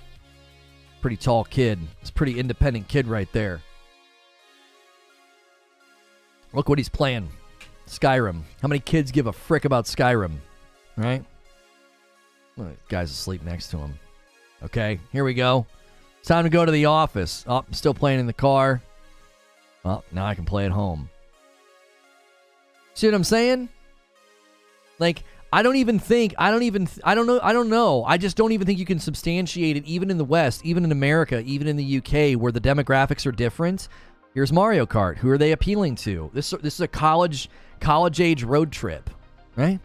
Pretty tall kid. It's a pretty independent kid right there. Look what he's playing. Skyrim. How many kids give a frick about Skyrim? Right? Well, the guy's asleep next to him. Okay, here we go. It's time to go to the office. Oh, I'm still playing in the car. Oh, now I can play at home. See what I'm saying? Like, I don't know. I just don't even think you can substantiate it, even in the West, even in America, even in the UK, where the demographics are different. Here's Mario Kart. Who are they appealing to? This is a college age road trip, right?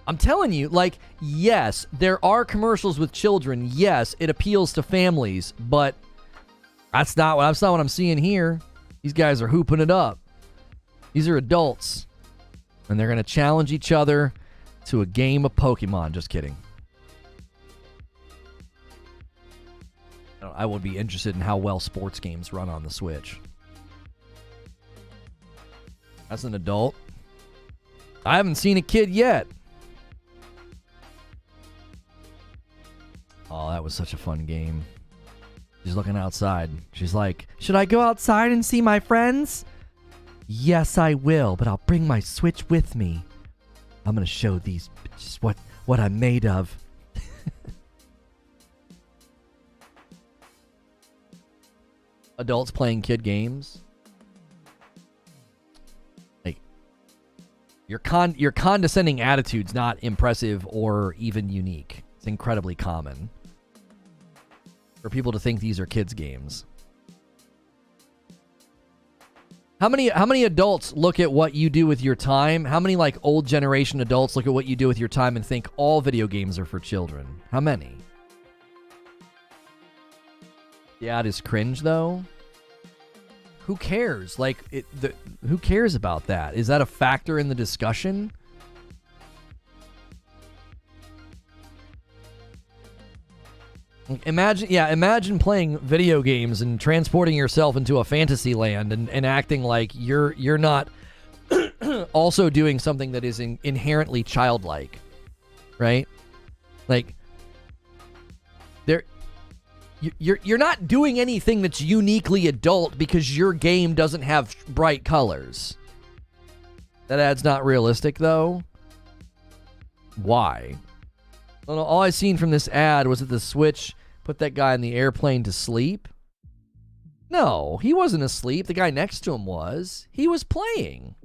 I'm telling you, like, yes, there are commercials with children. Yes, it appeals to families, but that's not what I'm seeing here. These guys are hooping it up. These are adults, and they're going to challenge each other to a game of Pokemon. Just kidding. I would be interested in how well sports games run on the Switch. As an adult, I haven't seen a kid yet. Oh, that was such a fun game. She's looking outside. She's like, should I go outside and see my friends? Yes, I will, but I'll bring my Switch with me. I'm going to show these bitches what I'm made of. Adults playing kid games. Like, your condescending attitude's not impressive or even unique. It's incredibly common for people to think these are kids' games. How many adults look at what you do with your time? How many, like, old generation adults look at what you do with your time and think all video games are for children? How many? Yeah, it is cringe, though. Who cares? Like, who cares about that? Is that a factor in the discussion? Imagine playing video games and transporting yourself into a fantasy land and acting like you're not also doing something that is inherently childlike, right? Like, you're not doing anything that's uniquely adult because your game doesn't have bright colors. That ad's not realistic, though. Why? Well, all I seen from this ad was that the Switch put that guy in the airplane to sleep. No, he wasn't asleep. The guy next to him was. He was playing.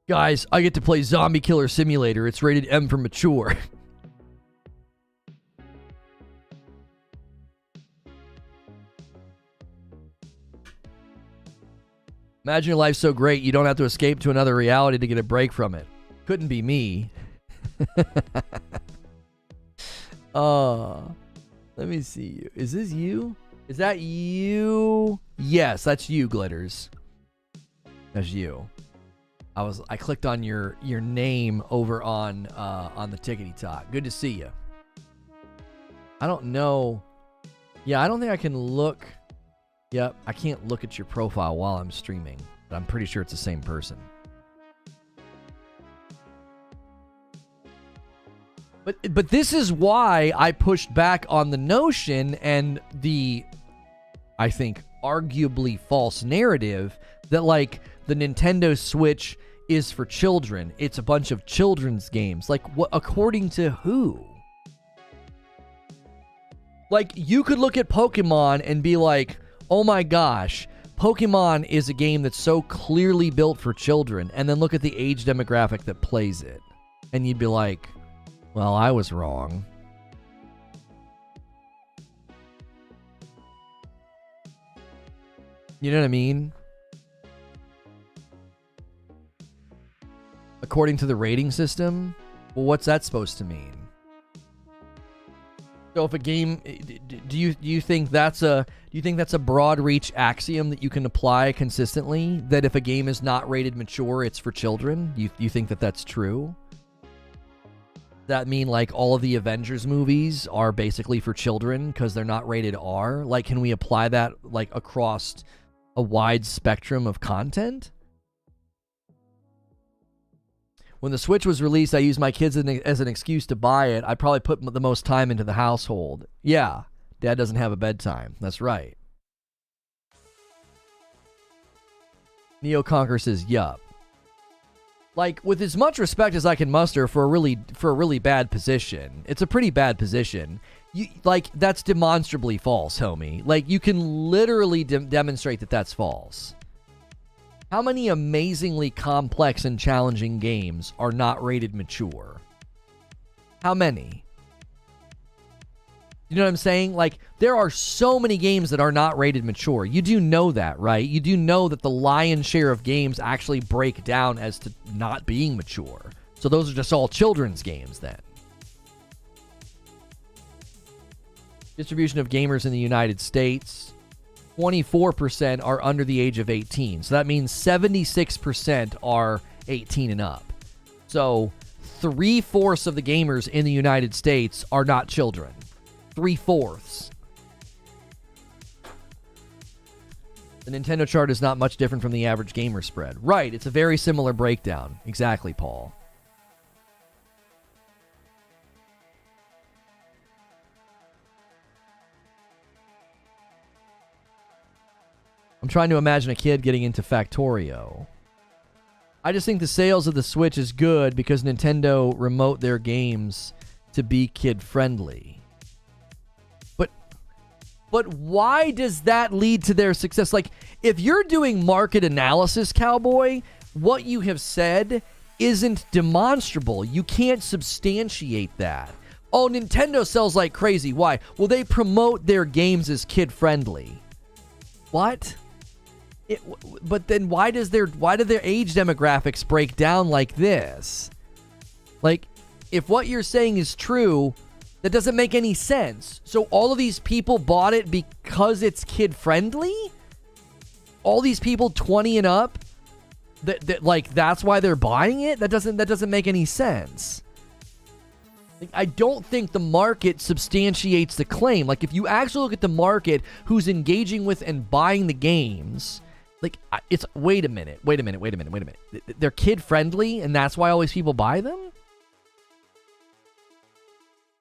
Guys, I get to play Zombie Killer Simulator. It's rated M for mature. Imagine your life's so great you don't have to escape to another reality to get a break from it. Couldn't be me. Let me see you. Is this you? Is that you? Yes, that's you, Glitters. That's you. I clicked on your name over on the Tickety Talk. Good to see you. I don't know. Yeah, I don't think I can look. Yep, I can't look at your profile while I'm streaming, but I'm pretty sure it's the same person. But this is why I pushed back on the notion and the, I think, arguably false narrative that, like, the Nintendo Switch is for children. It's a bunch of children's games. Like, what? According to who? Like, you could look at Pokemon and be like, oh my gosh, Pokemon is a game that's so clearly built for children, and then look at the age demographic that plays it. And you'd be like, well, I was wrong. You know what I mean? According to the rating system? Well, what's that supposed to mean? So if a game, do you think that's a broad reach axiom that you can apply consistently? That if a game is not rated mature, it's for children? You think that that's true? That mean like all of the Avengers movies are basically for children because they're not rated R? Like, can we apply that like across a wide spectrum of content? When the Switch was released, I used my kids as an excuse to buy it. I probably put the most time into the household. Yeah, Dad doesn't have a bedtime. That's right. Neo Conquer says, yup. Like, with as much respect as I can muster for a really bad position, it's a pretty bad position. That's demonstrably false, homie. Like, you can literally demonstrate that that's false. How many amazingly complex and challenging games are not rated mature? How many? You know what I'm saying? Like, there are so many games that are not rated mature. You do know that, right? You do know that the lion's share of games actually break down as to not being mature. So those are just all children's games then. Distribution of gamers in the United States. 24% are under the age of 18. So that means 76% are 18 and up. So 3/4 of the gamers in the United States are not children. 3/4. The Nintendo chart is not much different from the average gamer spread. Right, it's a very similar breakdown. Exactly, Paul. I'm trying to imagine a kid getting into Factorio. I just think the sales of the Switch is good because Nintendo remote their games to be kid-friendly. But why does that lead to their success? Like, if you're doing market analysis, Cowboy, what you have said isn't demonstrable. You can't substantiate that. Oh, Nintendo sells like crazy. Why? Well, they promote their games as kid-friendly. What? But then why do their age demographics break down like this? Like, if what you're saying is true, that doesn't make any sense. So all of these people bought it because it's kid friendly? All these people 20 and up, that's why they're buying it? That doesn't make any sense. Like, I don't think the market substantiates the claim. Like, if you actually look at the market who's engaging with and buying the games, like, it's, wait a minute. They're kid-friendly, and that's why all these people buy them?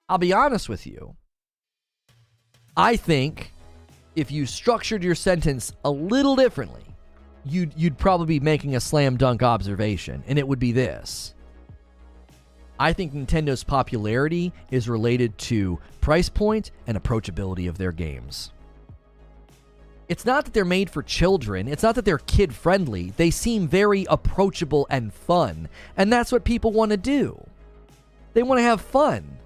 I'll be honest with you. I think if you structured your sentence a little differently, you'd probably be making a slam dunk observation, and it would be this. I think Nintendo's popularity is related to price point and approachability of their games. It's not that they're made for children. It's not that they're kid-friendly. They seem very approachable and fun, and that's what people want to do. They want to have fun.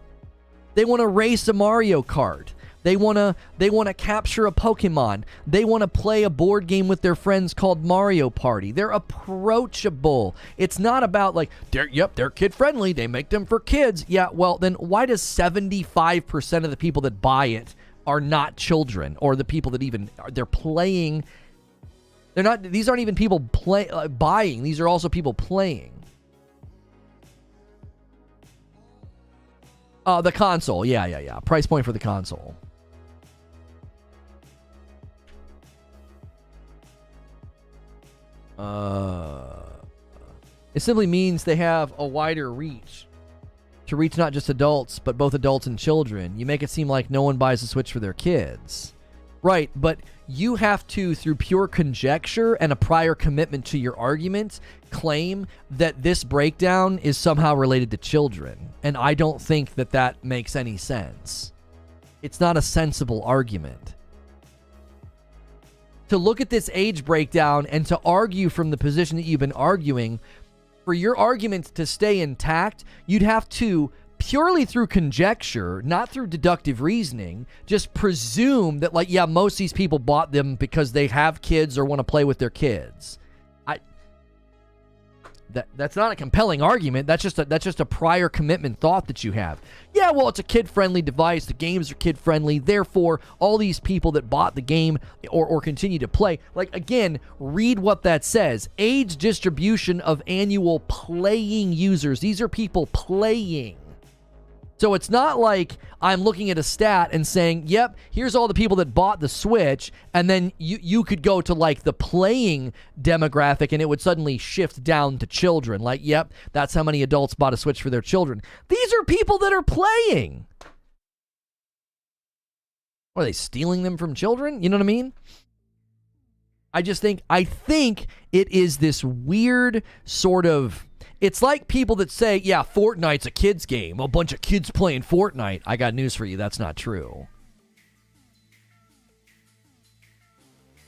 They want to race a Mario Kart. They want to capture a Pokemon. They want to play a board game with their friends called Mario Party. They're approachable. It's not about like, they're kid-friendly. They make them for kids. Yeah, well, then why does 75% of the people that buy it are not children, or the people that even they're playing? They're not. These aren't even people buying. These are also people playing. The console. Yeah. Price point for the console. It simply means they have a wider reach. To reach not just adults, but both adults and children. You make it seem like no one buys a Switch for their kids. Right, but you have to, through pure conjecture and a prior commitment to your argument, claim that this breakdown is somehow related to children. And I don't think that makes any sense. It's not a sensible argument. To look at this age breakdown and to argue from the position that you've been arguing, for your argument to stay intact, you'd have to, purely through conjecture, not through deductive reasoning, just presume that, like, yeah, most of these people bought them because they have kids or want to play with their kids. That's not a compelling argument. That's just a prior commitment thought that you have. Yeah, well, it's a kid-friendly device. The games are kid-friendly. Therefore, all these people that bought the game or continue to play, like, again, read what that says. Age distribution of annual playing users. These are people playing. So it's not like I'm looking at a stat and saying, yep, here's all the people that bought the Switch, and then you could go to, like, the playing demographic and it would suddenly shift down to children. Like, yep, that's how many adults bought a Switch for their children. These are people that are playing. Are they stealing them from children? You know what I mean? I think it is this weird sort of... It's like people that say, yeah, Fortnite's a kid's game. A bunch of kids playing Fortnite. I got news for you. That's not true.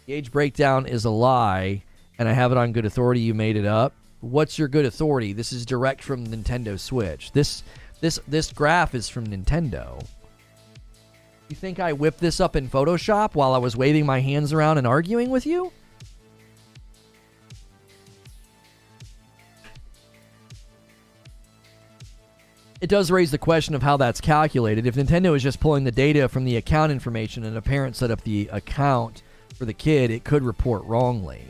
The age breakdown is a lie, and I have it on good authority. You made it up. What's your good authority? This is direct from Nintendo Switch. This graph is from Nintendo. You think I whipped this up in Photoshop while I was waving my hands around and arguing with you? It does raise the question of how that's calculated. If Nintendo is just pulling the data from the account information and a parent set up the account for the kid, it could report wrongly.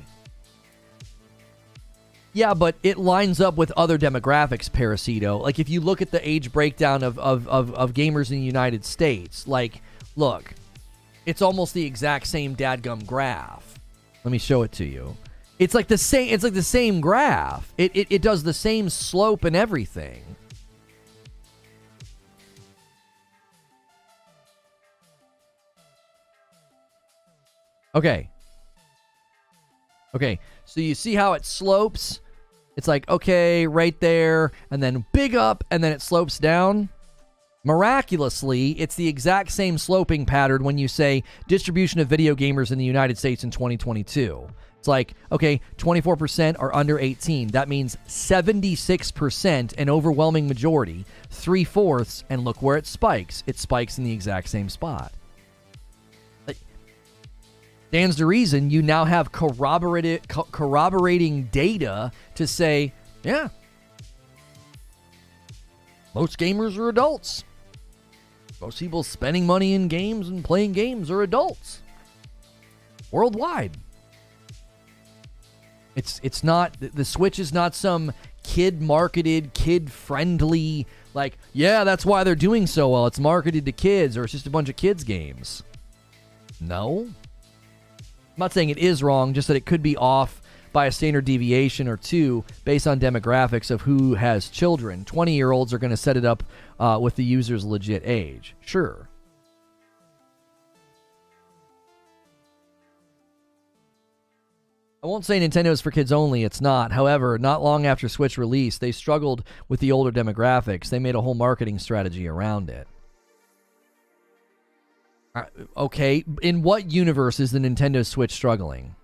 Yeah, but it lines up with other demographics, Parasito. Like, if you look at the age breakdown of gamers in the United States, like, look, it's almost the exact same dadgum graph. Let me show it to you. It's like the same graph. It does the same slope and everything. Okay, so you see how it slopes? It's like, okay, right there, and then big up, and then it slopes down. Miraculously, it's the exact same sloping pattern when you say distribution of video gamers in the United States in 2022. It's like, okay, 24% are under 18. That means 76%, an overwhelming majority, 3/4, and look where it spikes. It spikes in the exact same spot. Stands to reason you now have corroborating data to say, yeah, most gamers are adults. Most people spending money in games and playing games are adults. Worldwide. It's not, the Switch is not some kid-marketed, kid-friendly, like, yeah, that's why they're doing so well. It's marketed to kids, or it's just a bunch of kids' games. No. I'm not saying it is wrong, just that it could be off by a standard deviation or two based on demographics of who has children. 20-year-olds are going to set it up with the user's legit age. Sure. I won't say Nintendo is for kids only. It's not. However, not long after Switch release, they struggled with the older demographics. They made a whole marketing strategy around it. Okay, in what universe is the Nintendo Switch struggling?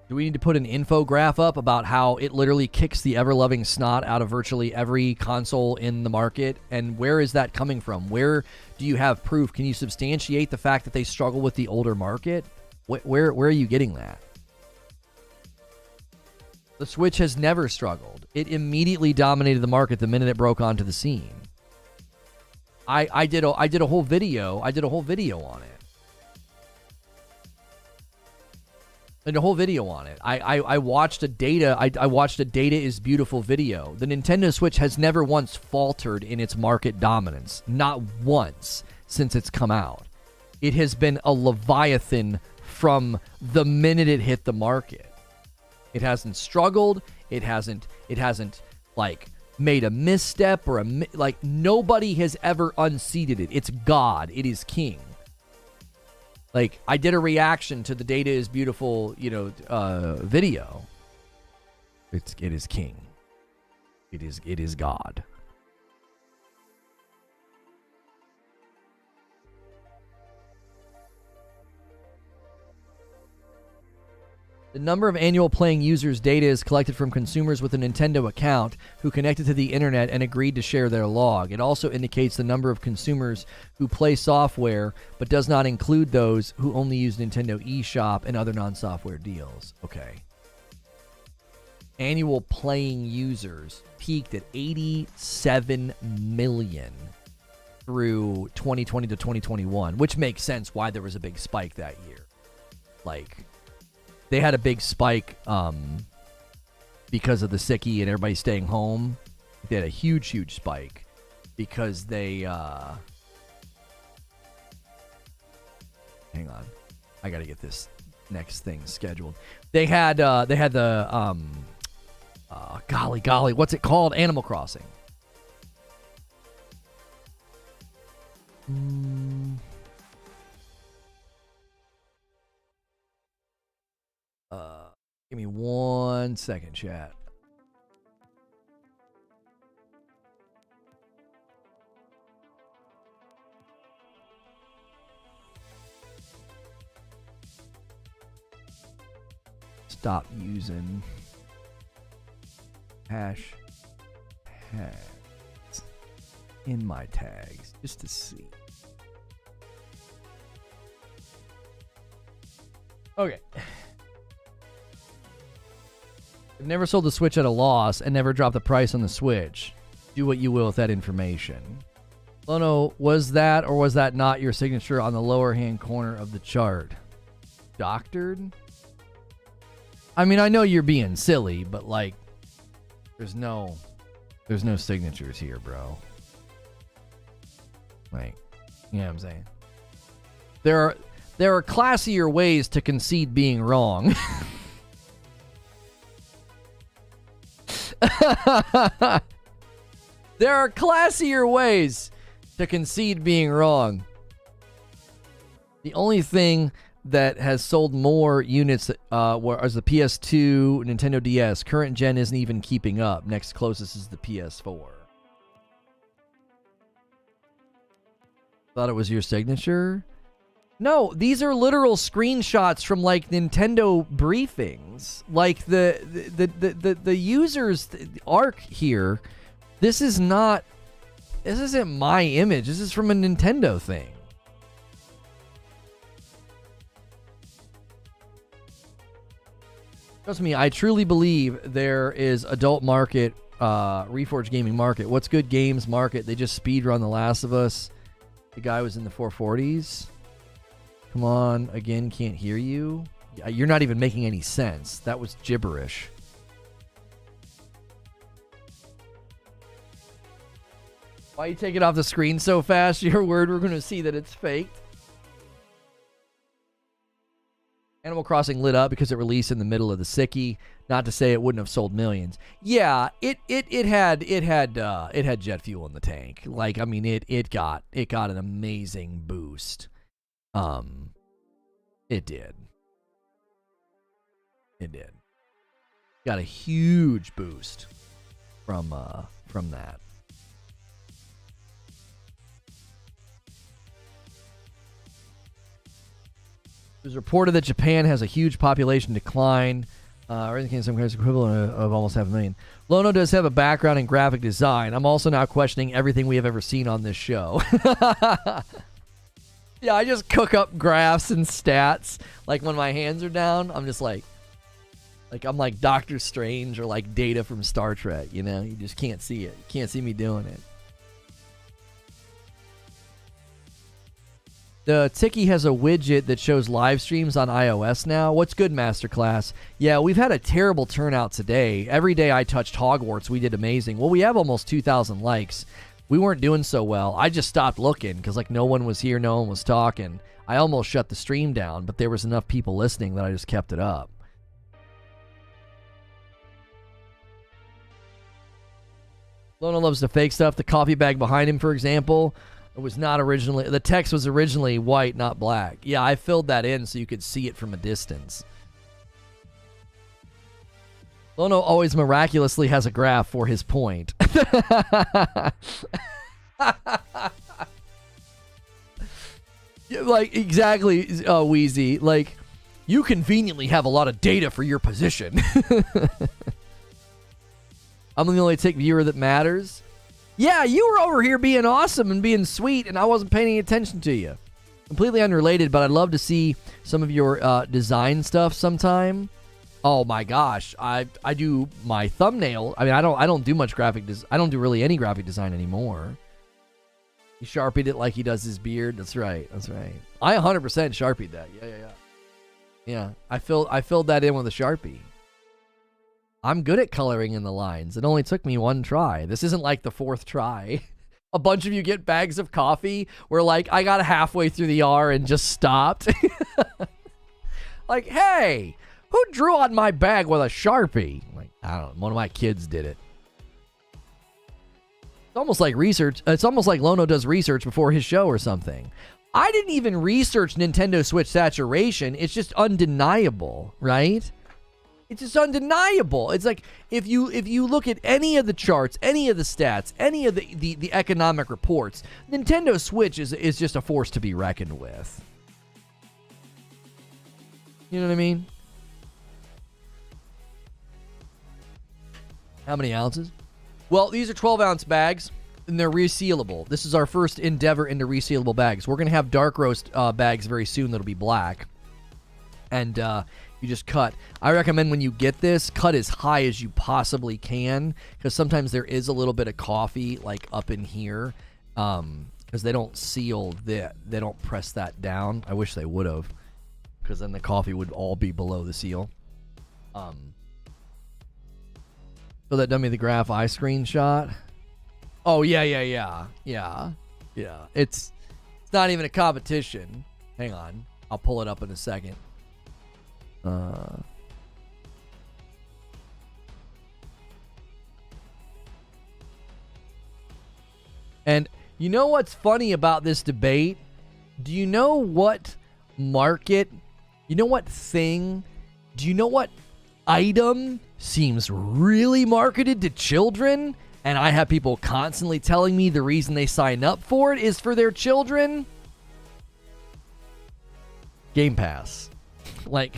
Do we need to put an infograph up about how it literally kicks the ever-loving snot out of virtually every console in the market? And where is that coming from? Where do you have proof? Can you substantiate the fact that they struggle with the older market? Where are you getting that? The Switch has never struggled. It immediately dominated the market the minute it broke onto the scene. I did a whole video on it. I watched a data is beautiful video. The Nintendo Switch has never once faltered in its market dominance. Not once since it's come out. It has been a leviathan from the minute it hit the market. It hasn't struggled. It hasn't like made a misstep or nobody has ever unseated it. It's God. It is king. Like, I did a reaction to the Data is Beautiful, video. It is king. It is God. The number of annual playing users' data is collected from consumers with a Nintendo account who connected to the internet and agreed to share their log. It also indicates the number of consumers who play software, but does not include those who only use Nintendo eShop and other non-software deals. Okay. annual playing users peaked at 87 million through 2020 to 2021, which makes sense why there was a big spike that year. Like, they had a big spike because of the sickie and everybody staying home. They had a huge spike because they hang on, I gotta get this next thing scheduled. They had the golly, what's it called? Animal Crossing. Give me 1 second, chat. Stop using hash tags in my tags just to see. Okay. I've never sold the Switch at a loss and never dropped the price on the Switch. Do what you will with that information. Lono, was that or was that not your signature on the lower hand corner of the chart? Doctored? I mean, I know you're being silly, but like, there's no signatures here, bro. Like, you know what I'm saying? There are classier ways to concede being wrong. There are classier ways to concede being wrong. The only thing that has sold more units was the PS2, Nintendo DS. Current gen isn't even keeping up. Next closest is the PS4. Thought it was your signature? No, these are literal screenshots from like Nintendo briefings. Like the users arc here. This isn't my image. This is from a Nintendo thing. Trust me, I truly believe there is adult market, Reforge Gaming market. What's good games market? They just speedrun The Last of Us. The guy was in the 440s. Come on, again, can't hear you. You're not even making any sense. That was gibberish. Why you take it off the screen so fast? Your word, we're going to see that it's faked. Animal Crossing lit up because it released in the middle of the sickie. Not to say it wouldn't have sold millions. Yeah, it had jet fuel in the tank. Like, I mean, it got an amazing boost. It did. Got a huge boost from that. It was reported that Japan has a huge population decline, indicating some kind of equivalent of almost 500,000. Lono does have a background in graphic design. I'm also now questioning everything we have ever seen on this show. Yeah, I just cook up graphs and stats. Like when my hands are down, I'm just like I'm like Doctor Strange or like Data from Star Trek. You know, you just can't see it. You can't see me doing it. The Tiki has a widget that shows live streams on iOS now. What's good, Masterclass? Yeah, we've had a terrible turnout today. Every day I touched Hogwarts, we did amazing. Well, we have almost 2,000 likes. We weren't doing so well. I just stopped looking because like no one was here, no one was talking. I almost shut the stream down, but there was enough people listening that I just kept it up. Lono loves the fake stuff. The coffee bag behind him, for example. It was not originally... The text was originally white, not black. Yeah, I filled that in so you could see it from a distance. Lono always miraculously has a graph for his point. Yeah, like, exactly, Wheezy. Like, you conveniently have a lot of data for your position. I'm the only tick viewer that matters. Yeah, you were over here being awesome and being sweet, and I wasn't paying any attention to you. Completely unrelated, but I'd love to see some of your design stuff sometime. Oh my gosh, I do my thumbnail. I mean, I don't do much graphic design. I don't do really any graphic design anymore. He Sharpied it like he does his beard. That's right. That's right. I 100% Sharpied that. Yeah. Yeah, I filled that in with a Sharpie. I'm good at coloring in the lines. It only took me one try. This isn't like the fourth try. A bunch of you get bags of coffee where like I got halfway through the R and just stopped. Like, hey, who drew on my bag with a Sharpie? Like, I don't know. One of my kids did it. It's almost like research. It's almost like Lono does research before his show or something. I didn't even research Nintendo Switch saturation. It's just undeniable, right? It's just undeniable. It's like if you look at any of the charts, any of the stats, any of the economic reports, Nintendo Switch is just a force to be reckoned with. You know what I mean? How many ounces? Well, these are 12-ounce bags, and they're resealable. This is our first endeavor into resealable bags. We're going to have dark roast bags very soon that'll be black. And you just cut. I recommend when you get this, cut as high as you possibly can, because sometimes there is a little bit of coffee, like up in here, because they don't seal they don't press that down. I wish they would have, because then the coffee would all be below the seal. So that dummy the graph I screenshot. Oh yeah. It's not even a competition. Hang on, I'll pull it up in a second. And you know what's funny about this debate? Do you know what market? You know what thing? Do you know what item seems really marketed to children? And I have people constantly telling me the reason they sign up for it is for their children. Game Pass. Like,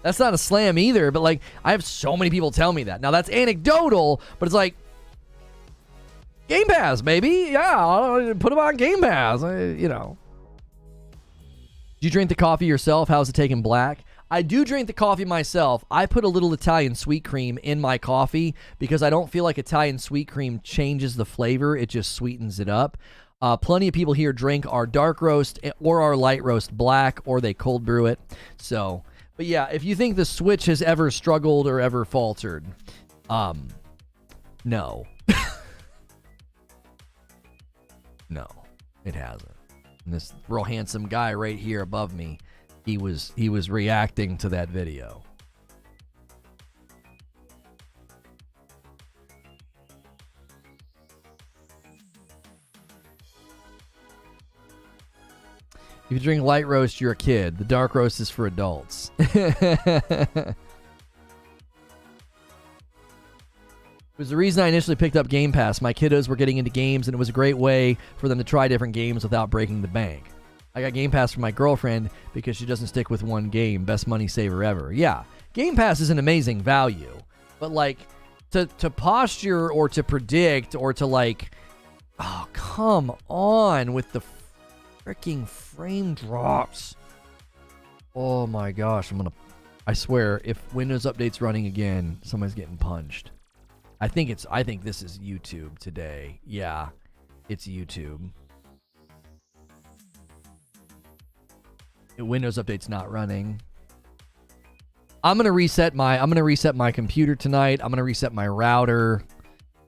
that's not a slam either, but like, I have so many people tell me that. Now that's anecdotal, but it's like, Game Pass, baby. Yeah, I'll put them on Game Pass. You know. Do you drink the coffee yourself? How's it taken black? I do drink the coffee myself. I put a little Italian sweet cream in my coffee because I don't feel like Italian sweet cream changes the flavor. It just sweetens it up. Plenty of people here drink our dark roast or our light roast black, or they cold brew it. So, but yeah, if you think the Switch has ever struggled or ever faltered, no. No, it hasn't. And this real handsome guy right here above me, he was reacting to that video. If you drink light roast, you're a kid. The dark roast is for adults. It was the reason I initially picked up Game Pass. My kiddos were getting into games, and it was a great way for them to try different games without breaking the bank. I got Game Pass for my girlfriend because she doesn't stick with one game. Best money saver ever. Yeah, Game Pass is an amazing value. But, like, to posture or to predict or to, like, oh, come on with the freaking frame drops. Oh, my gosh. I swear, if Windows Update's running again, somebody's getting punched. I think this is YouTube today. Yeah, it's YouTube. Windows Update's not running. I'm gonna reset my computer tonight. I'm gonna reset my router.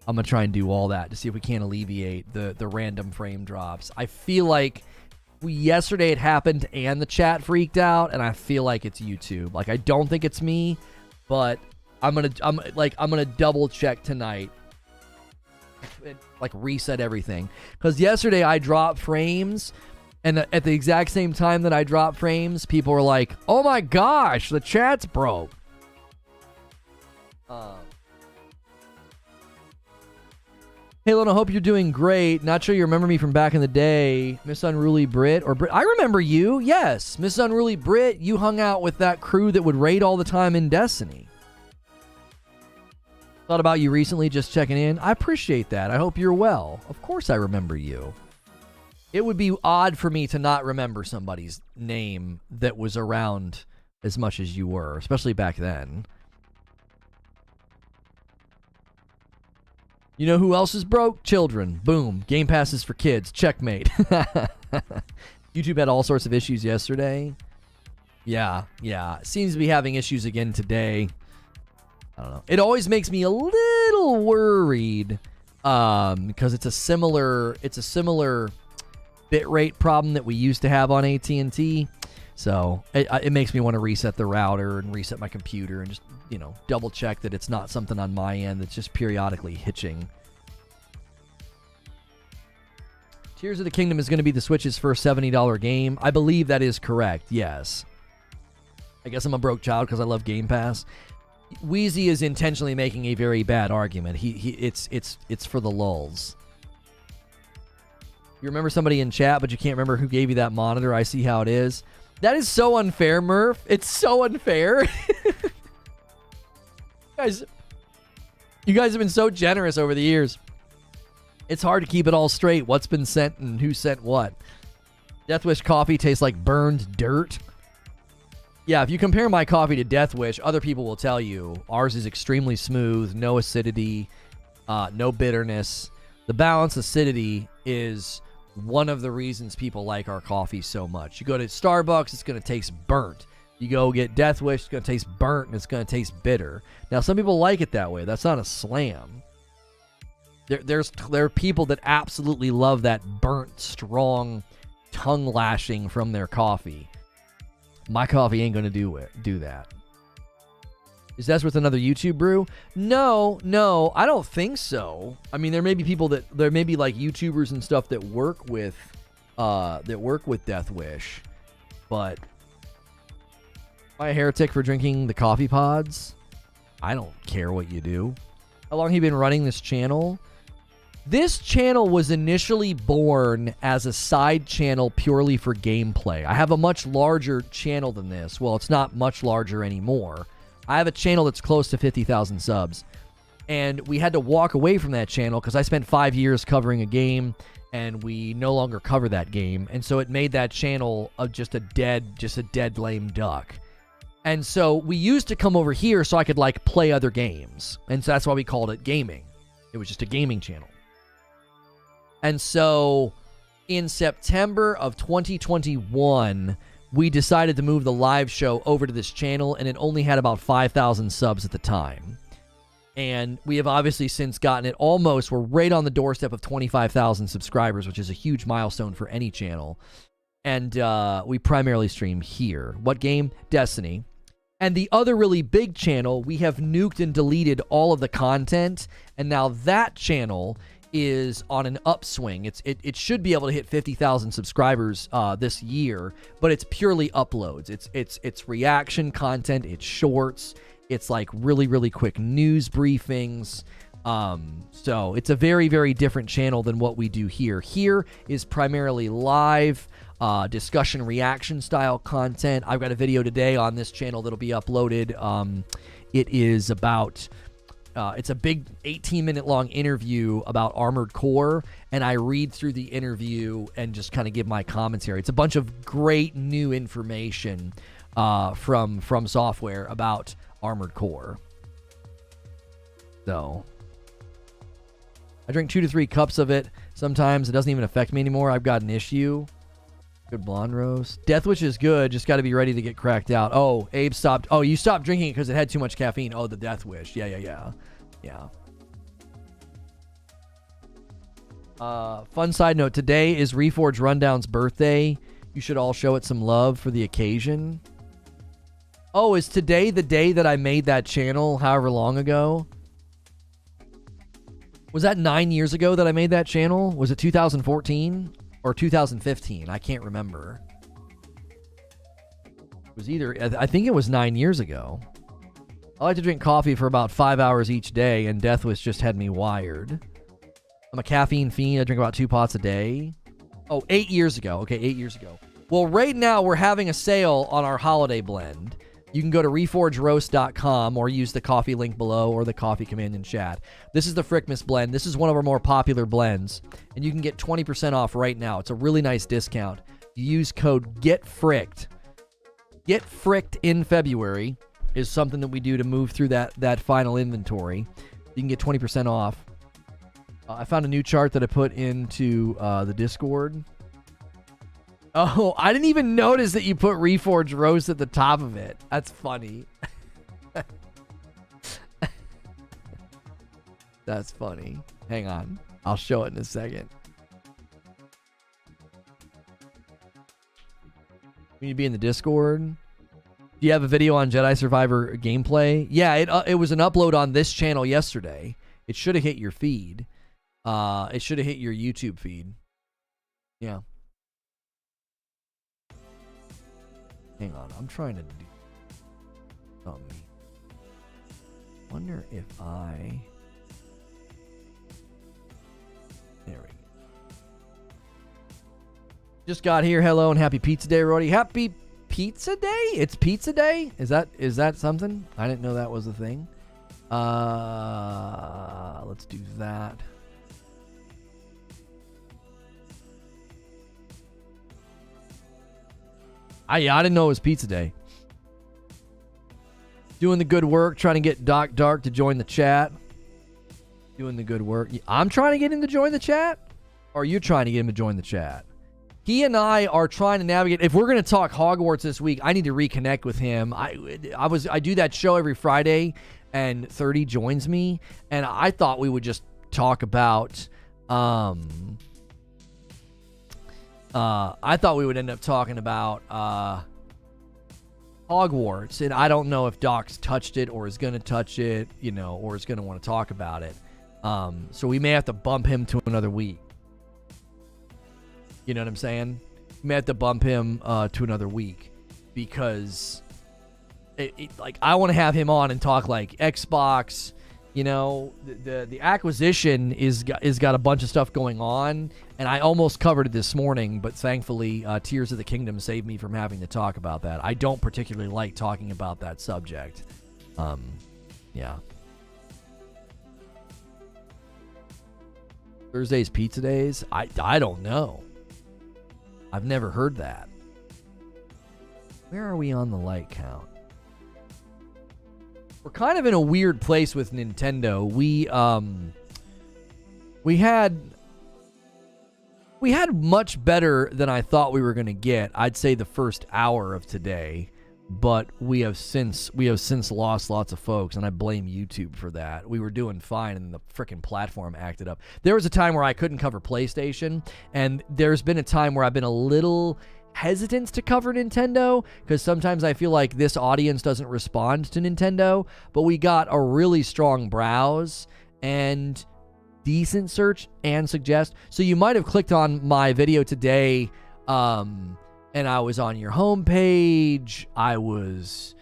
I'm gonna try and do all that to see if we can't alleviate the random frame drops. I feel like yesterday it happened and the chat freaked out, and I feel like it's YouTube. Like, I don't think it's me, but I'm gonna double check tonight, like reset everything, because yesterday I dropped frames, and at the exact same time that I dropped frames, people were like, "Oh my gosh, the chat's broke." Hey, Lono, hope you're doing great. Not sure you remember me from back in the day, Miss Unruly Brit or Brit. I remember you. Yes, Miss Unruly Brit. You hung out with that crew that would raid all the time in Destiny. Thought about you recently, just checking in. I appreciate that. I hope you're well. Of course I remember you. It would be odd for me to not remember somebody's name that was around as much as you were, especially back then. You know who else is broke? Children. Boom. Game Pass is for kids. Checkmate. YouTube had all sorts of issues yesterday. Yeah. Seems to be having issues again today. I don't know. It always makes me a little worried because it's a similar bitrate problem that we used to have on AT&T. So it makes me want to reset the router and reset my computer and just, double check that it's not something on my end that's just periodically hitching. Tears of the Kingdom is going to be the Switch's first $70 game. I believe that is correct, yes. I guess I'm a broke child because I love Game Pass. Wheezy is intentionally making a very bad argument. It's for the lulz. You remember somebody in chat, but you can't remember who gave you that monitor. I see how it is. That is so unfair, Murph. It's so unfair. You guys have been so generous over the years. It's hard to keep it all straight. What's been sent and who sent what. Deathwish coffee tastes like burned dirt. Yeah, if you compare my coffee to Deathwish, other people will tell you ours is extremely smooth, no acidity, no bitterness. The balanced acidity is one of the reasons people like our coffee so much. You go to Starbucks, it's going to taste burnt. You go get Deathwish, it's going to taste burnt and it's going to taste bitter. Now, some people like it that way. That's not a slam. There are people that absolutely love that burnt, strong tongue lashing from their coffee. My coffee ain't going to do that. Is that with another YouTube brew? No, I don't think so. I mean, there may be like YouTubers and stuff that work with Deathwish, but am I a heretic for drinking the coffee pods? I don't care what you do. How long have you been running this channel? This channel was initially born as a side channel purely for gameplay. I have a much larger channel than this. Well, it's not much larger anymore. I have a channel that's close to 50,000 subs. And we had to walk away from that channel because I spent 5 years covering a game and we no longer cover that game. And so it made that channel just a dead lame duck. And so we used to come over here so I could play other games. And so that's why we called it gaming. It was just a gaming channel. And so in September of 2021, we decided to move the live show over to this channel, and it only had about 5,000 subs at the time. And we have obviously since gotten it we're right on the doorstep of 25,000 subscribers, which is a huge milestone for any channel. And we primarily stream here. What game? Destiny. And the other really big channel, we have nuked and deleted all of the content, and now that channel is on an upswing. It should be able to hit 50,000 subscribers this year, but it's purely uploads. It's reaction content, it's shorts, it's like really quick news briefings. So it's a very, very different channel than what we do here. Here is primarily live discussion reaction style content. I've got a video today on this channel that'll be uploaded. It is about it's a big 18-minute long interview about Armored Core, and I read through the interview and just kind of give my commentary. It's a bunch of great new information from software about Armored Core. So I drink 2 to 3 cups of it. Sometimes it doesn't even affect me anymore. I've got an issue. Good blonde roast. Deathwish is good. Just got to be ready to get cracked out. Oh, Abe stopped. Oh, you stopped drinking it because it had too much caffeine. Oh, the Deathwish. Yeah. Fun side note. Today is Reforge Rundown's birthday. You should all show it some love for the occasion. Oh, is today the day that I made that channel however long ago? Was that 9 years ago that I made that channel? Was it 2014? Or 2015, I can't remember. It was I think it was 9 years ago. I like to drink coffee for about 5 hours each day, and Deathwish just had me wired. I'm a caffeine fiend. I drink about 2 pots a day. Oh, 8 years ago. Okay, 8 years ago. Well, right now we're having a sale on our holiday blend. You can go to reforgeroast.com or use the coffee link below or the coffee command in chat. This is the Frickmas blend. This is one of our more popular blends, and you can get 20% off right now. It's a really nice discount. You use code GETFRICKED. Get Fricked in February is something that we do to move through that final inventory. You can get 20% off. I found a new chart that I put into the Discord. Oh, I didn't even notice that you put Reforge Roast at the top of it. That's funny. That's funny. Hang on. I'll show it in a second. We need to be in the Discord. Do you have a video on Jedi Survivor gameplay? Yeah, it was an upload on this channel yesterday. It should have hit your feed. It should have hit your YouTube feed. Yeah. Hang on. I'm trying to do something. Wonder if I... There we go. Just got here. Hello and happy pizza day, Roddy. Happy pizza day? It's pizza day? Is that something? I didn't know that was a thing. Let's do that. Yeah, I didn't know it was pizza day. Doing the good work, trying to get Doc Dark to join the chat. Doing the good work. I'm trying to get him to join the chat? Or are you trying to get him to join the chat? He and I are trying to navigate. If we're going to talk Hogwarts this week, I need to reconnect with him. I do that show every Friday, and 30 joins me, and I thought we would just talk about... I thought we would end up talking about Hogwarts, and I don't know if Doc's touched it or is going to touch it, or is going to want to talk about it. So we may have to bump him to another week. You know what I'm saying? We may have to bump him to another week because I want to have him on and talk like Xbox. The acquisition is got a bunch of stuff going on, and I almost covered it this morning, but thankfully Tears of the Kingdom saved me from having to talk about that. I don't particularly like talking about that subject. Yeah. Thursday's pizza days? I don't know. I've never heard that. Where are we on the like count? We're kind of in a weird place with Nintendo. We had much better than I thought we were going to get. I'd say the first hour of today, but we have since lost lots of folks, and I blame YouTube for that. We were doing fine, and the freaking platform acted up. There was a time where I couldn't cover PlayStation, and there's been a time where I've been a little hesitant to cover Nintendo because sometimes I feel like this audience doesn't respond to Nintendo, but we got a really strong browse and decent search and suggest. So you might have clicked on my video today, and I was on your homepage. I was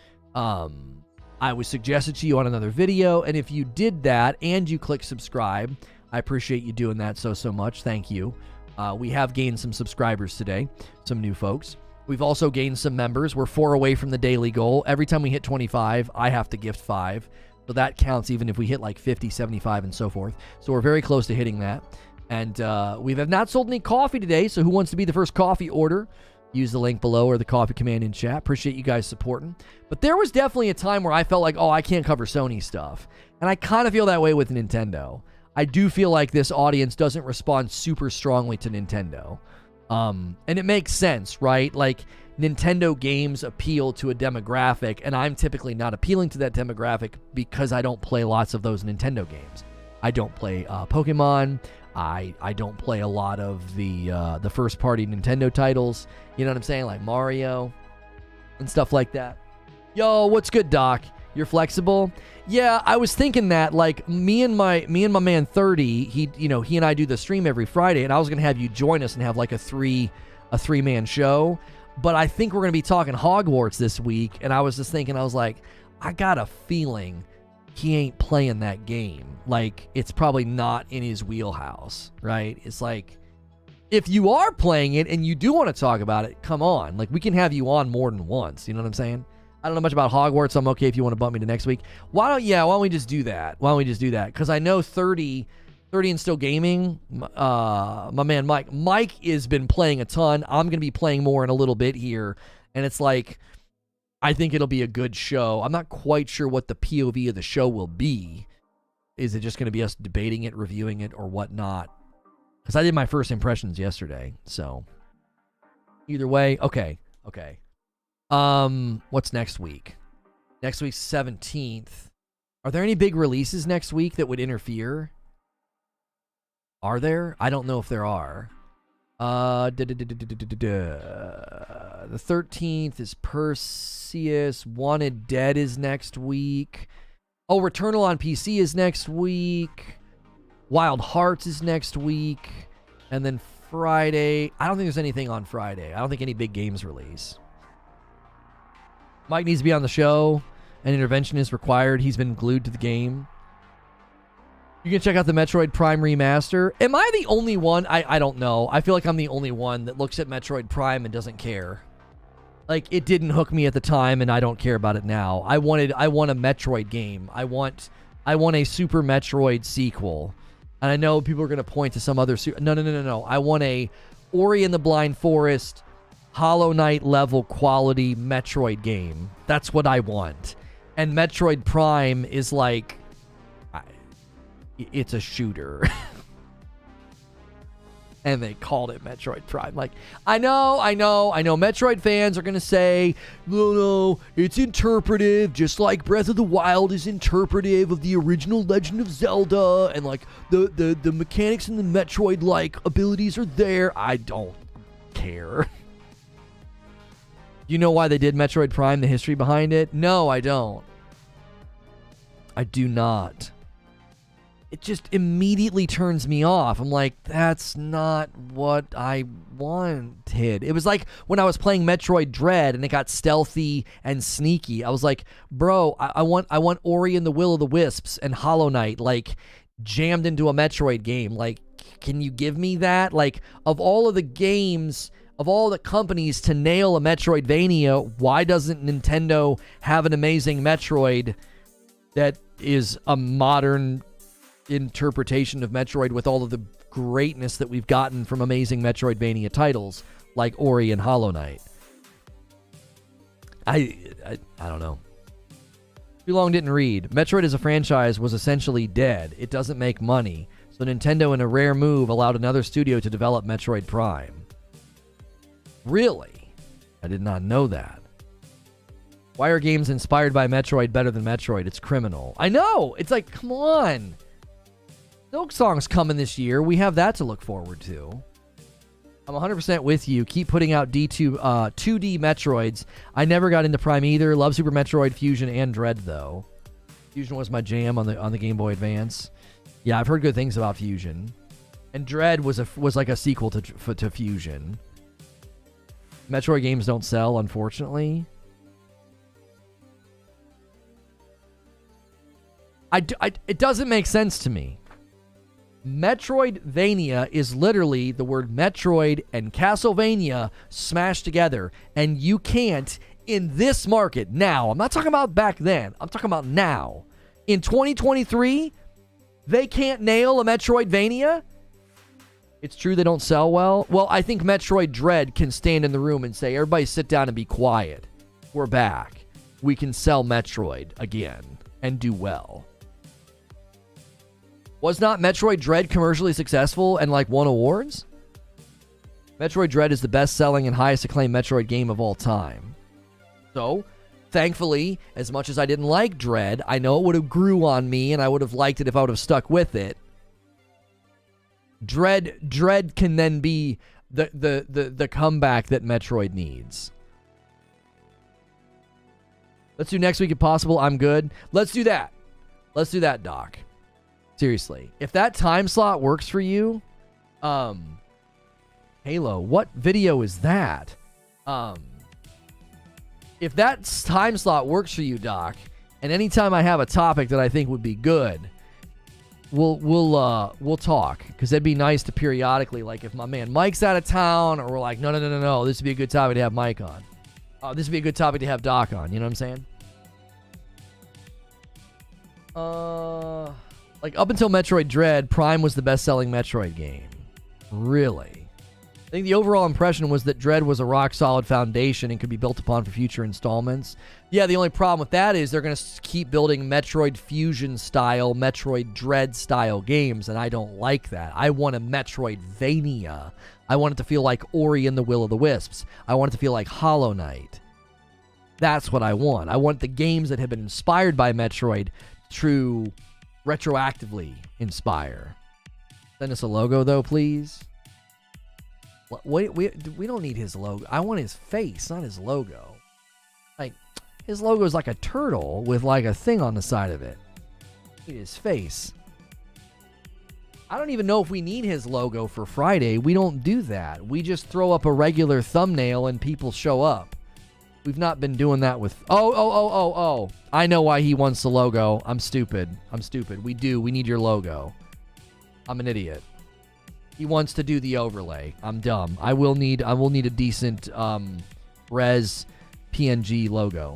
suggested to you on another video, and if you did that and you click subscribe, I appreciate you doing that so much. Thank you. We have gained some subscribers today, some new folks. We've also gained some members. We're 4 away from the daily goal. Every time we hit 25, I have to gift 5. So that counts even if we hit like 50, 75, and so forth. So we're very close to hitting that. And we have not sold any coffee today, so who wants to be the first coffee order? Use the link below or the coffee command in chat. Appreciate you guys supporting. But there was definitely a time where I felt like, I can't cover Sony stuff. And I kind of feel that way with Nintendo. I do feel like this audience doesn't respond super strongly to Nintendo. And it makes sense, right? Like, Nintendo games appeal to a demographic, and I'm typically not appealing to that demographic because I don't play lots of those Nintendo games. I don't play Pokemon. I don't play a lot of the first-party Nintendo titles. You know what I'm saying? Like Mario and stuff like that. Yo, what's good, Doc? You're flexible? Yeah, I was thinking that, like, me and my man 30, he and I do the stream every Friday, and I was gonna have you join us and have like a three-man show. But I think we're gonna be talking Hogwarts this week, and I was just thinking, I was like, I got a feeling he ain't playing that game. Like, it's probably not in his wheelhouse, right? It's like, if you are playing it and you do want to talk about it, come on. Like, we can have you on more than once. You know what I'm saying? I don't know much about Hogwarts, so I'm okay if you want to bump me to next week. Why don't we just do that? Because I know 30 and Still Gaming, my man Mike has been playing a ton. I'm going to be playing more in a little bit here. And it's like, I think it'll be a good show. I'm not quite sure what the POV of the show will be. Is it just going to be us debating it, reviewing it, or whatnot? Because I did my first impressions yesterday, so either way, okay. What's next week? Next week's 17th. Are there any big releases next week that would interfere? Are there? I don't know if there are. The 13th is Perseus. Wanted Dead is next week. Oh, Returnal on PC is next week. Wild Hearts is next week. And then Friday. I don't think there's anything on Friday. I don't think any big games release. Mike needs to be on the show. An intervention is required. He's been glued to the game. You can check out the Metroid Prime remaster. Am I the only one? I don't know. I feel like I'm the only one that looks at Metroid Prime and doesn't care. Like, it didn't hook me at the time, and I don't care about it now. I want a Metroid game. I want a Super Metroid sequel. And I know people are going to point to some other... No. I want a Ori and the Blind Forest, Hollow Knight level quality Metroid game. That's what I want. And Metroid Prime is like... It's a shooter. And they called it Metroid Prime. Like, I know. Metroid fans are going to say, no, it's interpretive, just like Breath of the Wild is interpretive of the original Legend of Zelda, and like the mechanics and the Metroid-like abilities are there. I don't care. You know why they did Metroid Prime, the history behind it? No, I don't. I do not. It just immediately turns me off. I'm like, that's not what I wanted. It was like when I was playing Metroid Dread and it got stealthy and sneaky. I was like, bro, I want Ori and the Will of the Wisps and Hollow Knight like jammed into a Metroid game. Like, can you give me that? Like, of all of the games, of all the companies to nail a Metroidvania, why doesn't Nintendo have an amazing Metroid that is a modern interpretation of Metroid with all of the greatness that we've gotten from amazing Metroidvania titles like Ori and Hollow Knight? I don't know. Too long didn't read. Metroid as a franchise was essentially dead. It doesn't make money. So Nintendo, in a rare move, allowed another studio to develop Metroid Prime. Really? I did not know that. Why are games inspired by Metroid better than Metroid? It's criminal. I know! It's like, come on! Silk Song's coming this year. We have that to look forward to. I'm 100% with you. Keep putting out 2D Metroids. I never got into Prime either. Love Super Metroid, Fusion, and Dread, though. Fusion was my jam on the Game Boy Advance. Yeah, I've heard good things about Fusion. And Dread was like a sequel to Fusion. Metroid games don't sell, unfortunately. It doesn't make sense to me. Metroidvania is literally the word Metroid and Castlevania smashed together. And you can't, in this market now, I'm not talking about back then, I'm talking about now. In 2023, they can't nail a Metroidvania? It's true they don't sell well? Well, I think Metroid Dread can stand in the room and say, everybody sit down and be quiet. We're back. We can sell Metroid again and do well. Was not Metroid Dread commercially successful and like won awards? Metroid Dread is the best-selling and highest acclaimed Metroid game of all time. So, thankfully, as much as I didn't like Dread, I know it would have grew on me and I would have liked it if I would have stuck with it. Dread can then be the comeback that Metroid needs. Let's do next week if possible. I'm good. Let's do that. Let's do that, Doc. Seriously. If that time slot works for you, Halo, what video is that? If that time slot works for you, Doc, and anytime I have a topic that I think would be good, we'll talk, because that'd be nice to periodically, like if my man Mike's out of town, or we're like, no, this would be a good topic to have Mike on. This would be a good topic to have Doc on. You know what I'm saying? Like up until Metroid Dread, Prime was the best-selling Metroid game. Really? think the overall impression was that Dread was a rock-solid foundation and could be built upon for future installments. Yeah, the only problem with that is they're going to keep building Metroid Fusion-style, Metroid Dread-style games, and I don't like that. I want a Metroidvania. I want it to feel like Ori and the Will of the Wisps. I want it to feel like Hollow Knight. That's what I want. I want the games that have been inspired by Metroid to retroactively inspire. Send us a logo, though, please. We don't need his logo. I want his face, not his logo. Like, his logo is like a turtle with like a thing on the side of it. I need his face. I don't even know if we need his logo for Friday. We don't do that. We just throw up a regular thumbnail and people show up. We've not been doing that with... Oh. I know why he wants the logo. I'm stupid. We do. We need your logo. I'm an idiot. He wants to do the overlay. I'm dumb. I will need a decent res PNG logo.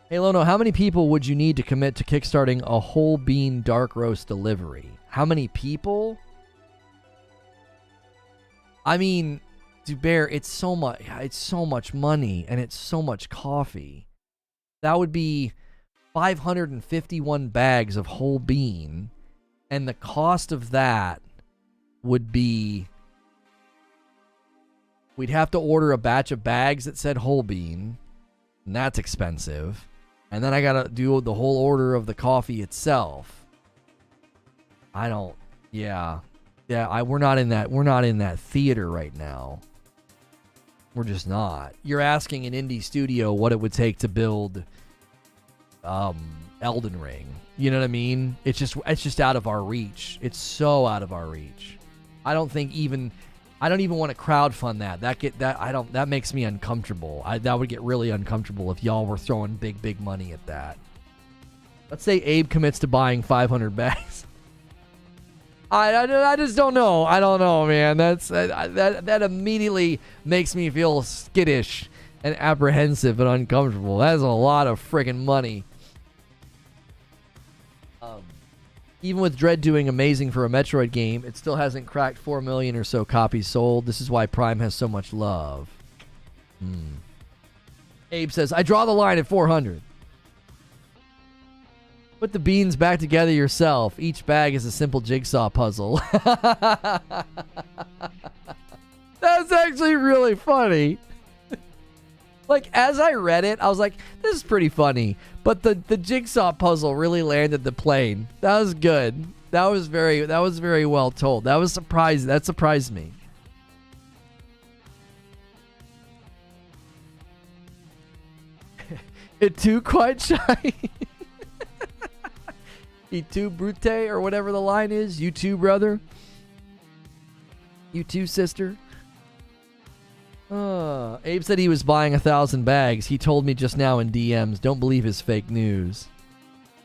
Hey Lono, how many people would you need to commit to kickstarting a whole bean dark roast delivery? How many people? I mean, Zubair, it's so much money and it's so much coffee. That would be 551 bags of whole bean, and the cost of that would be, we'd have to order a batch of bags that said whole bean, and that's expensive. And then I gotta do the whole order of the coffee itself. We're not in that theater right now. We're just not. You're asking an indie studio what it would take to build Elden Ring. You know what I mean? It's just out of our reach. It's so out of our reach. I don't even want to crowdfund that. That makes me uncomfortable. That would get really uncomfortable if y'all were throwing big money at that. Let's say Abe commits to buying 500 bags. I just don't know. I don't know, man. That immediately makes me feel skittish and apprehensive and uncomfortable. That's a lot of friggin' money. Even with Dread doing amazing for a Metroid game, it still hasn't cracked 4 million or so copies sold. This is why Prime has so much love. Abe says, I draw the line at 400. Put the beans back together yourself. Each bag is a simple jigsaw puzzle. That's actually really funny. Like, as I read it, I was like, this is pretty funny. But the jigsaw puzzle really landed the plane. That was good. That was very well told. That surprised me. It too quite shy. He too brute, or whatever the line is. You too, brother. You too, sister. Abe said he was buying 1,000 bags. He told me just now in DMs. Don't believe his fake news.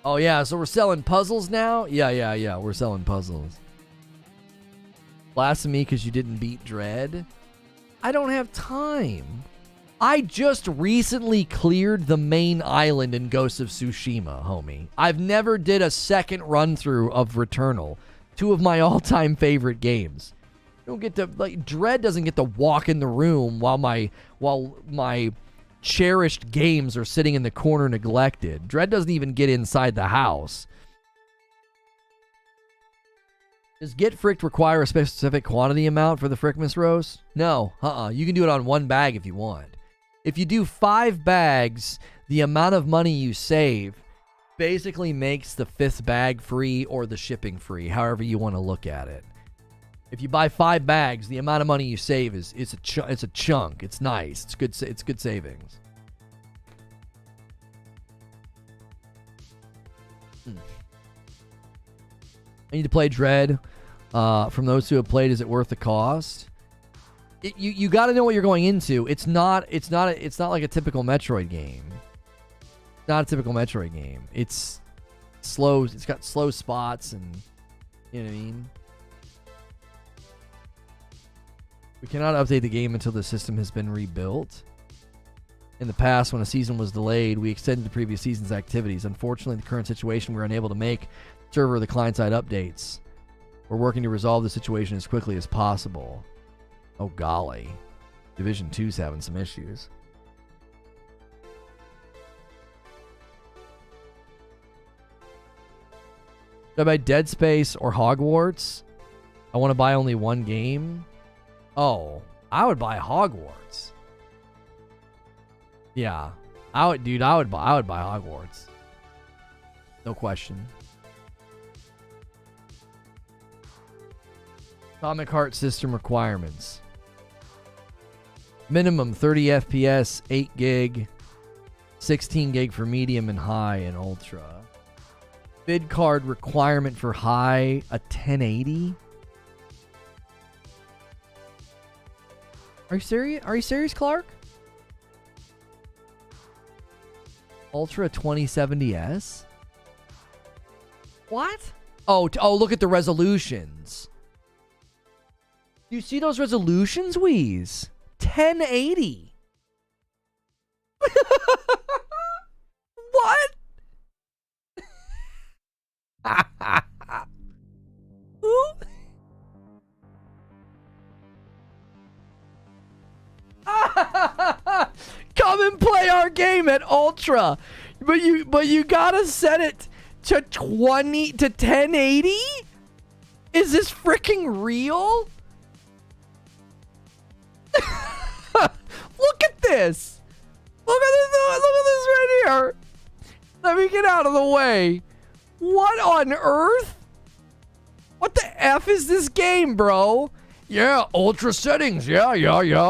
Oh, yeah. So we're selling puzzles now? Yeah. We're selling puzzles. Blasphemy because you didn't beat Dread? I don't have time. I just recently cleared the main island in Ghost of Tsushima, homie. I've never did a second run-through of Returnal. Two of my all-time favorite games. Don't get to, like, Dread doesn't get to walk in the room while my cherished games are sitting in the corner neglected. Dread doesn't even get inside the house. Does Get Fricked require a specific quantity amount for the Frickmas roast? No, you can do it on one bag if you want. If you do 5 bags, the amount of money you save basically makes the 5th bag free or the shipping free, however you want to look at it. If you buy 5 bags, the amount of money you save is a chunk. It's nice. It's good savings. I need to play Dread. From those who have played, is it worth the cost? You got to know what you're going into. It's not like a typical Metroid game. It's not a typical Metroid game. It's slow. It's got slow spots, and you know what I mean. We cannot update the game until the system has been rebuilt. In the past, when a season was delayed, we extended the previous season's activities. Unfortunately, in the current situation, we're unable to make server or the client-side updates. We're working to resolve the situation as quickly as possible. Oh, golly. Division 2's having some issues. Should I buy Dead Space or Hogwarts? I want to buy only one game. Oh, I would buy Hogwarts. Yeah, I would buy Hogwarts. No question. Atomic Heart system requirements. Minimum 30 FPS, 8 gig, 16 gig for medium and high and ultra. Bid card requirement for high, a 1080. Are you serious? Are you serious, Clark? Ultra 2070S? What? Oh, look at the resolutions. Do you see those resolutions, Wheeze? 1080. What? Who? Come and play our game at Ultra. But you gotta set it to 1080? Is this freaking real? Look at this. Look at this right here. Let me get out of the way. What on earth? What the F is this game, bro? Yeah, ultra settings. Yeah,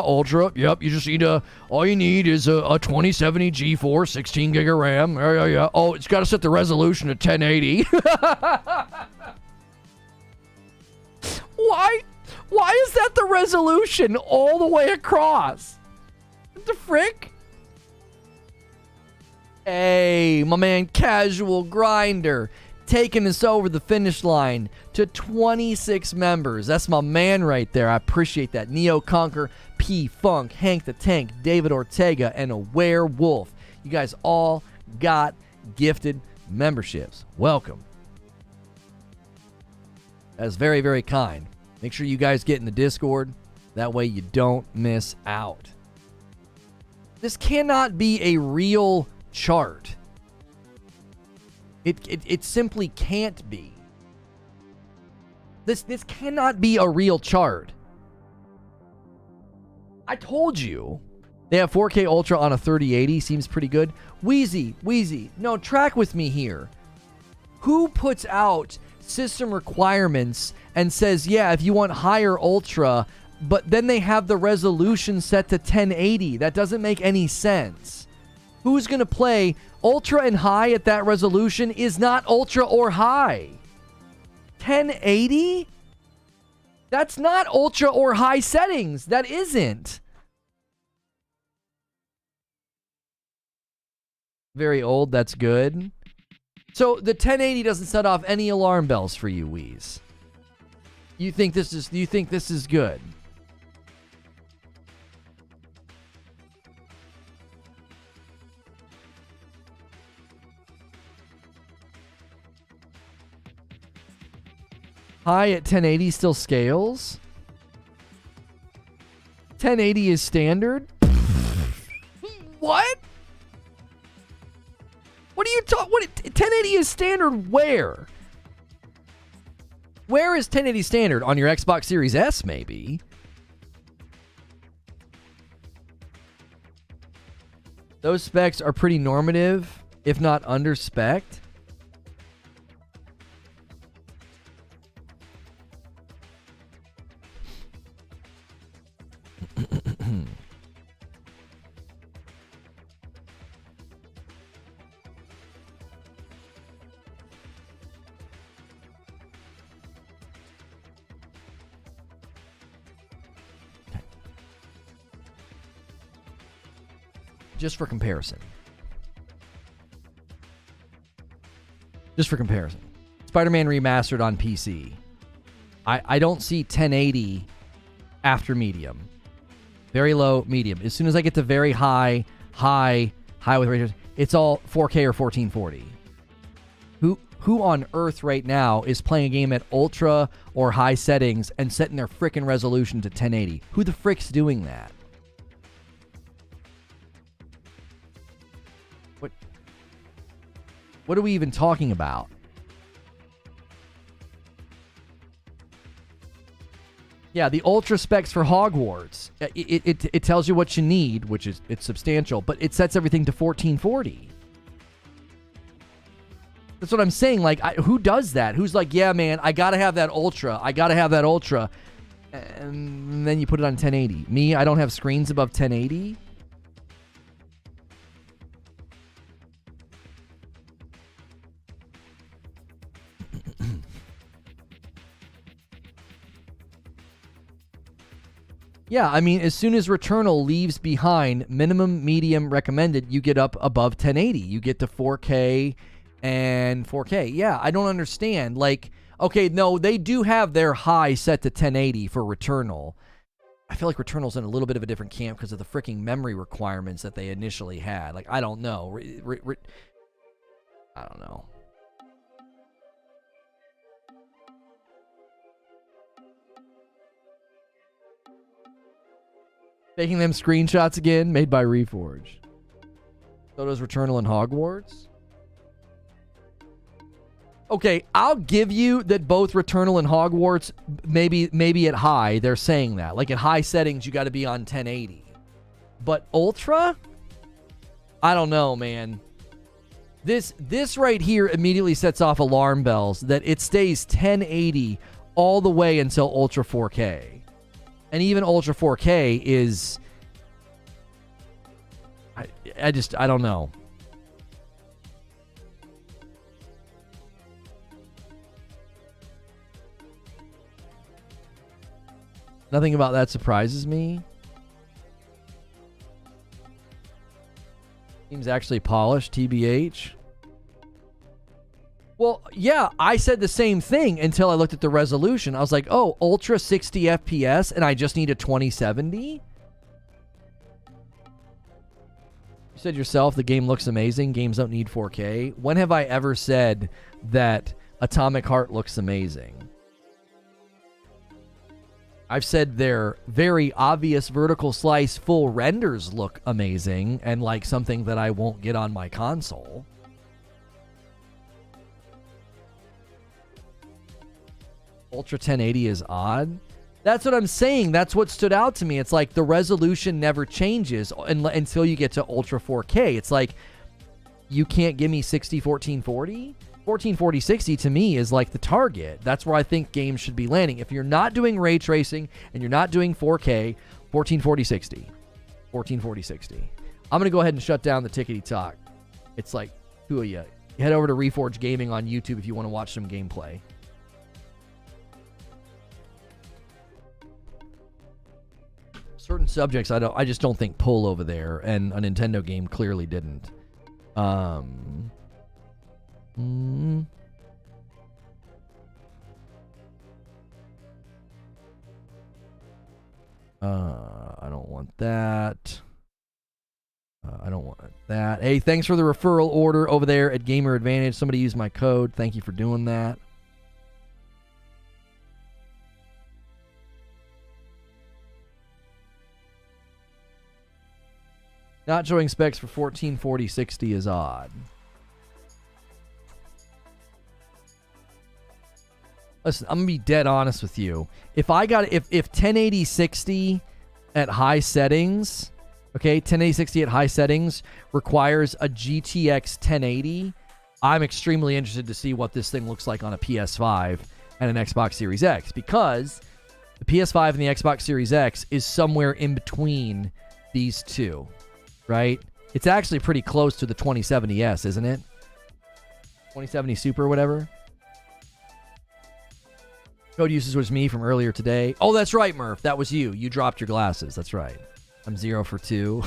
ultra. Yep, you just need all you need is a 2070 G4, 16 gig of RAM. Yeah. Oh, it's got to set the resolution to 1080. Why is that the resolution all the way across? What the frick? Hey, my man Casual Grinder, taking us over the finish line to 26 members. That's my man right there. I appreciate that. Neo Conquer, P Funk, Hank the Tank, David Ortega, and a Werewolf. You guys all got gifted memberships. Welcome. That's very, very kind. Make sure you guys get in the Discord. That way you don't miss out. This cannot be a real chart. It simply can't be. This cannot be a real chart. I told you. They have 4K Ultra on a 3080. Seems pretty good. Wheezy. No, track with me here. Who puts out system requirements and says, yeah, if you want higher Ultra, but then they have the resolution set to 1080? That doesn't make any sense. Who's going to play Ultra and high at that resolution is not Ultra or high. 1080? That's not Ultra or high settings. That isn't. Very old. That's good. So the 1080 doesn't set off any alarm bells for you, Wheeze. You think this is good? High at 1080 still scales? 1080 is standard? What? What are you talking? 1080 is standard where? Where is 1080 standard? On your Xbox Series S, maybe. Those specs are pretty normative, if not under-spec'd. Just for comparison. Spider-Man Remastered on PC. I don't see 1080 after medium. Very low, medium. As soon as I get to very high with ratios, it's all 4K or 1440. who on earth right now is playing a game at ultra or high settings and setting their frickin' resolution to 1080? Who the frick's doing that? What are we even talking about? Yeah, the ultra specs for Hogwarts. It tells you what you need, which is it's substantial, but it sets everything to 1440. That's what I'm saying. Like, who does that? Who's like, yeah, man, I gotta have that ultra. I gotta have that ultra, and then you put it on 1080. Me, I don't have screens above 1080. Yeah, I mean, as soon as Returnal leaves behind minimum, medium, recommended, you get up above 1080. You get to 4K and 4K. Yeah, I don't understand. Like, okay, no, they do have their high set to 1080 for Returnal. I feel like Returnal's in a little bit of a different camp because of the freaking memory requirements that they initially had. Like, I don't know. I don't know. Taking them screenshots again, made by Reforge. So does Returnal and Hogwarts. Okay, I'll give you that both Returnal and Hogwarts, maybe at high, they're saying that. Like at high settings, you got to be on 1080. But Ultra? I don't know, man. This right here immediately sets off alarm bells that it stays 1080 all the way until Ultra 4K. And even Ultra 4K is... I don't know. Nothing about that surprises me. Seems actually polished, TBH. Well, yeah, I said the same thing until I looked at the resolution. I was like, oh, Ultra 60 FPS and I just need a 2070? You said yourself the game looks amazing. Games don't need 4K. When have I ever said that Atomic Heart looks amazing? I've said their very obvious vertical slice full renders look amazing and like something that I won't get on my console. Ultra 1080 is odd. That's what I'm saying. That's what stood out to me. It's like the resolution never changes until you get to Ultra 4K. It's like you can't give me 60 1440. 1440 60 to me is like the target. That's where I think games should be landing. If you're not doing ray tracing and you're not doing 4K, 1440 60. 1440 60. I'm going to go ahead and shut down the tickety talk. It's like, who are you? Head over to Reforge Gaming on YouTube if you want to watch some gameplay. Certain subjects I just don't think pull over there, and a Nintendo game clearly didn't. I don't want that. I don't want that. Hey, thanks for the referral order over there at Gamer Advantage. Somebody used my code. Thank you for doing that. Not showing specs for 1440 60 is odd. Listen, I'm gonna be dead honest with you. If 1080 60 at high settings, okay, 1080 60 at high settings requires a GTX 1080, I'm extremely interested to see what this thing looks like on a PS5 and an Xbox Series X, because the PS5 and the Xbox Series X is somewhere in between these two. Right? It's actually pretty close to the 2070S, isn't it? 2070 Super or whatever. Code usage was me from earlier today. Oh, that's right, Murph. That was you. You dropped your glasses. That's right. I'm 0 for 2.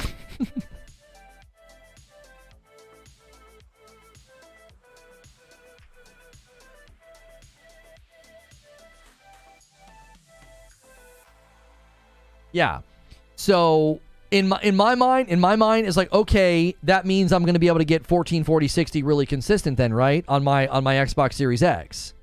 Yeah. So in my mind, it's like, okay, that means I'm going to be able to get 1440 60 really consistent then, right? On my Xbox Series X.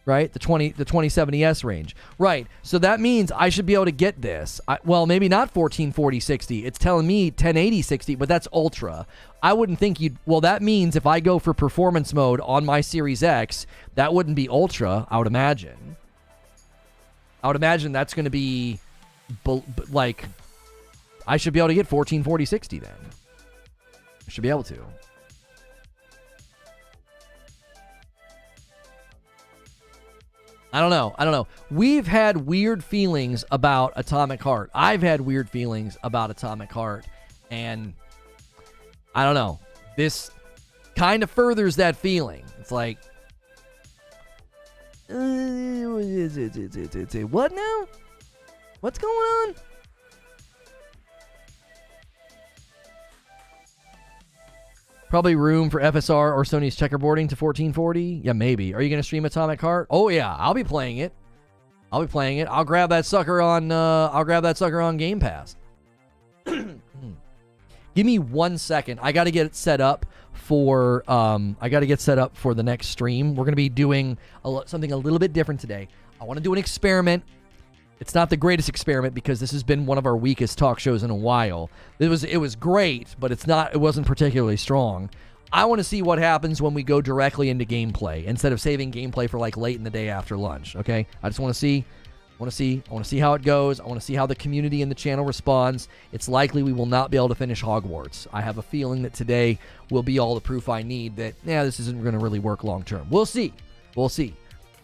Right? The 2070S range. Right. So that means I should be able to get this. Well, maybe not 1440 60. It's telling me 1080 60, but that's ultra. I wouldn't think you'd... Well, that means if I go for performance mode on my Series X, that wouldn't be ultra, I would imagine. I would imagine that's going to be... like... I should be able to get 1440 60 then. I should be able to. I don't know. We've had weird feelings about Atomic Heart. I've had weird feelings about Atomic Heart. And I don't know. This kind of furthers that feeling. It's like, what now? What's going on? Probably room for FSR or Sony's checkerboarding to 1440. Yeah, maybe. Are you going to stream Atomic Heart? Oh yeah, I'll be playing it. I'll grab that sucker on. Game Pass. Give me 1 second. I got to get it set up for. The next stream. We're going to be doing something a little bit different today. I want to do an experiment. It's not the greatest experiment because this has been one of our weakest talk shows in a while. It was great, but it wasn't particularly strong. I want to see what happens when we go directly into gameplay instead of saving gameplay for like late in the day after lunch, okay? I just want to see how it goes. I want to see how the community and the channel responds. It's likely we will not be able to finish Hogwarts. I have a feeling that today will be all the proof I need that this isn't going to really work long term. We'll see.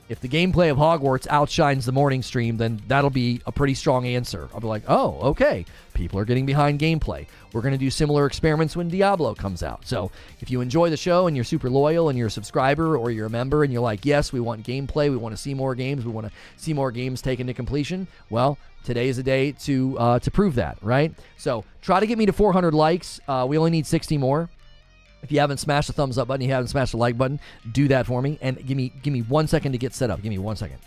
If the gameplay of Hogwarts outshines the morning stream, then that'll be a pretty strong answer. I'll be like, oh, okay. People are getting behind gameplay. We're going to do similar experiments when Diablo comes out. So if you enjoy the show and you're super loyal and you're a subscriber or you're a member and you're like, yes, we want gameplay, we want to see more games, we want to see more games taken to completion, well, today is a day to prove that, right? So try to get me to 400 likes. We only need 60 more. If you haven't smashed the thumbs up button, you haven't smashed the like button, do that for me. And give me 1 second to get set up. Give me 1 second.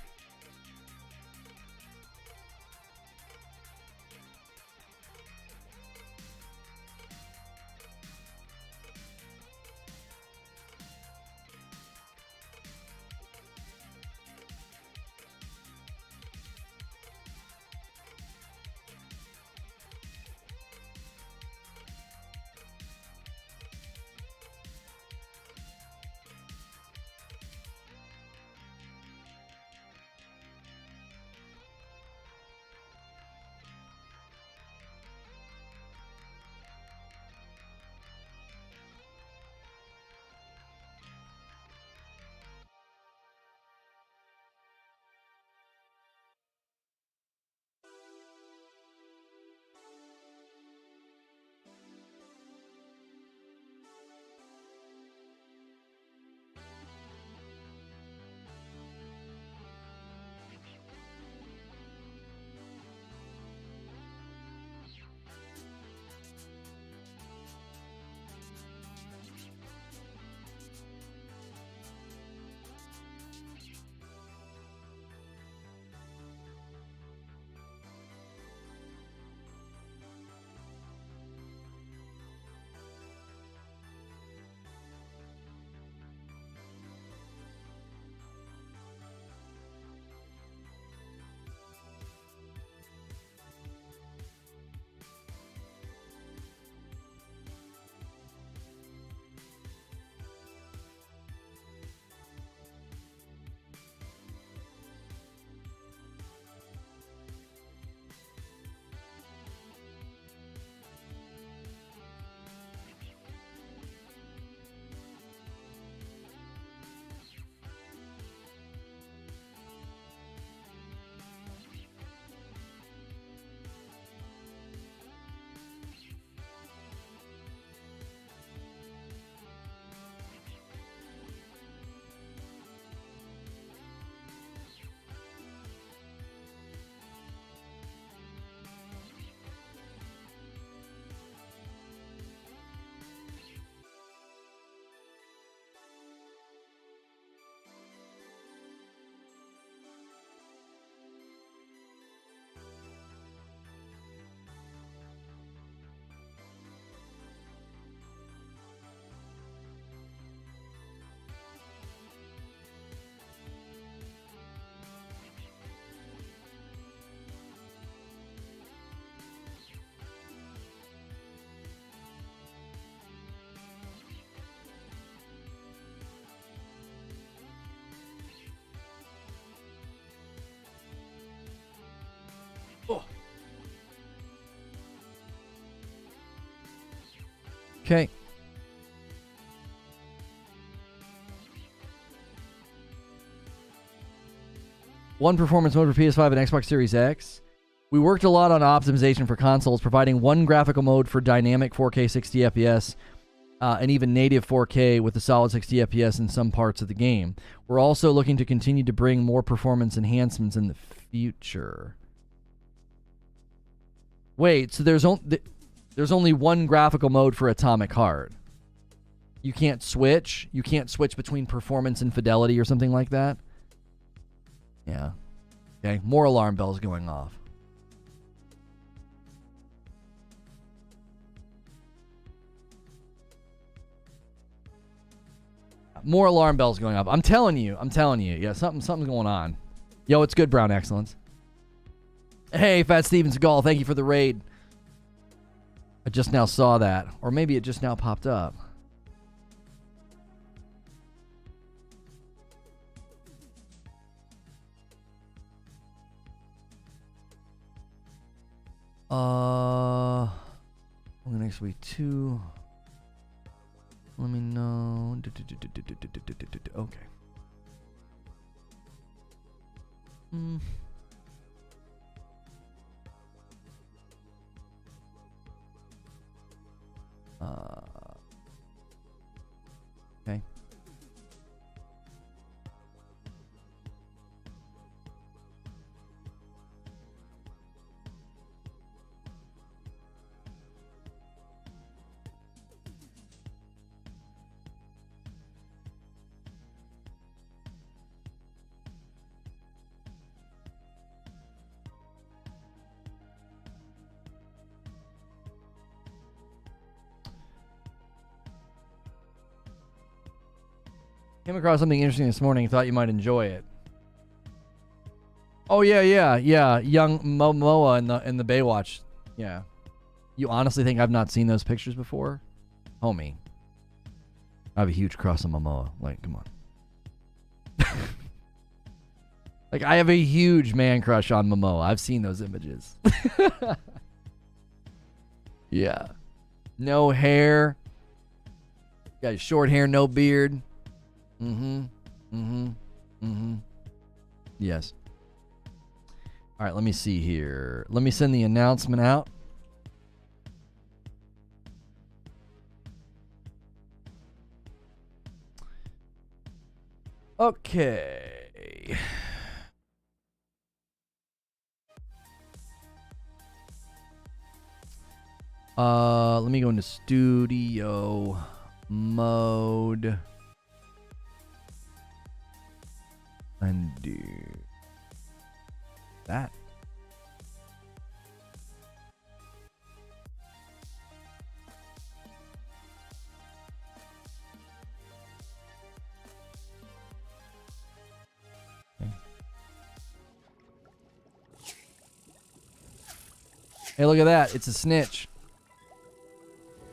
Okay. One performance mode for PS5 and Xbox Series X. We worked a lot on optimization for consoles, providing one graphical mode for dynamic 4K 60 FPS and even native 4K with a solid 60 FPS in some parts of the game. We're also looking to continue to bring more performance enhancements in the future. Wait, so there's only one graphical mode for Atomic Heart. You can't switch? You can't switch between performance and fidelity or something like that? Yeah. Okay, more alarm bells going off. More alarm bells going off. I'm telling you. Yeah, something's going on. Yo, it's good, Brown Excellence. Hey, Fat Steven Seagal, thank you for the raid. I just now saw that. Or maybe it just now popped up. Next week too. Let me know. Okay. Okay. Came across something interesting this morning. Thought you might enjoy it. Oh yeah. Young Momoa in the Baywatch. Yeah. You honestly think I've not seen those pictures before, homie? I have a huge crush on Momoa. Like, come on. Like, I have a huge man crush on Momoa. I've seen those images. Yeah. No hair. Got short hair, no beard. Yes. All right, let me see here. Let me send the announcement out. Okay. Let me go into studio mode. And do that. Okay. Hey, look at that. It's a snitch.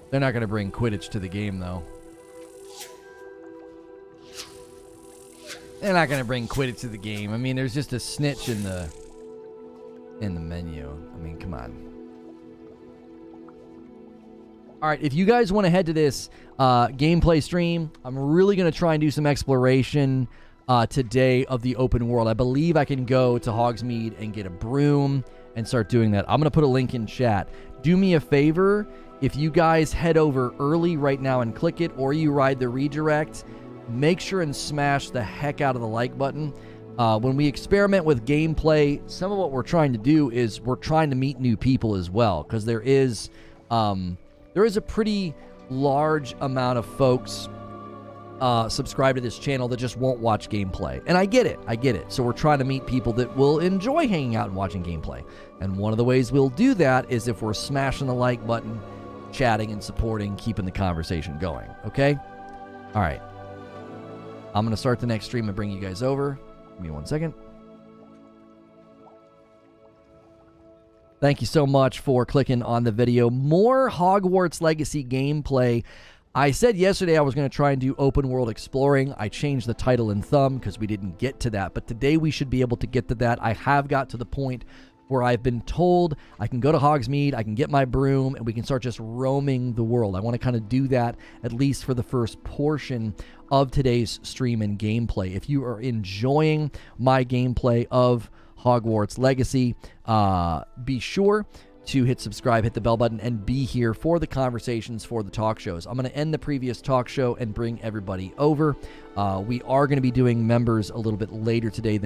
They're not going to bring Quidditch to the game, though. They're not going to bring Quidditch to the game. I mean, there's just a snitch in the menu. I mean, come on. All right, if you guys want to head to this gameplay stream, I'm really going to try and do some exploration today of the open world. I believe I can go to Hogsmeade and get a broom and start doing that. I'm going to put a link in chat. Do me a favor. If you guys head over early right now and click it, or you ride the redirect, make sure and smash the heck out of the like button. When we experiment with gameplay, some of what we're trying to do is we're trying to meet new people as well, because there is a pretty large amount of folks subscribe to this channel that just won't watch gameplay. And I get it. So we're trying to meet people that will enjoy hanging out and watching gameplay. And one of the ways we'll do that is if we're smashing the like button, chatting and supporting, keeping the conversation going. Okay? All right. I'm going to start the next stream and bring you guys over. Give me 1 second. Thank you so much for clicking on the video. More Hogwarts Legacy gameplay. I said yesterday I was going to try and do open world exploring. I changed the title and thumb because we didn't get to that. But today we should be able to get to that. I have got to the point where I've been told I can go to Hogsmeade, I can get my broom, and we can start just roaming the world. I want to kind of do that, at least for the first portion of today's stream and gameplay. If you are enjoying my gameplay of Hogwarts Legacy, be sure to hit subscribe, hit the bell button, and be here for the conversations, for the talk shows. I'm going to end the previous talk show and bring everybody over. We are going to be doing members a little bit later today